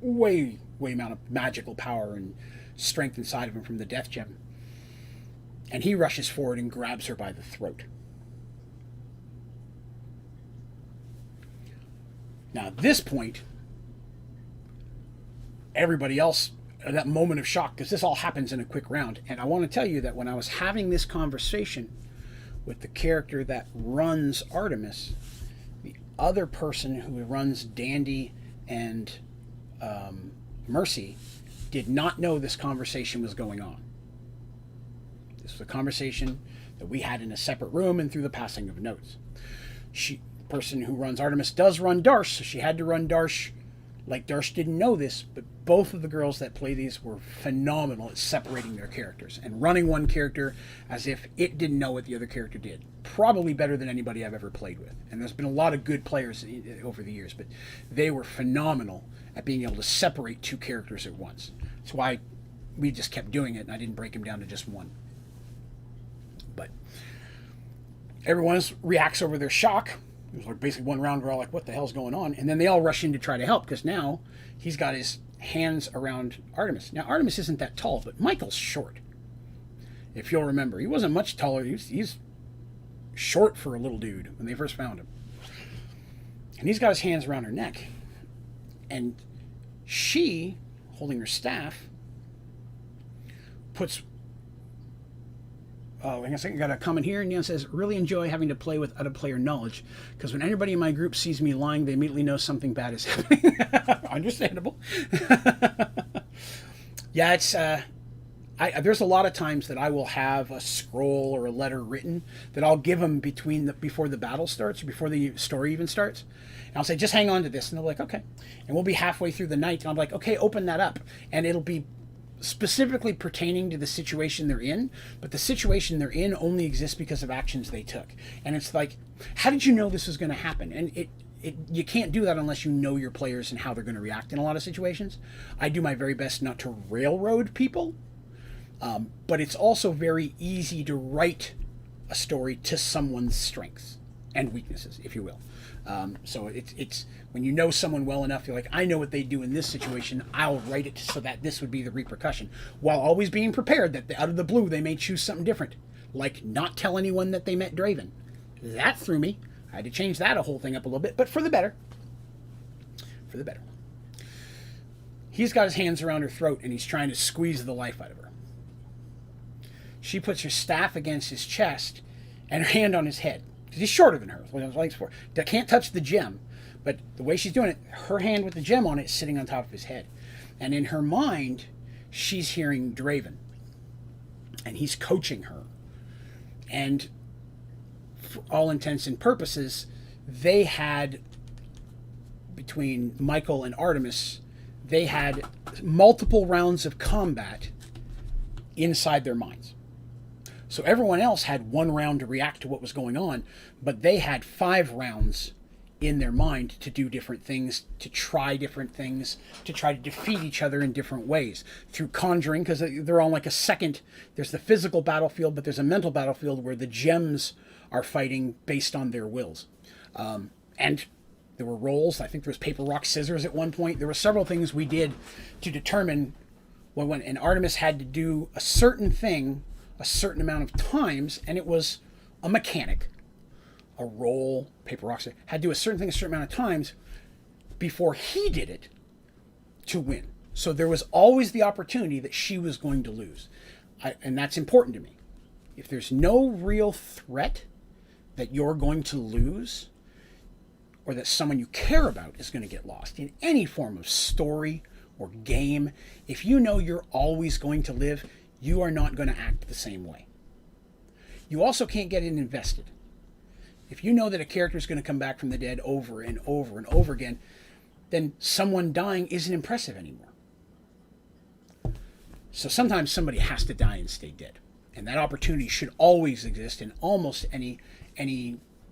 way amount of magical power and strength inside of him from the death gem. And he rushes forward and grabs her by the throat. Now, at this point, everybody else, that moment of shock, because this all happens in a quick round. And I want to tell you that when I was having this conversation with the character that runs Artemis, the other person who runs Dandy and Mercy did not know this conversation was going on. This was a conversation that we had in a separate room and through the passing of notes. The person who runs Artemis does run Darsh, so she had to run Darsh like Darsh didn't know this, but both of the girls that play these were phenomenal at separating their characters and running one character as if it didn't know what the other character did. Probably better than anybody I've ever played with. And there's been a lot of good players over the years, but they were phenomenal at being able to separate two characters at once. That's why we just kept doing it, and I didn't break them down to just one. But everyone else reacts over their shock. It was like basically one round, we're all like, what the hell's going on? And then they all rush in to try to help, because now he's got his hands around Artemis. Now, Artemis isn't that tall, but Michael's short. If you'll remember, he wasn't much taller. He's short for a little dude when they first found him. And he's got his hands around her neck. And she, holding her staff, puts... Oh, hang on a second, got a comment here, and Neon says, really enjoy having to play with out-of-player knowledge, because when anybody in my group sees me lying, they immediately know something bad is happening. Understandable. Yeah, it's... there's a lot of times that I will have a scroll or a letter written that I'll give them before the battle starts, or before the story even starts. And I'll say, just hang on to this. And they're like, okay. And we'll be halfway through the night, and I'm like, okay, open that up. And it'll be specifically pertaining to the situation they're in, but the situation they're in only exists because of actions they took. And it's like, how did you know this was going to happen? And you can't do that unless you know your players and how they're going to react in a lot of situations. I do my very best not to railroad people, but it's also very easy to write a story to someone's strengths and weaknesses, if you will. So it's when you know someone well enough, you're like, I know what they do in this situation, I'll write it so that this would be the repercussion, while always being prepared that out of the blue they may choose something different, like not tell anyone that they met Draven. That threw me. I had to change that whole thing up a little bit, but for the better. For the better. He's got his hands around her throat, and he's trying to squeeze the life out of her. She puts her staff against his chest and her hand on his head. Because he's shorter than her. That's what his legs for. That can't touch the gem. But the way she's doing it, her hand with the gem on it is sitting on top of his head. And in her mind, she's hearing Draven. And he's coaching her. And for all intents and purposes, they had, between Michael and Artemis, they had multiple rounds of combat inside their minds. So everyone else had 1 round to react to what was going on, but they had 5 rounds in their mind to do different things, to try different things, to try to defeat each other in different ways. Through conjuring, because they're on like a second, there's the physical battlefield, but there's a mental battlefield where the gems are fighting based on their wills. And there were rolls. I think there was paper, rock, scissors at one point. There were several things we did to determine when and Artemis had to do a certain thing a certain amount of times, and it was a mechanic. A roll, paper, rock, scissors, had to do a certain thing a certain amount of times before he did it to win. So there was always the opportunity that she was going to lose. And that's important to me. If there's no real threat that you're going to lose, or that someone you care about is going to get lost in any form of story or game, if you know you're always going to live, you are not going to act the same way. You also can't get invested. If you know that a character is going to come back from the dead over and over and over again, then someone dying isn't impressive anymore. So sometimes somebody has to die and stay dead. And that opportunity should always exist in almost any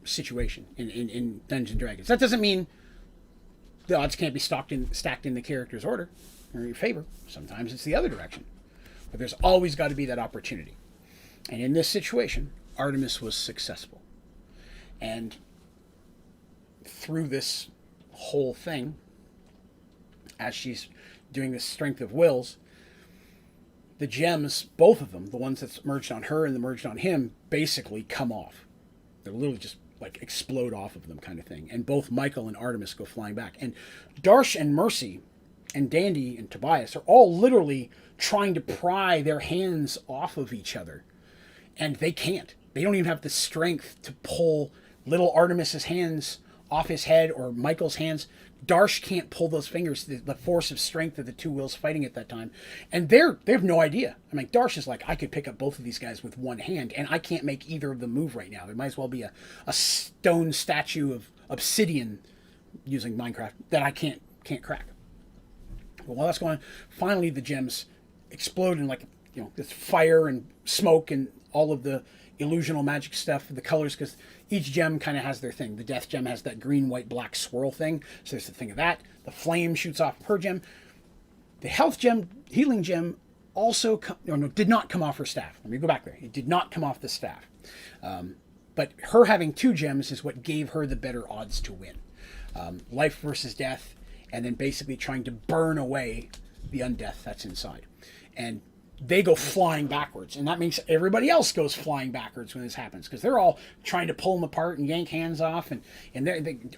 situation in Dungeons and Dragons. That doesn't mean the odds can't be stacked in the character's order or in your favor. Sometimes it's the other direction. But there's always got to be that opportunity. And in this situation, Artemis was successful. And through this whole thing, as she's doing this strength of wills, the gems, both of them, the ones that's merged on her and the merged on him, basically come off. They're literally just like explode off of them kind of thing. And both Michael and Artemis go flying back. And Darsh and Mercy and Dandy and Tobias are all literally trying to pry their hands off of each other. And they can't. They don't even have the strength to pull little Artemis's hands off his head or Michael's hands. Darsh can't pull those fingers, the force of strength of the two wills fighting at that time. And they have no idea. I mean, Darsh is like, I could pick up both of these guys with one hand, and I can't make either of them move right now. There might as well be a stone statue of obsidian, using Minecraft, that I can't crack. But while that's going on, finally the gems explode in like, this fire and smoke and all of the illusional magic stuff, the colors, because each gem kind of has their thing. The death gem has that green, white, black swirl thing. So there's the thing of that. The flame shoots off her gem. The health gem, healing gem, also did not come off her staff. Let me go back there. It did not come off the staff. But her having 2 gems is what gave her the better odds to win. Life versus death, and then basically trying to burn away the undeath that's inside. And they go flying backwards, and that means everybody else goes flying backwards when this happens, because they're all trying to pull them apart and yank hands off, and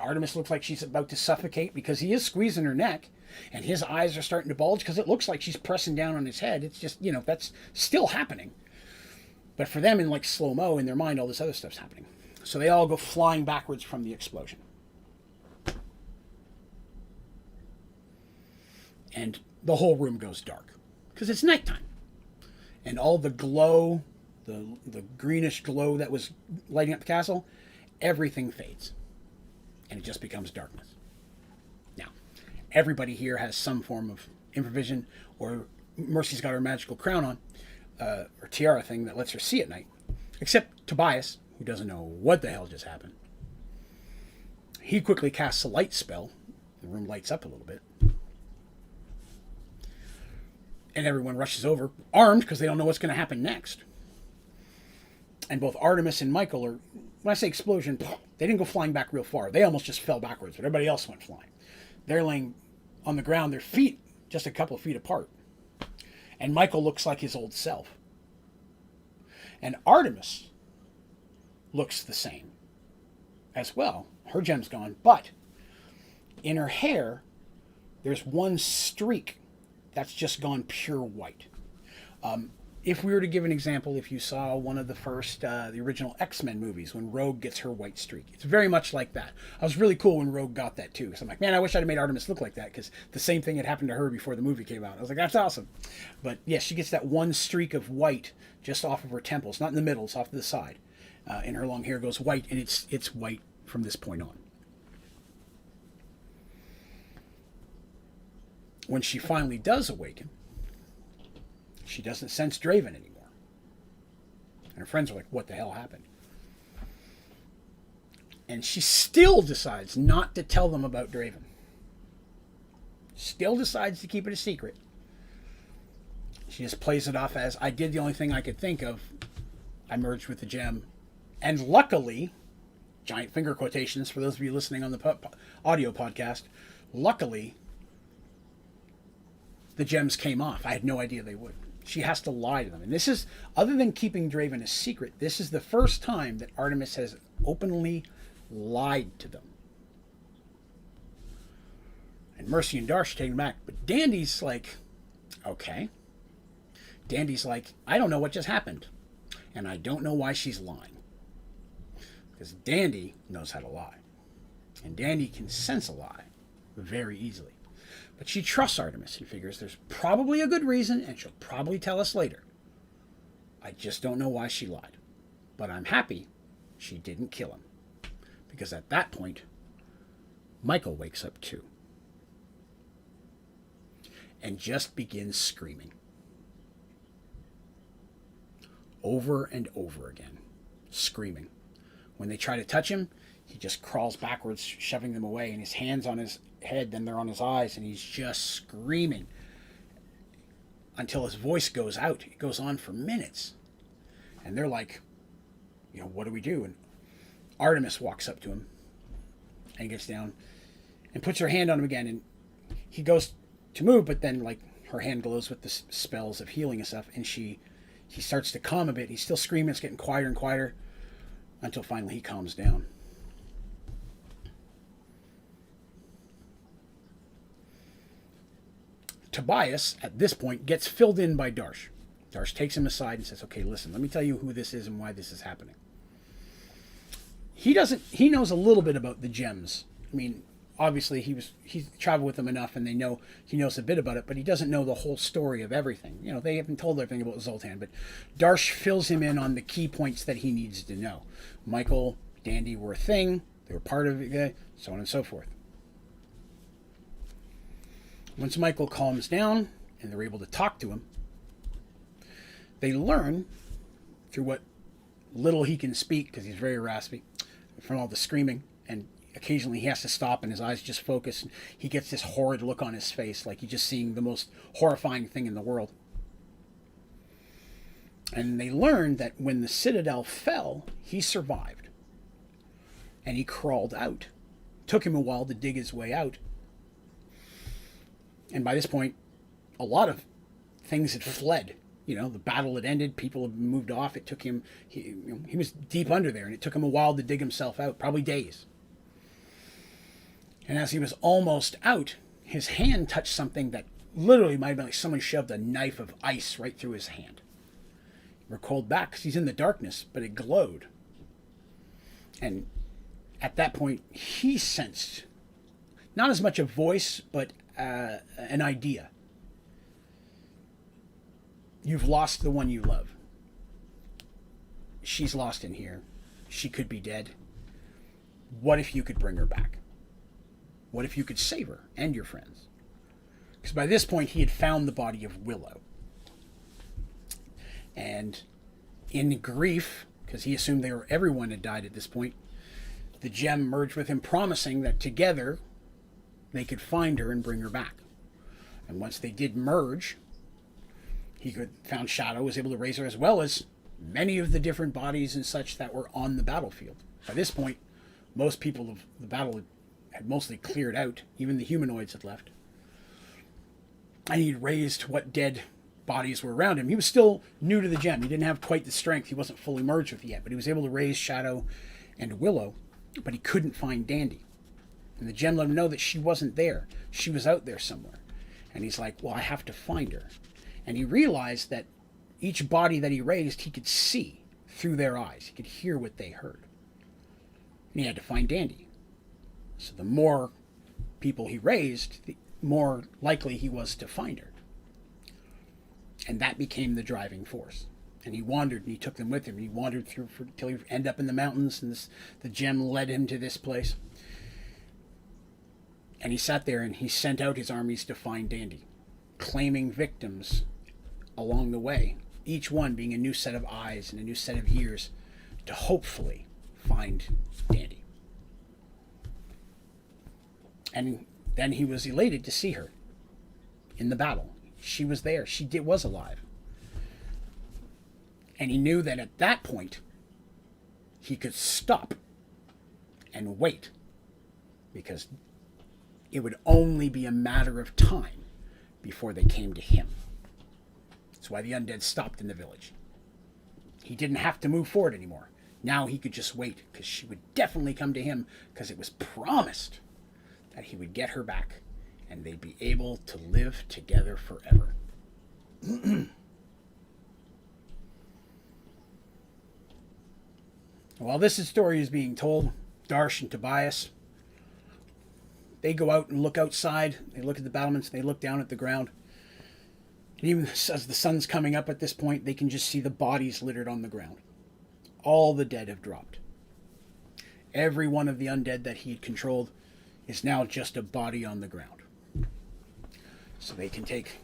Artemis looks like she's about to suffocate because he is squeezing her neck, and his eyes are starting to bulge because it looks like she's pressing down on his head. It's just, that's still happening. But for them, in like slow-mo, in their mind, all this other stuff's happening. So they all go flying backwards from the explosion. And the whole room goes dark, because it's nighttime. And all the glow, the greenish glow that was lighting up the castle, everything fades. And it just becomes darkness. Now, everybody here has some form of improvision, or Mercy's got her magical crown on, or tiara thing that lets her see at night. Except Tobias, who doesn't know what the hell just happened. He quickly casts a light spell. The room lights up a little bit. And everyone rushes over, armed, because they don't know what's going to happen next. And both Artemis and Michael are, when I say explosion, they didn't go flying back real far. They almost just fell backwards, but everybody else went flying. They're laying on the ground, their feet just a couple of feet apart. And Michael looks like his old self. And Artemis looks the same as well. Her gem's gone, but in her hair, there's one streak that's just gone pure white. If we were to give an example, if you saw one of the first, the original X-Men movies, when Rogue gets her white streak, it's very much like that. I was really cool when Rogue got that too, because I'm like, man, I wish I'd have made Artemis look like that, because the same thing had happened to her before the movie came out. I was like, that's awesome. But yes, she gets that one streak of white just off of her temples, not in the middle, it's off to the side. And her long hair goes white, and it's white from this point on. when she finally does awaken, she doesn't sense Draven anymore. And her friends are like, what the hell happened? And she still decides not to tell them about Draven. Still decides to keep it a secret. She just plays it off as, I did the only thing I could think of. I merged with the gem. And luckily, giant finger quotations for those of you listening on the audio podcast, luckily, the gems came off. I had no idea they would. She has to lie to them. And this is, other than keeping Draven a secret, this is the first time that Artemis has openly lied to them. And Mercy and Darsh take him back. But Dandy's like, okay. Dandy's like, I don't know what just happened. And I don't know why she's lying. Because Dandy knows how to lie. And Dandy can sense a lie very easily. But she trusts Artemis and figures there's probably a good reason, and she'll probably tell us later. I just don't know why she lied. But I'm happy she didn't kill him. Because at that point, Michael wakes up too. And just begins screaming. Over and over again. Screaming. When they try to touch him, he just crawls backwards, shoving them away, and his hands on his head, then they're on his eyes, and he's just screaming until his voice goes out. It goes on for minutes. And they're like, what do we do? And Artemis walks up to him and gets down and puts her hand on him again, and he goes to move, but then like her hand glows with the spells of healing and stuff, and he starts to calm a bit. He's still screaming. It's getting quieter and quieter until finally he calms down. Tobias, at this point, gets filled in by Darsh. Darsh takes him aside and says, okay, listen, let me tell you who this is and why this is happening. He knows a little bit about the gems. I mean, obviously he's traveled with them enough and he knows a bit about it, but he doesn't know the whole story of everything. They haven't told everything about Zoltan, but Darsh fills him in on the key points that he needs to know. Michael, Dandy were a thing. They were part of it, so on and so forth. Once Michael calms down and they're able to talk to him, they learn through what little he can speak, because he's very raspy from all the screaming, and occasionally he has to stop and his eyes just focus, and he gets this horrid look on his face like he's just seeing the most horrifying thing in the world. And they learn that when the Citadel fell, he survived. And he crawled out. Took him a while to dig his way out. And by this point, a lot of things had fled. The battle had ended. People had moved off. It took him, he was deep under there, and it took him a while to dig himself out, probably days. And as he was almost out, his hand touched something that literally might have been like someone shoved a knife of ice right through his hand. He recoiled back because he's in the darkness, but it glowed. And at that point, he sensed not as much a voice, but an idea. You've lost the one you love. She's lost in here. She could be dead. What if you could bring her back? What if you could save her and your friends? Because by this point, he had found the body of Willow. And in grief, because he assumed everyone had died at this point, the gem merged with him, promising that together they could find her and bring her back. And once they did merge, he found Shadow, was able to raise her, as well as many of the different bodies and such that were on the battlefield. By this point, most people of the battle had mostly cleared out. Even the humanoids had left. And he'd raised what dead bodies were around him. He was still new to the gem. He didn't have quite the strength. He wasn't fully merged with it yet, but he was able to raise Shadow and Willow, but he couldn't find Dandy. And the gem let him know that she wasn't there. She was out there somewhere. And he's like, well, I have to find her. And he realized that each body that he raised, he could see through their eyes. He could hear what they heard. And he had to find Dandy. So the more people he raised, the more likely he was to find her. And that became the driving force. And he wandered, and he took them with him. He wandered through until he ended up in the mountains, and the gem led him to this place. And he sat there and he sent out his armies to find Dandy, claiming victims along the way, each one being a new set of eyes and a new set of ears to hopefully find Dandy. And then he was elated to see her in the battle. She was there. She was alive. And he knew that at that point, he could stop and wait, because it would only be a matter of time before they came to him. That's why the undead stopped in the village. He didn't have to move forward anymore. Now he could just wait, because she would definitely come to him, because it was promised that he would get her back and they'd be able to live together forever. While this story is being told, Darsh and Tobias, they go out and look outside. They look at the battlements. They look down at the ground. And even as the sun's coming up at this point, they can just see the bodies littered on the ground. All the dead have dropped. Every one of the undead that he had controlled is now just a body on the ground. So they can take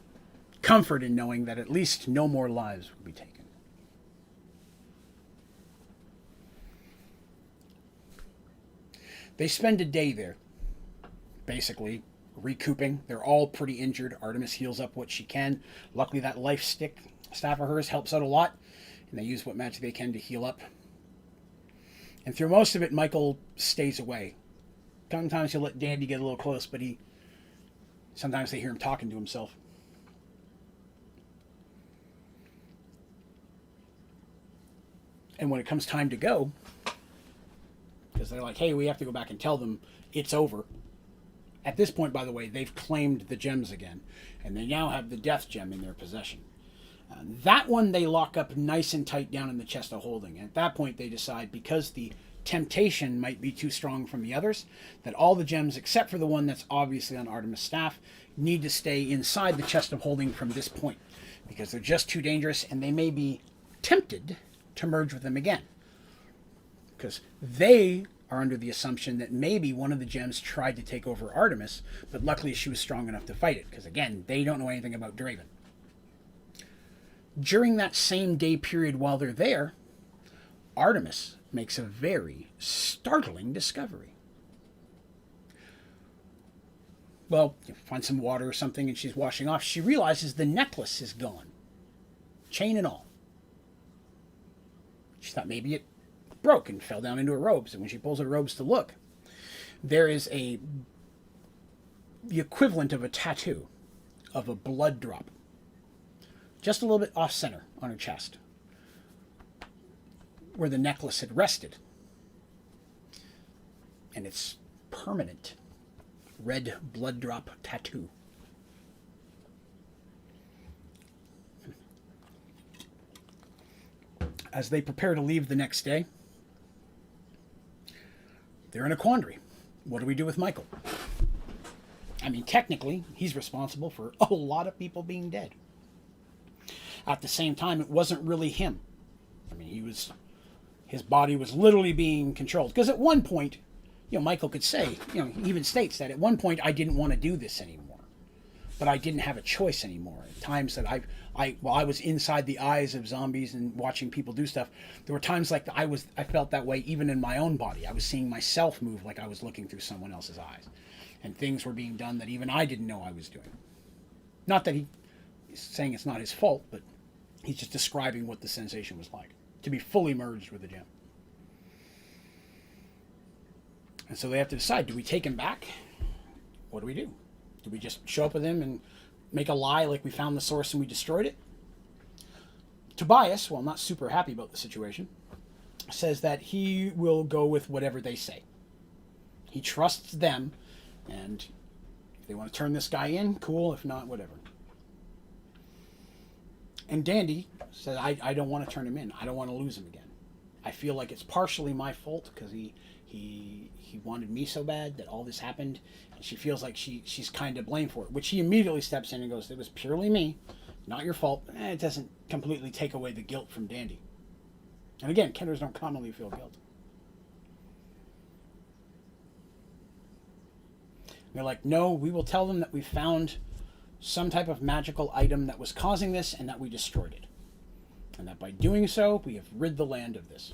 comfort in knowing that at least no more lives will be taken. They spend a day there, basically recouping. They're all pretty injured. Artemis heals up what she can. Luckily, that life staff of hers helps out a lot, and they use what magic they can to heal up. And through most of it, Michael stays away. Sometimes he'll let Dandy get a little close, but sometimes they hear him talking to himself. And when it comes time to go, because they're like, hey, we have to go back and tell them it's over. At this point, by the way, they've claimed the gems again, and they now have the death gem in their possession. That one they lock up nice and tight down in the chest of holding. And at that point, they decide, because the temptation might be too strong from the others, that all the gems, except for the one that's obviously on Artemis' staff, need to stay inside the chest of holding from this point, because they're just too dangerous, and they may be tempted to merge with them again. Because they are under the assumption that maybe one of the gems tried to take over Artemis, but luckily she was strong enough to fight it, because again, they don't know anything about Draven. During that same day period while they're there, Artemis makes a very startling discovery. Well, you find some water or something and she's washing off. She realizes the necklace is gone. Chain and all. She thought maybe it broke and fell down into her robes. And when she pulls her robes to look, there is the equivalent of a tattoo of a blood drop. Just a little bit off center on her chest, where the necklace had rested. And it's permanent. Red blood drop tattoo. As they prepare to leave the next day, they're in a quandary. What do we do with Michael? I mean, technically, he's responsible for a lot of people being dead. At the same time, it wasn't really him. I mean, his body was literally being controlled. Because at one point, Michael could say, he even states that at one point I didn't want to do this anymore. But I didn't have a choice anymore. At times that while I was inside the eyes of zombies and watching people do stuff, there were times like I felt that way even in my own body. I was seeing myself move like I was looking through someone else's eyes. And things were being done that even I didn't know I was doing. Not that he's saying it's not his fault, but he's just describing what the sensation was like, to be fully merged with the gem. And so they have to decide, do we take him back? What do we do? Do we just show up with him and make a lie like we found the source and we destroyed it? Tobias, while not super happy about the situation, says that he will go with whatever they say. He trusts them, and if they want to turn this guy in, cool. If not, whatever. And Dandy said, I don't want to turn him in. I don't want to lose him again. I feel like it's partially my fault because he wanted me so bad that all this happened. And she feels like she's kind of blamed for it, which he immediately steps in and goes, it was purely me, not your fault. It doesn't completely take away the guilt from Dandy. And again, killers don't commonly feel guilt. They're like, no, we will tell them that we found some type of magical item that was causing this and that we destroyed it. And that by doing so, we have rid the land of this.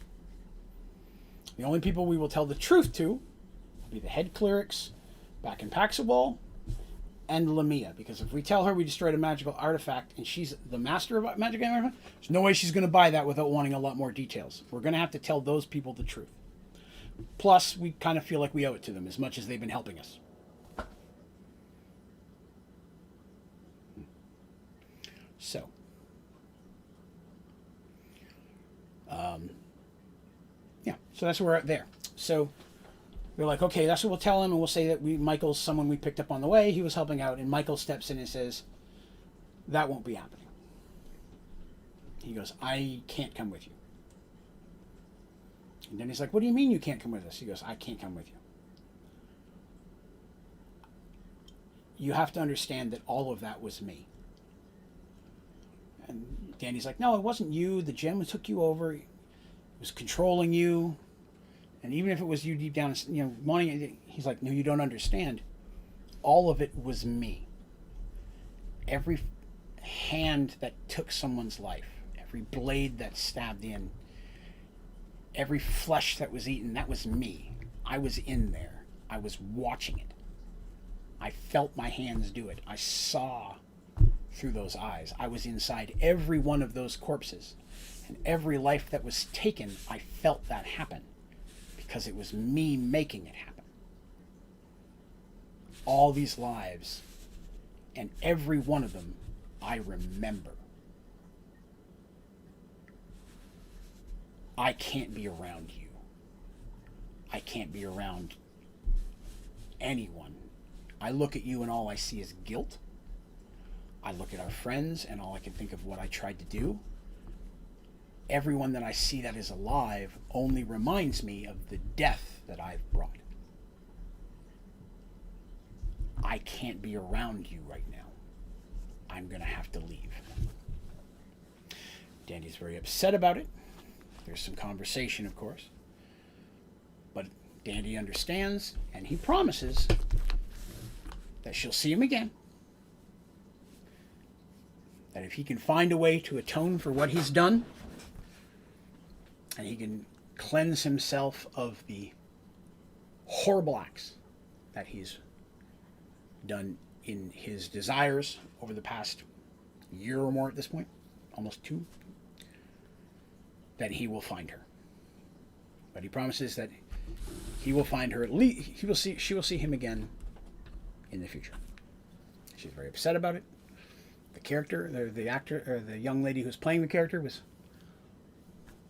The only people we will tell the truth to will be the head clerics back in Paxawal and Lamia. Because if we tell her we destroyed a magical artifact and she's the master of magic artifact, there's no way she's going to buy that without wanting a lot more details. We're going to have to tell those people the truth. Plus, we kind of feel like we owe it to them as much as they've been helping us. So, yeah, so that's where we're at there. So we're like, okay, that's what we'll tell him, and we'll say that Michael's someone we picked up on the way. He was helping out, and Michael steps in and says, that won't be happening. He goes, I can't come with you. And then he's like, what do you mean you can't come with us? He goes, I can't come with you. You have to understand that all of that was me. And Danny's like, no, it wasn't you. The gem took you over. It was controlling you. And even if it was you deep down, wanting it, he's like, no, you don't understand. All of it was me. Every hand that took someone's life, every blade that stabbed in, every flesh that was eaten, that was me. I was in there. I was watching it. I felt my hands do it. I saw through those eyes. I was inside every one of those corpses. And every life that was taken, I felt that happen. Because it was me making it happen. All these lives, and every one of them, I remember. I can't be around you. I can't be around anyone. I look at you and all I see is guilt. I look at our friends and all I can think of what I tried to do. Everyone that I see that is alive only reminds me of the death that I've brought. I can't be around you right now. I'm going to have to leave. Danny's very upset about it. There's some conversation, of course. But Danny understands, and he promises that she'll see him again. That if he can find a way to atone for what he's done, and he can cleanse himself of the horrible acts that he's done in his desires over the past year or more at this point, almost 2, that he will find her. But he promises that he will find her. At least she will see him again in the future. She's very upset about it. The character, the actor, or the young lady who's playing the character was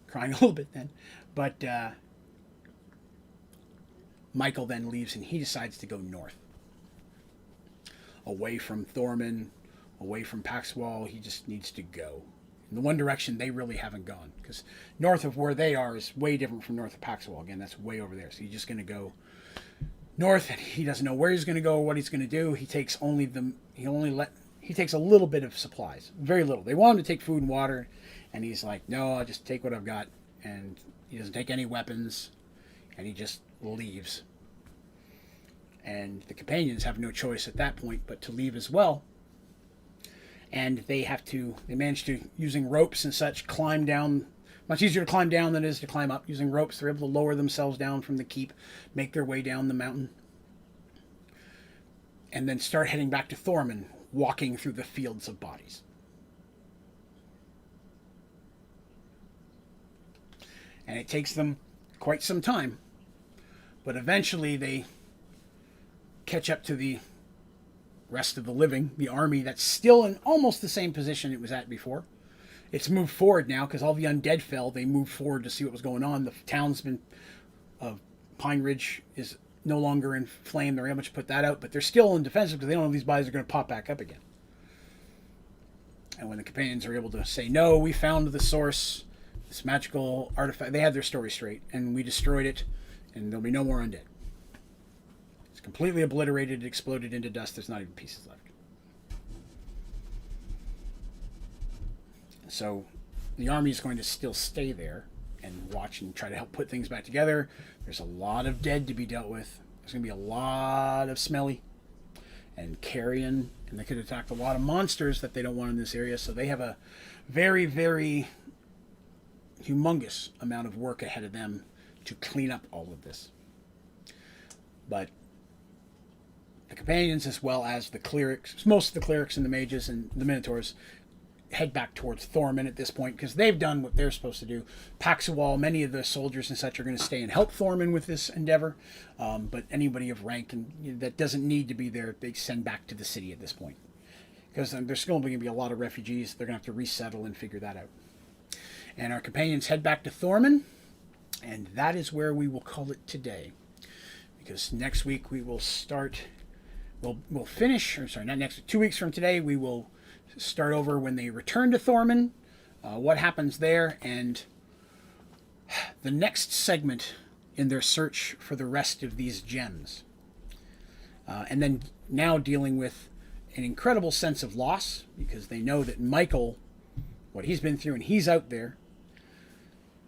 crying a little bit then. But Michael then leaves and he decides to go north. Away from Thorman, away from Paxwall. He just needs to go. In the one direction they really haven't gone. Because north of where they are is way different from north of Paxwall. Again, that's way over there. So he's just going to go north, and he doesn't know where he's going to go or what he's going to do. He takes he takes a little bit of supplies. Very little. They want him to take food and water. And he's like, no, I'll just take what I've got. And he doesn't take any weapons. And he just leaves. And the companions have no choice at that point but to leave as well. And they manage to, using ropes and such, climb down. Much easier to climb down than it is to climb up. Using ropes, they're able to lower themselves down from the keep, make their way down the mountain. And then start heading back to Thorman, walking through the fields of bodies. And it takes them quite some time. But eventually they catch up to the rest of the living, the army that's still in almost the same position it was at before. It's moved forward now because all the undead fell. They moved forward to see what was going on. The townsman of Pine Ridge is no longer in flame. They're able to put that out, but they're still in defensive because they don't know if these bodies are going to pop back up again. And when the companions are able to say, no, we found the source, this magical artifact, they had their story straight, and we destroyed it, and there'll be no more undead. It's completely obliterated, exploded into dust. There's not even pieces left. So the army is going to still stay there and watch and try to help put things back together. There's a lot of dead to be dealt with. There's going to be a lot of smelly. and carrion, and they could attack a lot of monsters that they don't want in this area. So they have a very, very humongous amount of work ahead of them to clean up all of this. But the companions, as well as the clerics, most of the clerics and the mages and the minotaurs, head back towards Thorman at this point because they've done what they're supposed to do. Paxawal, many of the soldiers and such are going to stay and help Thorman with this endeavor, but anybody of rank and that doesn't need to be there, they send back to the city at this point because there's still going to be a lot of refugees. They're going to have to resettle and figure that out. And our companions head back to Thorman, and that is where we will call it today, because next week we will start. We'll finish, or sorry, not next. 2 weeks from today, we will start over when they return to Thorman, what happens there, and the next segment in their search for the rest of these gems. And then now dealing with an incredible sense of loss, because they know that Michael, what he's been through, and he's out there.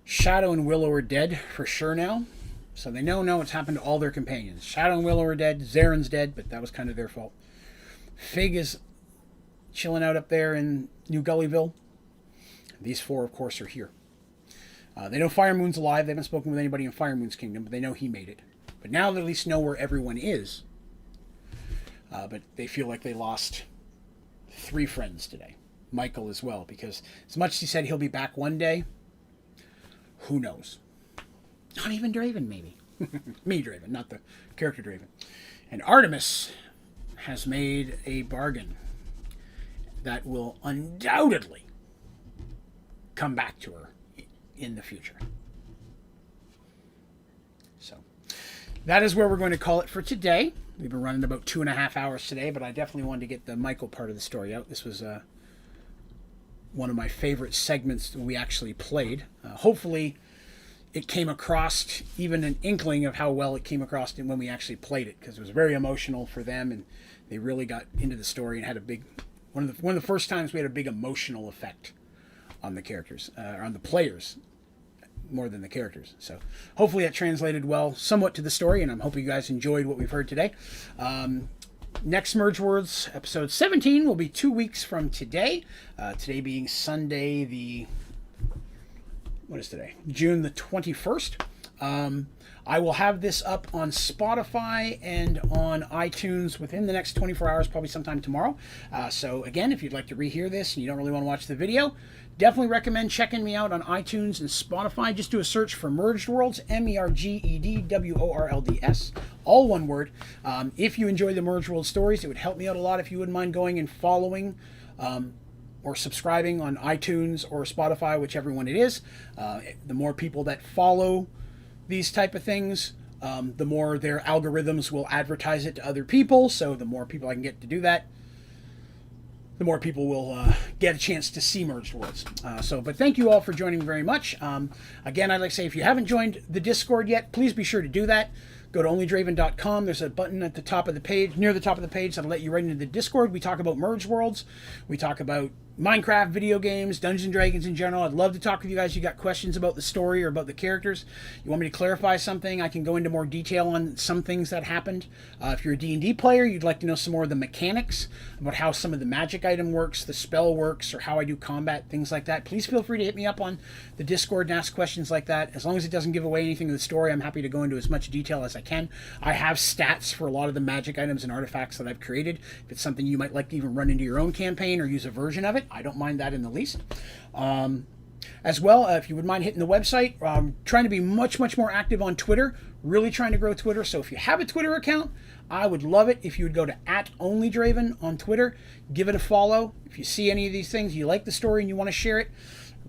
Shadow and Willow are dead for sure now, so they know what's happened to all their companions. Shadow and Willow are dead, Zaren's dead, but that was kind of their fault. Fig is chilling out up there in New Gullyville. These four, of course, are here. They know Firemoon's alive. They haven't spoken with anybody in Firemoon's kingdom, but they know he made it. But now they at least know where everyone is. But they feel like they lost 3 friends today. Michael as well, because as much as he said he'll be back one day, who knows? Not even Draven, maybe. Me, Draven, not the character Draven. And Artemis has made a bargain that will undoubtedly come back to her in the future. So that is where we're going to call it for today. We've been running about 2.5 hours today, but I definitely wanted to get the Michael part of the story out. This was one of my favorite segments that we actually played. Hopefully it came across even an inkling of how well it came across when we actually played it, because it was very emotional for them, and they really got into the story and had a big one of the first times we had a big emotional effect on the characters, or on the players, more than the characters. So hopefully that translated well somewhat to the story, and I'm hoping you guys enjoyed what we've heard today. Next Mergeworlds, episode 17, will be 2 weeks from today. Today being Sunday, what is today? June the 21st. I will have this up on Spotify and on iTunes within the next 24 hours, probably sometime tomorrow. So again, if you'd like to rehear this and you don't really want to watch the video, definitely recommend checking me out on iTunes and Spotify. Just do a search for Mergedworlds, Mergedworlds, all one word. If you enjoy the Mergeworlds stories, it would help me out a lot if you wouldn't mind going and following or subscribing on iTunes or Spotify, whichever one it is. The more people that follow these type of things, the more their algorithms will advertise it to other people. So the more people I can get to do that, the more people will get a chance to see Mergeworlds. But thank you all for joining me very much. Again, I'd like to say, if you haven't joined the Discord yet, please be sure to do that. Go to Onlydraven.com. There's a button at the top of the page, near the top of the page, that'll let you right into the Discord. We talk about Mergeworlds. We talk about Minecraft, video games, Dungeons and Dragons in general. I'd love to talk with you guys. You got questions about the story or about the characters, you want me to clarify something, I can go into more detail on some things that happened. If you're a D&D player, you'd like to know some more of the mechanics about how some of the magic item works, the spell works, or how I do combat, things like that, please feel free to hit me up on the Discord and ask questions like that. As long as it doesn't give away anything in the story, I'm happy to go into as much detail as I can. I have stats for a lot of the magic items and artifacts that I've created. If it's something you might like to even run into your own campaign or use a version of it, I don't mind that in the least. As well, if you would mind hitting the website, trying to be much more active on Twitter, really trying to grow Twitter. So if you have a Twitter account, I would love it if you would go to @Onlydraven on Twitter, give it a follow. If you see any of these things, you like the story and you want to share it,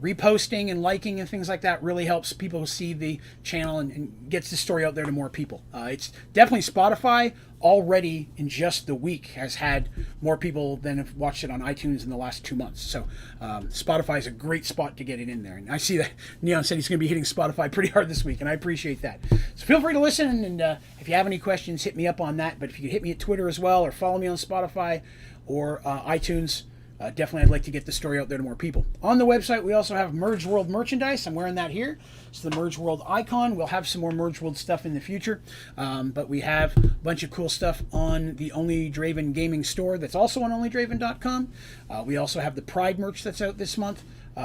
reposting and liking and things like that really helps people see the channel and gets the story out there to more people. It's definitely Spotify already in just the week has had more people than have watched it on iTunes in the last 2 months. So Spotify is a great spot to get it in there. And I see that Neon said he's going to be hitting Spotify pretty hard this week, and I appreciate that. So feel free to listen, and if you have any questions, hit me up on that. But if you could hit me at Twitter as well, or follow me on Spotify or iTunes, definitely I'd like to get the story out there to more people. On the website, we also have Merged World merchandise. I'm wearing that here. It's the Merged World icon. We'll have some more Merged World stuff in the future, but we have a bunch of cool stuff on the Onlydraven gaming store that's also on onlydraven.com. We also have the Pride merch that's out this month.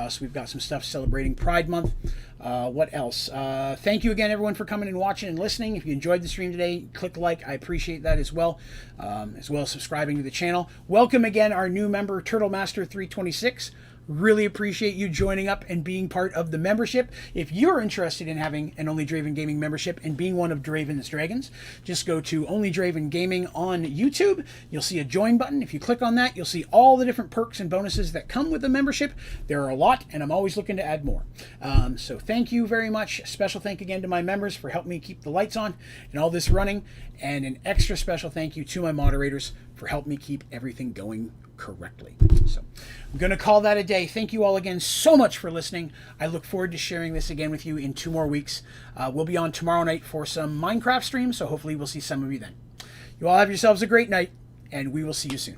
So we've got some stuff celebrating Pride Month. What else? Thank you again, everyone, for coming and watching and listening. If you enjoyed the stream today, click like. I appreciate that as well as subscribing to the channel. Welcome again, our new member, Turtle Master 326. Really appreciate you joining up and being part of the membership. If you're interested in having an Onlydraven Gaming membership and being one of Draven's Dragons, just go to Onlydraven Gaming on YouTube. You'll see a join button. If you click on that, you'll see all the different perks and bonuses that come with the membership. There are a lot, and I'm always looking to add more. So thank you very much. Special thank again to my members for helping me keep the lights on and all this running. And an extra special thank you to my moderators for helping me keep everything going correctly. So I'm going to call that a day. Thank you all again so much for listening. I look forward to sharing this again with you in 2 more weeks. We'll be on tomorrow night for some Minecraft streams, so hopefully we'll see some of you then. You all have yourselves a great night, and we will see you soon.